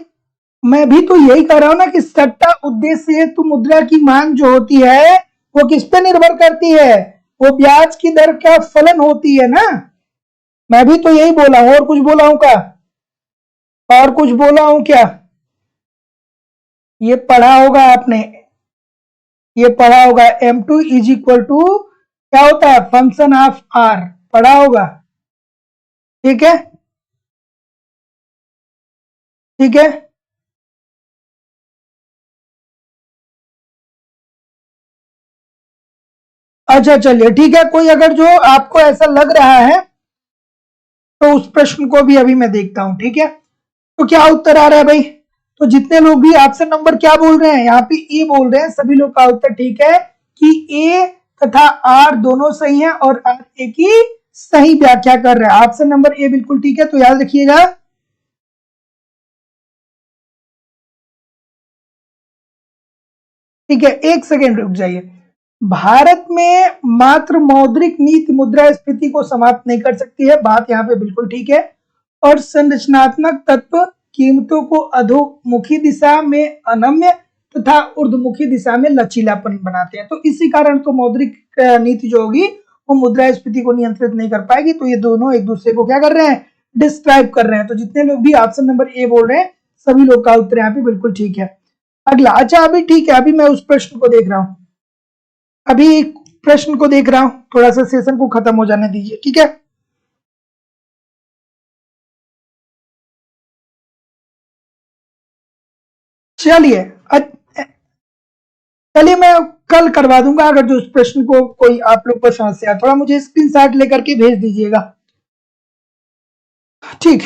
मैं भी तो यही कह रहा हूं ना कि सट्टा उद्देश्य हेतु मुद्रा की मांग जो होती है वो किस पे निर्भर करती है, वो ब्याज की दर का फलन होती है ना। मैं भी तो यही बोला हूं, और कुछ बोला हूं क्या? और कुछ बोला हूं क्या? ये पढ़ा होगा आपने, ये पढ़ा होगा M2 इज इक्वल टू क्या होता है, फंक्शन ऑफ R, पढ़ा होगा। ठीक है, ठीक है। अच्छा चलिए ठीक है, कोई अगर जो आपको ऐसा लग रहा है तो उस प्रश्न को भी अभी मैं देखता हूं। ठीक है, तो क्या उत्तर आ रहा है भाई? तो जितने लोग भी ऑप्शन नंबर क्या बोल रहे हैं, यहाँ पे ए बोल रहे हैं, सभी लोग का उत्तर ठीक है कि ए तथा आर दोनों सही है और आर ए की सही व्याख्या कर रहे हैं। ऑप्शन नंबर ए बिल्कुल ठीक है, तो याद रखिएगा। ठीक है, एक सेकेंड रुक जाइए। भारत में मात्र मौद्रिक नीति मुद्रास्फीति को समाप्त नहीं कर सकती है, बात यहाँ पे बिल्कुल ठीक है। और संरचनात्मक तत्व कीमतों को अधोमुखी दिशा में अनम्य तथा ऊर्ध्वमुखी दिशा में लचीलापन बनाते हैं, तो इसी कारण तो मौद्रिक नीति जो होगी वो मुद्रास्फीति को नियंत्रित नहीं कर पाएगी। तो ये दोनों एक दूसरे को क्या कर रहे हैं, डिस्क्राइब कर रहे हैं। तो जितने लोग भी ऑप्शन नंबर ए बोल रहे हैं सभी लोग का उत्तर यहाँ पे बिल्कुल ठीक है। अगला, अच्छा अभी ठीक है, अभी मैं उस प्रश्न को देख रहा हूं, अभी प्रश्न को देख रहा हूं, थोड़ा सा सेशन को खत्म हो जाने दीजिए। ठीक है, चलिए चलिए मैं कल करवा दूंगा, अगर जो उस प्रश्न को कोई आप लोग को समस्या, थोड़ा मुझे स्क्रीनशॉट लेकर के भेज दीजिएगा। ठीक,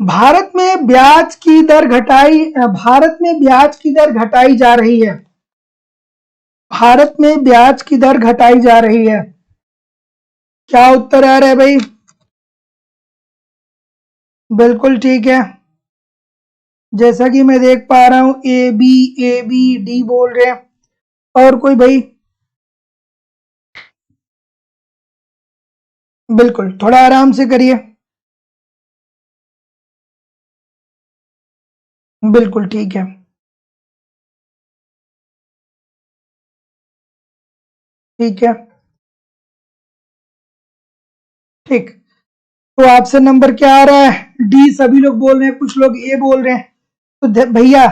भारत में ब्याज की दर घटाई, भारत में ब्याज की दर घटाई जा रही है, भारत में ब्याज की दर घटाई जा रही है। क्या उत्तर आ रहा है भाई? बिल्कुल ठीक है, जैसा कि मैं देख पा रहा हूं ए बी डी बोल रहे हैं। और कोई भाई? बिल्कुल, थोड़ा आराम से करिए। बिल्कुल ठीक है, ठीक है, ठीक। तो ऑप्शन नंबर क्या आ रहा है? डी सभी लोग बोल रहे हैं, कुछ लोग ए बोल रहे हैं। तो भैया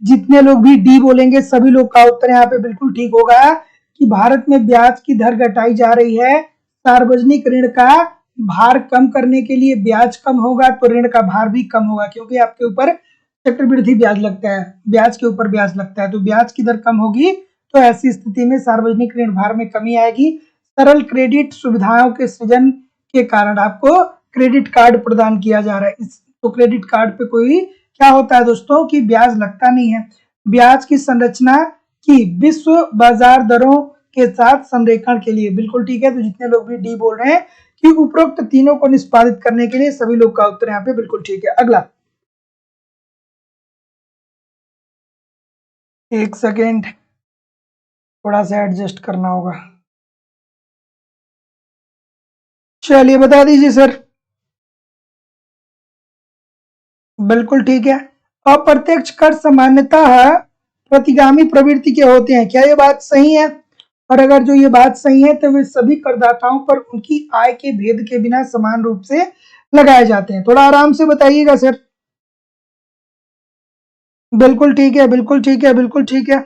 जितने लोग भी डी बोलेंगे सभी लोग का उत्तर यहाँ पे बिल्कुल ठीक होगा कि भारत में ब्याज की दर घटाई जा रही है। सार्वजनिक ऋण का भार कम करने के लिए ब्याज कम होगा तो ऋण का भार भी कम होगा, क्योंकि आपके ऊपर चक्रवृद्धि ब्याज लगता है, ब्याज के ऊपर ब्याज लगता है, तो ब्याज की दर कम होगी तो ऐसी स्थिति में सार्वजनिक ऋण भार में कमी आएगी। सरल क्रेडिट सुविधाओं के सृजन के कारण आपको क्रेडिट कार्ड प्रदान किया जा रहा है। इस तो क्रेडिट कार्ड पे कोई क्या होता है दोस्तों कि ब्याज लगता नहीं है। ब्याज की संरचना की विश्व बाजार दरों के साथ संरेखण के लिए, बिल्कुल ठीक है। तो जितने लोग भी डी बोल रहे हैं कि उपरोक्त तीनों को निष्पादित करने के लिए, सभी लोग का उत्तर यहाँ पे बिल्कुल ठीक है। अगला, एक सेकेंड, थोड़ा सा एडजस्ट करना होगा। चलिए बता दीजिए सर। बिल्कुल ठीक है, अप्रत्यक्ष कर सामान्यतः प्रतिगामी प्रवृत्ति के होते हैं, क्या ये बात सही है? और अगर जो ये बात सही है तो वे सभी करदाताओं पर उनकी आय के भेद के बिना समान रूप से लगाए जाते हैं। थोड़ा आराम से बताइएगा सर। बिल्कुल ठीक है, बिल्कुल ठीक है, बिल्कुल ठीक है।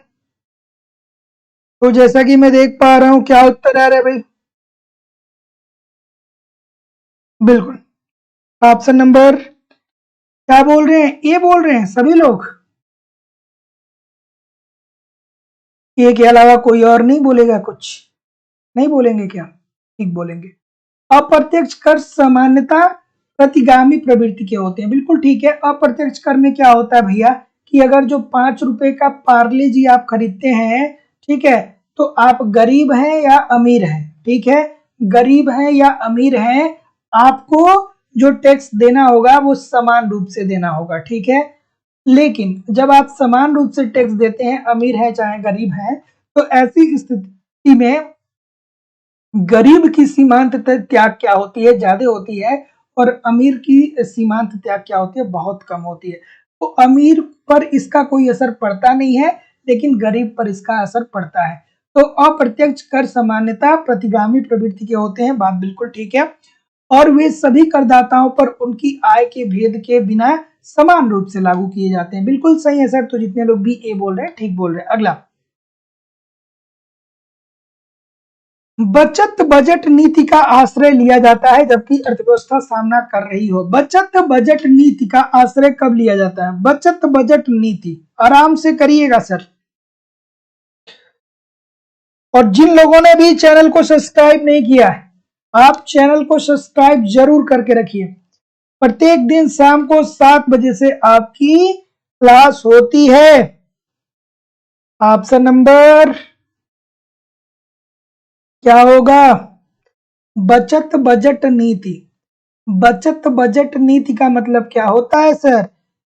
तो जैसा कि मैं देख पा रहा हूं, क्या उत्तर आ रहा है भाई? बिल्कुल, ऑप्शन नंबर क्या बोल रहे हैं, ए बोल रहे हैं सभी लोग। ए के अलावा कोई और नहीं बोलेगा? कुछ नहीं बोलेंगे क्या? ठीक बोलेंगे। अप्रत्यक्ष कर सामान्यता प्रतिगामी प्रवृत्ति के होते हैं, बिल्कुल ठीक है। अप्रत्यक्ष कर में क्या होता है भैया कि अगर जो 5 रुपए का पार्ले जी आप खरीदते हैं, ठीक है, तो आप गरीब हैं या अमीर हैं, ठीक है, गरीब हैं या अमीर हैं, आपको जो टैक्स देना होगा वो समान रूप से देना होगा, ठीक है। लेकिन जब आप समान रूप से टैक्स देते हैं, अमीर है चाहे गरीब है, तो ऐसी स्थिति में गरीब की सीमांत त्याग क्या होती है, ज्यादा होती है, और अमीर की सीमांत त्याग क्या होती है, बहुत कम होती है। तो अमीर पर इसका कोई असर पड़ता नहीं है, लेकिन गरीब पर इसका असर पड़ता है। तो अप्रत्यक्ष कर सामान्यतः प्रतिगामी प्रवृत्ति के होते हैं, बात बिल्कुल ठीक है, और वे सभी करदाताओं पर उनकी आय के भेद के बिना समान रूप से लागू किए जाते हैं। बिल्कुल सही है सर, तो जितने लोग भी ए बोल रहे हैं ठीक बोल रहे हैं। अगला, बचत बजट नीति का आश्रय लिया जाता है जबकि अर्थव्यवस्था सामना कर रही हो। बचत बजट नीति का आश्रय कब लिया जाता है? बचत बजट नीति, आराम से करिएगा सर। और जिन लोगों ने भी चैनल को सब्सक्राइब नहीं किया है, आप चैनल को सब्सक्राइब जरूर करके रखिए। प्रत्येक दिन शाम को 7 बजे से आपकी क्लास होती है। ऑप्शन नंबर क्या होगा? बचत बजट नीति। बचत बजट नीति का मतलब क्या होता है सर?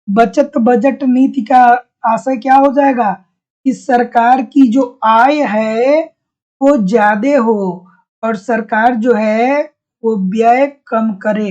बचत बजट नीति का आशय क्या हो जाएगा कि सरकार की जो आय है वो ज्यादा हो और सरकार जो है वो व्यय कम करे।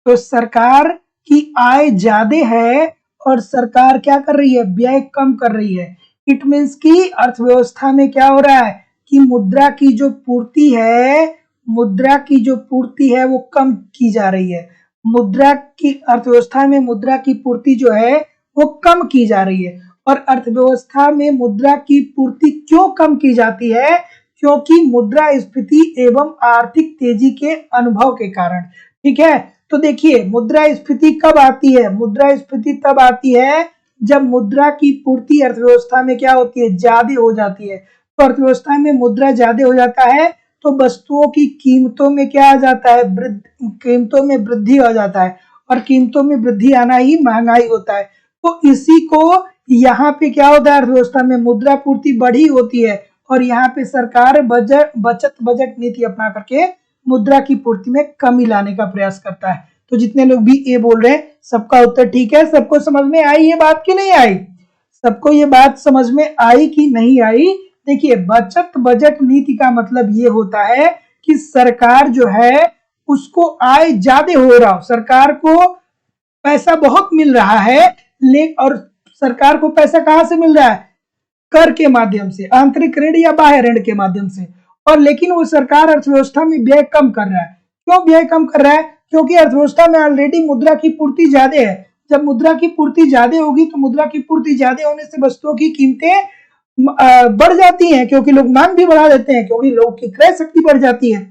तो सरकार की आय ज्यादा है और सरकार क्या कर रही है? व्यय कम कर रही है। इट मीन्स कि अर्थव्यवस्था में क्या हो रहा है कि मुद्रा की जो पूर्ति है, मुद्रा की जो पूर्ति है वो कम की जा रही है। मुद्रा की अर्थव्यवस्था में मुद्रा की पूर्ति जो है वो कम की जा रही है। और अर्थव्यवस्था में मुद्रा की पूर्ति क्यों कम की जाती है? क्योंकि मुद्रास्फीति एवं आर्थिक तेजी के अनुभव के कारण, ठीक है। तो देखिए मुद्रास्फीति कब आती है? मुद्रास्फीति तब आती है जब मुद्रा की पूर्ति अर्थव्यवस्था में क्या होती है? ज्यादा हो जाती है। तो अर्थव्यवस्था में मुद्रा ज्यादा हो जाता है तो वस्तुओं की कीमतों में क्या आ जाता है? कीमतों में वृद्धि हो जाता है, और कीमतों में वृद्धि आना ही महंगाई होता है। तो इसी को यहाँ पे क्या होता है? अर्थव्यवस्था में मुद्रा पूर्ति बढ़ी होती है और यहाँ पे सरकार बचत बजट नीति अपना करके मुद्रा की पूर्ति में कमी लाने का प्रयास करता है। तो जितने लोग भी ए बोल रहे हैं सबका उत्तर ठीक है। सबको समझ में आई ये बात की नहीं आई? सबको ये बात समझ में आई कि नहीं आई? देखिए बचत बजट नीति का मतलब ये होता है कि सरकार जो है उसको आय ज्यादा हो रहा हो, सरकार को पैसा बहुत मिल रहा है, और सरकार को पैसा कहां से मिल रहा है? कर के माध्यम से, आंतरिक ऋण या बाह्य ऋण के माध्यम से। और लेकिन वो सरकार अर्थव्यवस्था में व्यय कम कर रहा है। क्यों व्यय कम कर रहा है? क्योंकि अर्थव्यवस्था में ऑलरेडी मुद्रा की पूर्ति ज्यादा है। जब मुद्रा की पूर्ति ज्यादा होगी तो मुद्रा की पूर्ति ज्यादा होने से वस्तुओं की कीमतें बढ़ जाती हैं, क्योंकि लोग मांग भी बढ़ा देते हैं, क्योंकि लोगों की क्रय शक्ति बढ़ जाती है।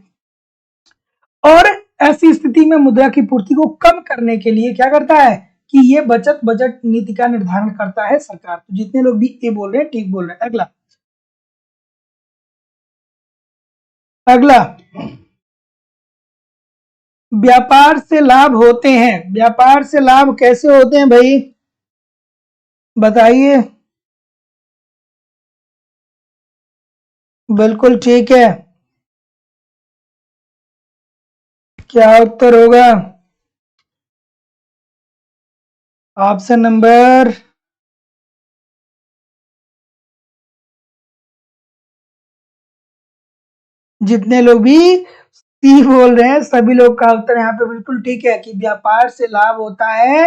और ऐसी स्थिति में मुद्रा की पूर्ति को कम करने के लिए क्या करता है कि ये बचत बजट नीति का निर्धारण करता है सरकार। तो जितने लोग भी ये बोल रहे हैं ठीक बोल रहे हैं। अगला, अगला, व्यापार से लाभ होते हैं। व्यापार से लाभ कैसे होते हैं भाई, बताइए। बिल्कुल ठीक है, क्या उत्तर होगा? ऑप्शन नंबर जितने लोग भी सी बोल रहे हैं सभी लोग का उत्तर यहाँ पे बिल्कुल ठीक है कि व्यापार से लाभ होता है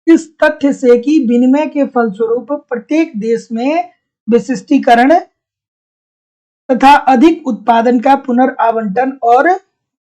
इस तथ्य से कि विनिमय के फलस्वरूप प्रत्येक देश में विशिष्टीकरण तथा अधिक उत्पादन का पुनर्आवंटन और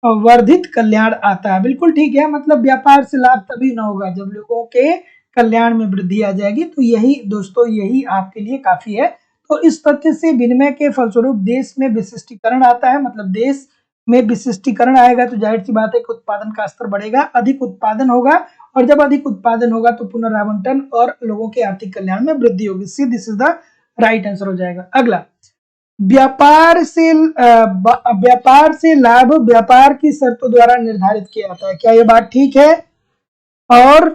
वर्धित कल्याण आता है। बिल्कुल ठीक है, मतलब व्यापार से लाभ तभी ना होगा जब लोगों के कल्याण में वृद्धि आ जाएगी। तो यही दोस्तों, यही आपके लिए काफी है। तो इस तथ्य से विनिमय के फलस्वरूप देश में विशिष्टीकरण आता है, मतलब देश में विशिष्टीकरण आएगा तो जाहिर सी बात है कि उत्पादन का स्तर बढ़ेगा, अधिक उत्पादन होगा, और जब अधिक उत्पादन होगा तो पुनर्आवंटन और लोगों के आर्थिक कल्याण में वृद्धि होगी। सी this is the right answer हो जाएगा। अगला, व्यापार से लाभ व्यापार की शर्तों द्वारा निर्धारित किया जाता है। क्या ये बात ठीक है? और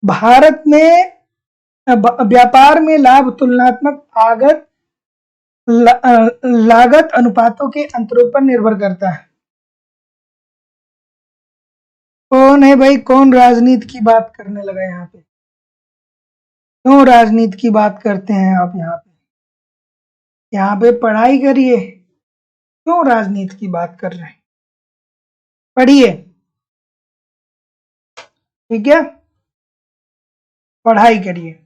भारत में व्यापार में लाभ तुलनात्मक लागत अनुपातों के अंतरों पर निर्भर करता है। कौन है भाई, कौन राजनीति की बात करने लगा यहाँ पे? क्यों राजनीति की बात करते हैं आप यहाँ पे? यहाँ पे पढ़ाई करिए, क्यों राजनीति की बात कर रहे हैं? पढ़िए, ठीक है, पढ़ाई करिए।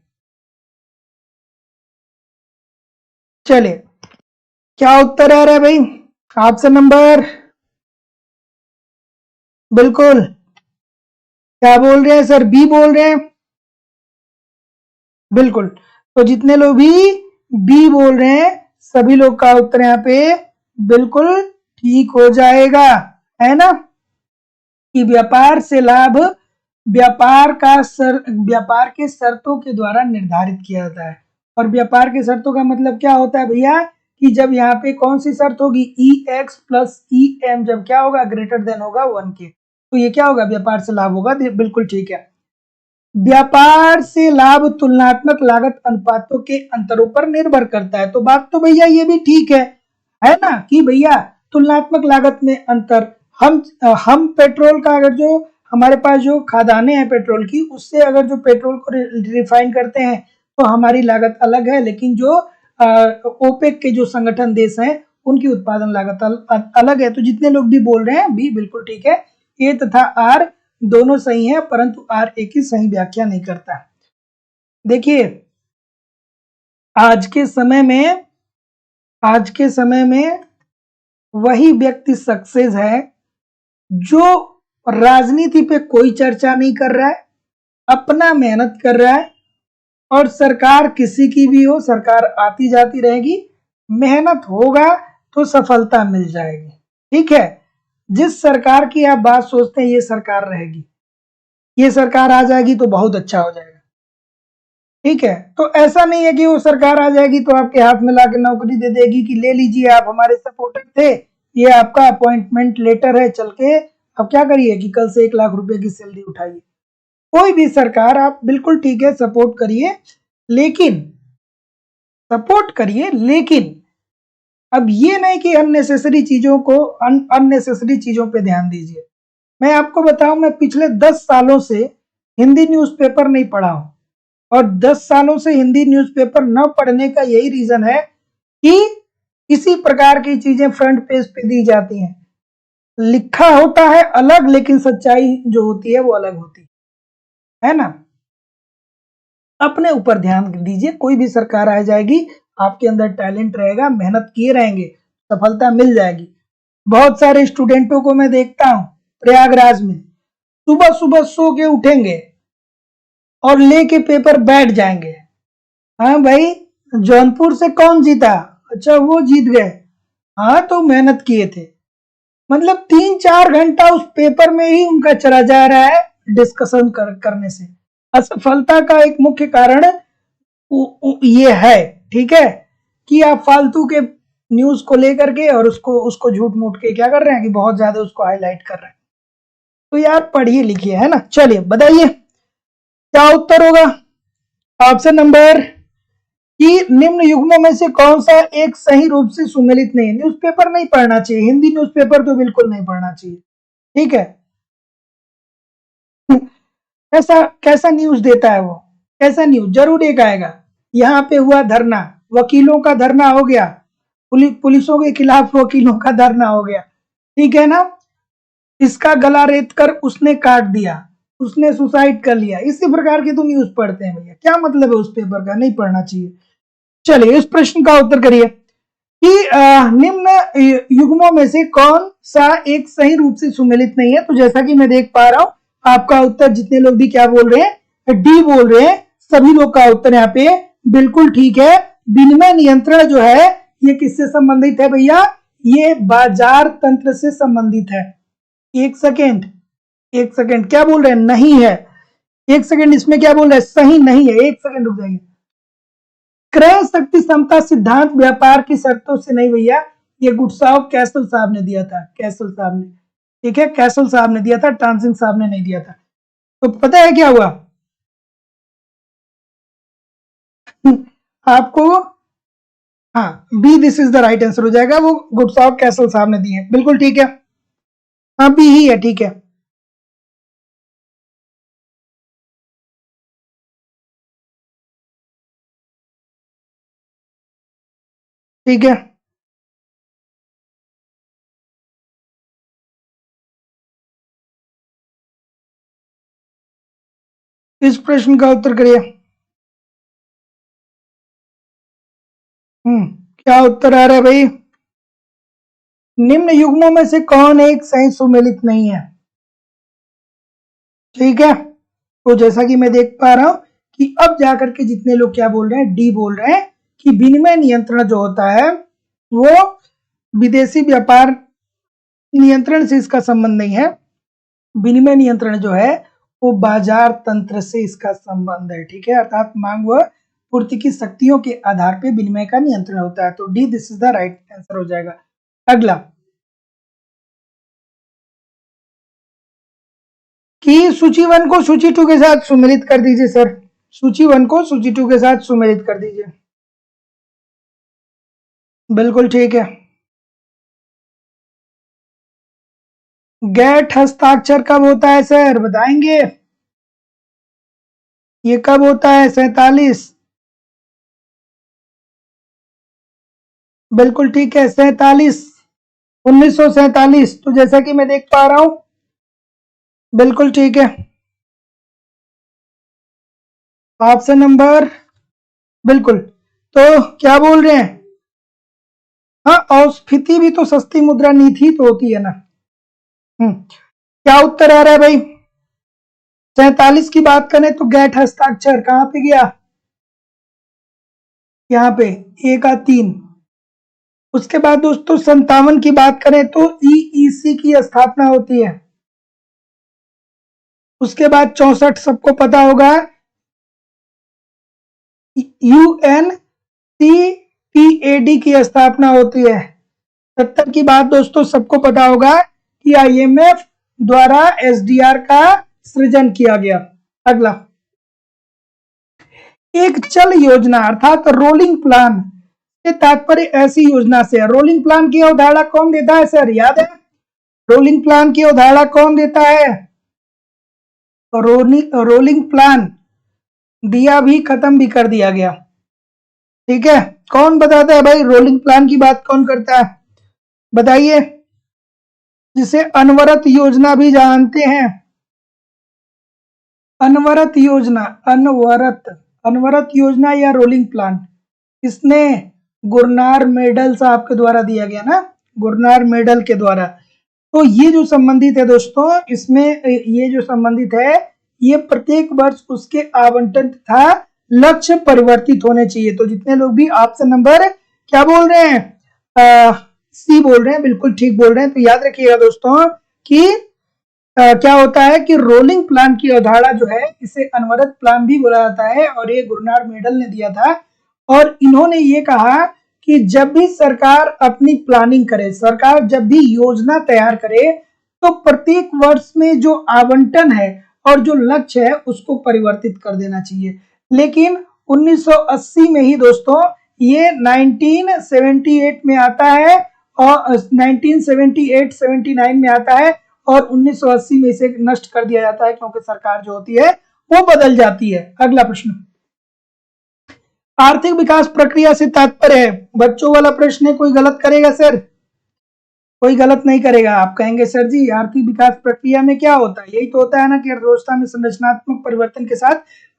चलिए, क्या उत्तर आ रहा है भाई? ऑप्शन नंबर, बिल्कुल, क्या बोल रहे हैं सर? बी बोल रहे हैं, बिल्कुल। तो जितने लोग भी बी बोल रहे हैं सभी लोग का उत्तर यहाँ पे बिल्कुल ठीक हो जाएगा, है ना? कि व्यापार से लाभ व्यापार के शर्तों के द्वारा निर्धारित किया जाता है। और व्यापार के शर्तों का मतलब क्या होता है भैया? कि जब यहाँ पे कौन सी शर्त होगी, EX प्लस EM, जब क्या होगा, ग्रेटर देन होगा 1 के, तो ये क्या होगा, व्यापार से लाभ होगा। बिल्कुल ठीक है। व्यापार से लाभ तुलनात्मक लागत अनुपातों के अंतरों पर निर्भर करता है। तो बात तो भैया ये भी ठीक है ना, कि भैया तुलनात्मक लागत में अंतर, हम पेट्रोल का, अगर जो हमारे पास जो खदानें हैं पेट्रोल की, उससे अगर जो पेट्रोल को रिफाइन करते हैं तो हमारी लागत अलग है, लेकिन जो ओपेक के जो संगठन देश हैं उनकी उत्पादन लागत अलग है। तो जितने लोग भी बोल रहे हैं बी बिल्कुल ठीक है। ए तथा आर दोनों सही है, परंतु आर एक ही सही व्याख्या नहीं करता। देखिए, आज के समय में वही व्यक्ति सक्सेस है जो राजनीति पे कोई चर्चा नहीं कर रहा है, अपना मेहनत कर रहा है, और सरकार किसी की भी हो, सरकार आती जाती रहेगी, मेहनत होगा तो सफलता मिल जाएगी। ठीक है, जिस सरकार की आप बात सोचते हैं ये सरकार रहेगी, ये सरकार आ जाएगी तो बहुत अच्छा हो जाएगा। ठीक है, तो ऐसा नहीं है कि वो सरकार आ जाएगी तो आपके हाथ में लाके नौकरी दे देगी कि ले लीजिए, आप हमारे सपोर्टर थे, ये आपका अपॉइंटमेंट लेटर है, चल के अब क्या करिए कि कल से 1 लाख रुपए की सैलरी उठाइए। कोई भी सरकार, आप बिल्कुल ठीक है सपोर्ट करिए, लेकिन अब ये नहीं कि अननेसेसरी चीजों पे ध्यान दीजिए। मैं आपको बताऊं, मैं पिछले 10 सालों से हिंदी न्यूज़पेपर नहीं पढ़ा हूं, और 10 सालों से हिंदी न्यूज़पेपर न पढ़ने का यही रीजन है कि इसी प्रकार की चीजें फ्रंट पेज पे दी जाती हैं। लिखा होता है अलग, लेकिन सच्चाई जो होती है वो अलग होती है ना। अपने ऊपर ध्यान दीजिए, कोई भी सरकार आ जाएगी, आपके अंदर टैलेंट रहेगा, मेहनत किए रहेंगे, सफलता मिल जाएगी। बहुत सारे स्टूडेंटों को मैं देखता हूं प्रयागराज में, सुबह सुबह सो के उठेंगे और लेके पेपर बैठ जाएंगे। हाँ भाई, जौनपुर से कौन जीता? अच्छा, वो जीत गए, हाँ तो मेहनत किए थे। मतलब 3-4 घंटा उस पेपर में ही उनका चला जा रहा है डिस्कशन करने से। असफलता का एक मुख्य कारण ये है, ठीक है, कि आप फालतू के न्यूज को लेकर के और उसको झूठ मूठ के क्या कर रहे हैं कि बहुत ज्यादा उसको हाईलाइट कर रहे हैं। तो यार पढ़िए लिखिए, है ना। चलिए बताइए क्या उत्तर होगा। ऑप्शन नंबर, कि निम्न युग्मों में से कौन सा एक सही रूप से सुमेलित नहीं है। न्यूज़पेपर नहीं पढ़ना चाहिए, हिंदी न्यूज़पेपर तो बिल्कुल नहीं पढ़ना चाहिए, ठीक है। कैसा न्यूज देता है वो, कैसा न्यूज, जरूर एक आएगा, यहाँ पे हुआ धरना, वकीलों का धरना हो गया, पुलिसों के खिलाफ वकीलों का धरना हो गया, ठीक है ना। इसका गला रेत कर उसने काट दिया, उसने सुसाइड कर लिया, इसी प्रकार की तुम न्यूज पढ़ते हैं भैया, क्या मतलब है उस पेपर का, नहीं पढ़ना चाहिए। चलिए इस प्रश्न का उत्तर करिए कि निम्न युग्मों में से कौन सा एक सही रूप से सुमेलित नहीं है। तो जैसा कि मैं देख पा रहा हूं, आपका उत्तर जितने लोग भी क्या बोल रहे हैं, डी बोल रहे हैं, सभी लोग का उत्तर यहाँ पे बिल्कुल ठीक है। विनिमय नियंत्रण जो है ये किससे संबंधित है भैया? ये बाजार तंत्र से संबंधित है। एक सेकेंड, क्या बोल रहे हैं? नहीं है। एक सेकेंड, इसमें क्या बोल रहे हैं? सही नहीं है। एक सेकेंड रुक जाइए। क्रय शक्ति समता सिद्धांत व्यापार की शर्तों से नहीं भैया, ये गुडसाव कैसल साहब ने दिया था, कैसल साहब ने, ठीक है, कैसल साहब ने दिया था, ट्रांसिंग साहब ने नहीं दिया था। तो पता है क्या हुआ आपको? हाँ, B this is the right answer हो जाएगा, वो गुडसाव कैसल साहब ने दिए, बिल्कुल ठीक है। हाँ बी ही है, ठीक है। ठीक है, इस प्रश्न का उत्तर करिए। क्या उत्तर आ रहा है भाई? निम्न युग्मों में से कौन एक सही सुमेलित नहीं है? ठीक है, तो जैसा कि मैं देख पा रहा हूं कि अब जाकर के जितने लोग क्या बोल रहे हैं, डी बोल रहे हैं कि विनिमय नियंत्रण जो होता है वो विदेशी व्यापार नियंत्रण से इसका संबंध नहीं है। विनिमय नियंत्रण जो है वो बाजार तंत्र से इसका संबंध है। ठीक है, अर्थात मांग व पूर्ति की शक्तियों के आधार पे विनिमय का नियंत्रण होता है। तो D this is the right answer हो जाएगा। अगला कि सूची 1 को सूची 2 के साथ सुमेलित कर दीजिए सर। सूची 1 को सूची 2 के साथ सुमेलित कर दीजिए। बिल्कुल ठीक है। गैट हस्ताक्षर कब होता है सर, बताएंगे? ये कब होता है? 47। बिल्कुल ठीक है, 47, 1947। तो जैसा कि मैं देख पा रहा हूं, बिल्कुल ठीक है। ऑप्शन नंबर, बिल्कुल। तो क्या बोल रहे हैं? हाँ, और स्फीति भी तो सस्ती मुद्रा नीति तो होती है ना। क्या उत्तर आ रहा है भाई? 47 की बात करें तो गैट हस्ताक्षर कहां पे गया? यहाँ पे 1 का 3। उसके बाद दोस्तों 57 की बात करें तो ईईसी की स्थापना होती है। उसके बाद 64 सबको पता होगा, यूएनसीटीएडी की स्थापना होती है। 70 की बात दोस्तों सबको पता होगा कि आईएमएफ द्वारा एसडीआर का सृजन किया गया। अगला, एक चल योजना अर्थात रोलिंग प्लान के तात्पर्य ऐसी योजना से है। रोलिंग प्लान की अवधारणा कौन देता है सर, याद है? रोलिंग प्लान की अवधारणा कौन देता है? रोलिंग प्लान दिया भी, खत्म भी कर दिया गया। ठीक है, कौन बताता है भाई रोलिंग प्लान की बात कौन करता है? बताइए, जिसे अनवरत योजना भी जानते हैं। अनवरत योजना, अनवरत योजना या रोलिंग प्लान, इसने गुरनार मेडल साहब के द्वारा दिया गया ना, गुरनार मेडल के द्वारा। तो ये जो संबंधित है दोस्तों, इसमें ये जो संबंधित है, ये प्रत्येक वर्ष उसके आवंटन तथा लक्ष्य परिवर्तित होने चाहिए। तो जितने लोग भी ऑप्शन नंबर क्या बोल रहे हैं, सी बोल रहे हैं, बिल्कुल ठीक बोल रहे हैं। तो याद रखिएगा दोस्तों कि क्या होता है कि रोलिंग प्लान की अवधारणा जो है इसे अनवरत प्लान भी बोला जाता है, और ये गुरनार मेडल ने दिया था। और इन्होंने ये कहा कि जब भी सरकार अपनी प्लानिंग करे, सरकार जब भी योजना तैयार करे, तो प्रत्येक वर्ष में जो आवंटन है और जो लक्ष्य है उसको परिवर्तित कर देना चाहिए। लेकिन 1980 में ही दोस्तों ये 1978 में आता है, और 1978-79 में आता है, और 1980 में इसे नष्ट कर दिया जाता है, क्योंकि सरकार जो होती है वो बदल जाती है। अगला प्रश्न, आर्थिक विकास प्रक्रिया से तात्पर्य है, बच्चों वाला प्रश्न है, कोई गलत करेगा सर? कोई गलत नहीं करेगा। आप कहेंगे सर जी आर्थिक विकास प्रक्रिया में क्या होता है? यही तो होता है ना कि अर्थव्यवस्था में संरचनात्मक परिवर्तन के साथ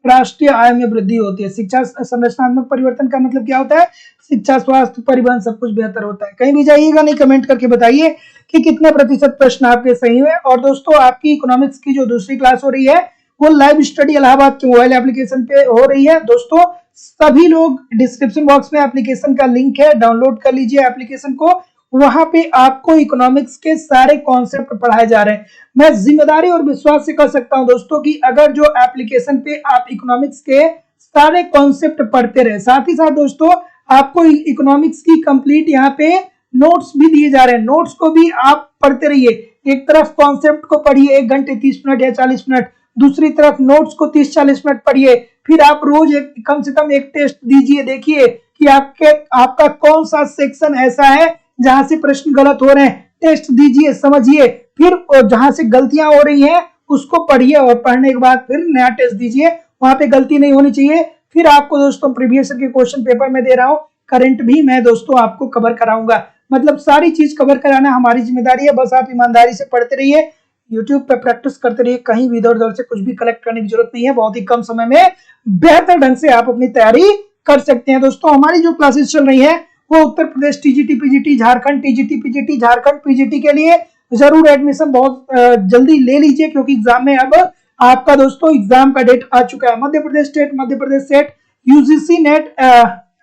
राष्ट्रीय आय में वृद्धि होती है। शिक्षा संरचनात्मक परिवर्तन का मतलब क्या होता है? शिक्षा, स्वास्थ्य, परिवहन सब कुछ बेहतर होता है। कहीं भी जाइएगा नहीं, कमेंट करके बताइए कि कितने प्रतिशत प्रश्न आपके सही हुए। और दोस्तों आपकी इकोनॉमिक्स की जो दूसरी क्लास हो रही है वो लाइव स्टडी इलाहाबाद के मोबाइल एप्लीकेशन पे हो रही है। दोस्तों सभी लोग, डिस्क्रिप्शन बॉक्स में एप्लीकेशन का लिंक है, डाउनलोड कर लीजिए एप्लीकेशन को। वहां पे आपको इकोनॉमिक्स के सारे कॉन्सेप्ट पढ़ाए जा रहे हैं। मैं जिम्मेदारी और विश्वास से कह सकता हूं दोस्तों कि अगर जो एप्लीकेशन पे आप इकोनॉमिक्स के सारे कॉन्सेप्ट पढ़ते रहे, साथ ही साथ दोस्तों आपको इकोनॉमिक्स की कंप्लीट यहाँ पे नोट्स भी दिए जा रहे हैं, नोट्स को भी आप पढ़ते रहिए। एक तरफ कॉन्सेप्ट को पढ़िए 1 घंटे 30 मिनट या 40 मिनट, दूसरी तरफ नोट्स को 30-40 मिनट पढ़िए। फिर आप रोज कम से कम एक टेस्ट दीजिए, देखिए कि आपका कौन सा सेक्शन ऐसा है जहां से प्रश्न गलत हो रहे हैं। टेस्ट दीजिए, समझिए, फिर जहां से गलतियां हो रही हैं उसको पढ़िए, और पढ़ने के बाद फिर नया टेस्ट दीजिए, वहां पे गलती नहीं होनी चाहिए। फिर आपको दोस्तों प्रीवियस के क्वेश्चन पेपर में दे रहा हूं करंट भी मैं दोस्तों आपको कवर कराऊंगा। मतलब सारी चीज कवर कराना हमारी जिम्मेदारी है, बस आप ईमानदारी से पढ़ते रहिए, यूट्यूब पे प्रैक्टिस करते रहिए, कहीं भी इधर उधर से कुछ भी कलेक्ट करने की जरूरत नहीं है। बहुत ही कम समय में बेहतर ढंग से आप अपनी तैयारी कर सकते हैं। दोस्तों हमारी जो क्लासेस चल रही है वो Uttar Pradesh TGT PGT, Jharkhand TGT PGT, Jharkhand PGT के लिए जरूर एडमिशन बहुत जल्दी ले लीजिए, क्योंकि एग्जाम में अब आपका दोस्तों एग्जाम का डेट आ चुका है। Madhya Pradesh state, Madhya Pradesh SET, UGC NET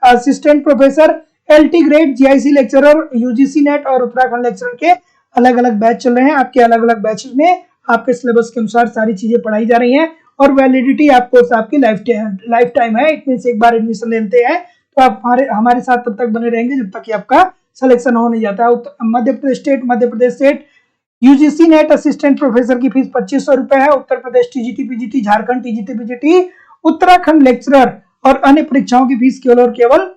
assistant professor, LT grade, GIC lecturer, UGC NET और उत्तराखंड लेक्चरर के अलग अलग बैच चल रहे हैं। आपके अलग अलग बैचेस में आपके सिलेबस के अनुसार सारी चीजें पढ़ाई जा रही हैं और वैलिडिटी आपको आपकी लाइफ टाइम है। इट मींस एक बार एडमिशन लेते हैं तो आप हमारे साथ तब तक बने रहेंगे जब तक कि आपका सिलेक्शन हो नहीं जाता है। Madhya Pradesh state UGC NET assistant professor की फीस 2500 रुपए है। Uttar Pradesh TGT PGT, Jharkhand TGT PGT, Uttarakhand lecturer और अन्य परीक्षाओं की फीस केवल और केवल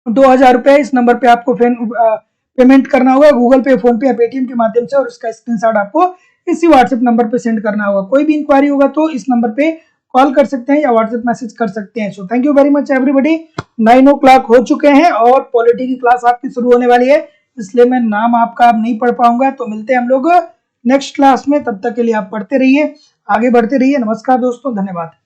2000 रुपए। इस नंबर पे आपको पेमेंट करना होगा, गूगल पे, फोन पे या पेटीएम के माध्यम से, और इसका स्क्रीनशॉट आपको इसी व्हाट्सएप नंबर पे सेंड करना होगा। कोई भी इंक्वायरी होगा तो इस नंबर पे कॉल कर सकते हैं या व्हाट्सएप मैसेज कर सकते हैं। So thank you very much everybody. 9 o'clock हो चुके हैं और पॉलिटी की क्लास आपकी शुरू होने वाली है, इसलिए मैं नाम आपका अब नहीं पढ़ पाऊंगा। तो मिलते हैं हम लोग नेक्स्ट क्लास में, तब तक के लिए आप पढ़ते रहिए, आगे बढ़ते रहिए। नमस्कार दोस्तों, धन्यवाद।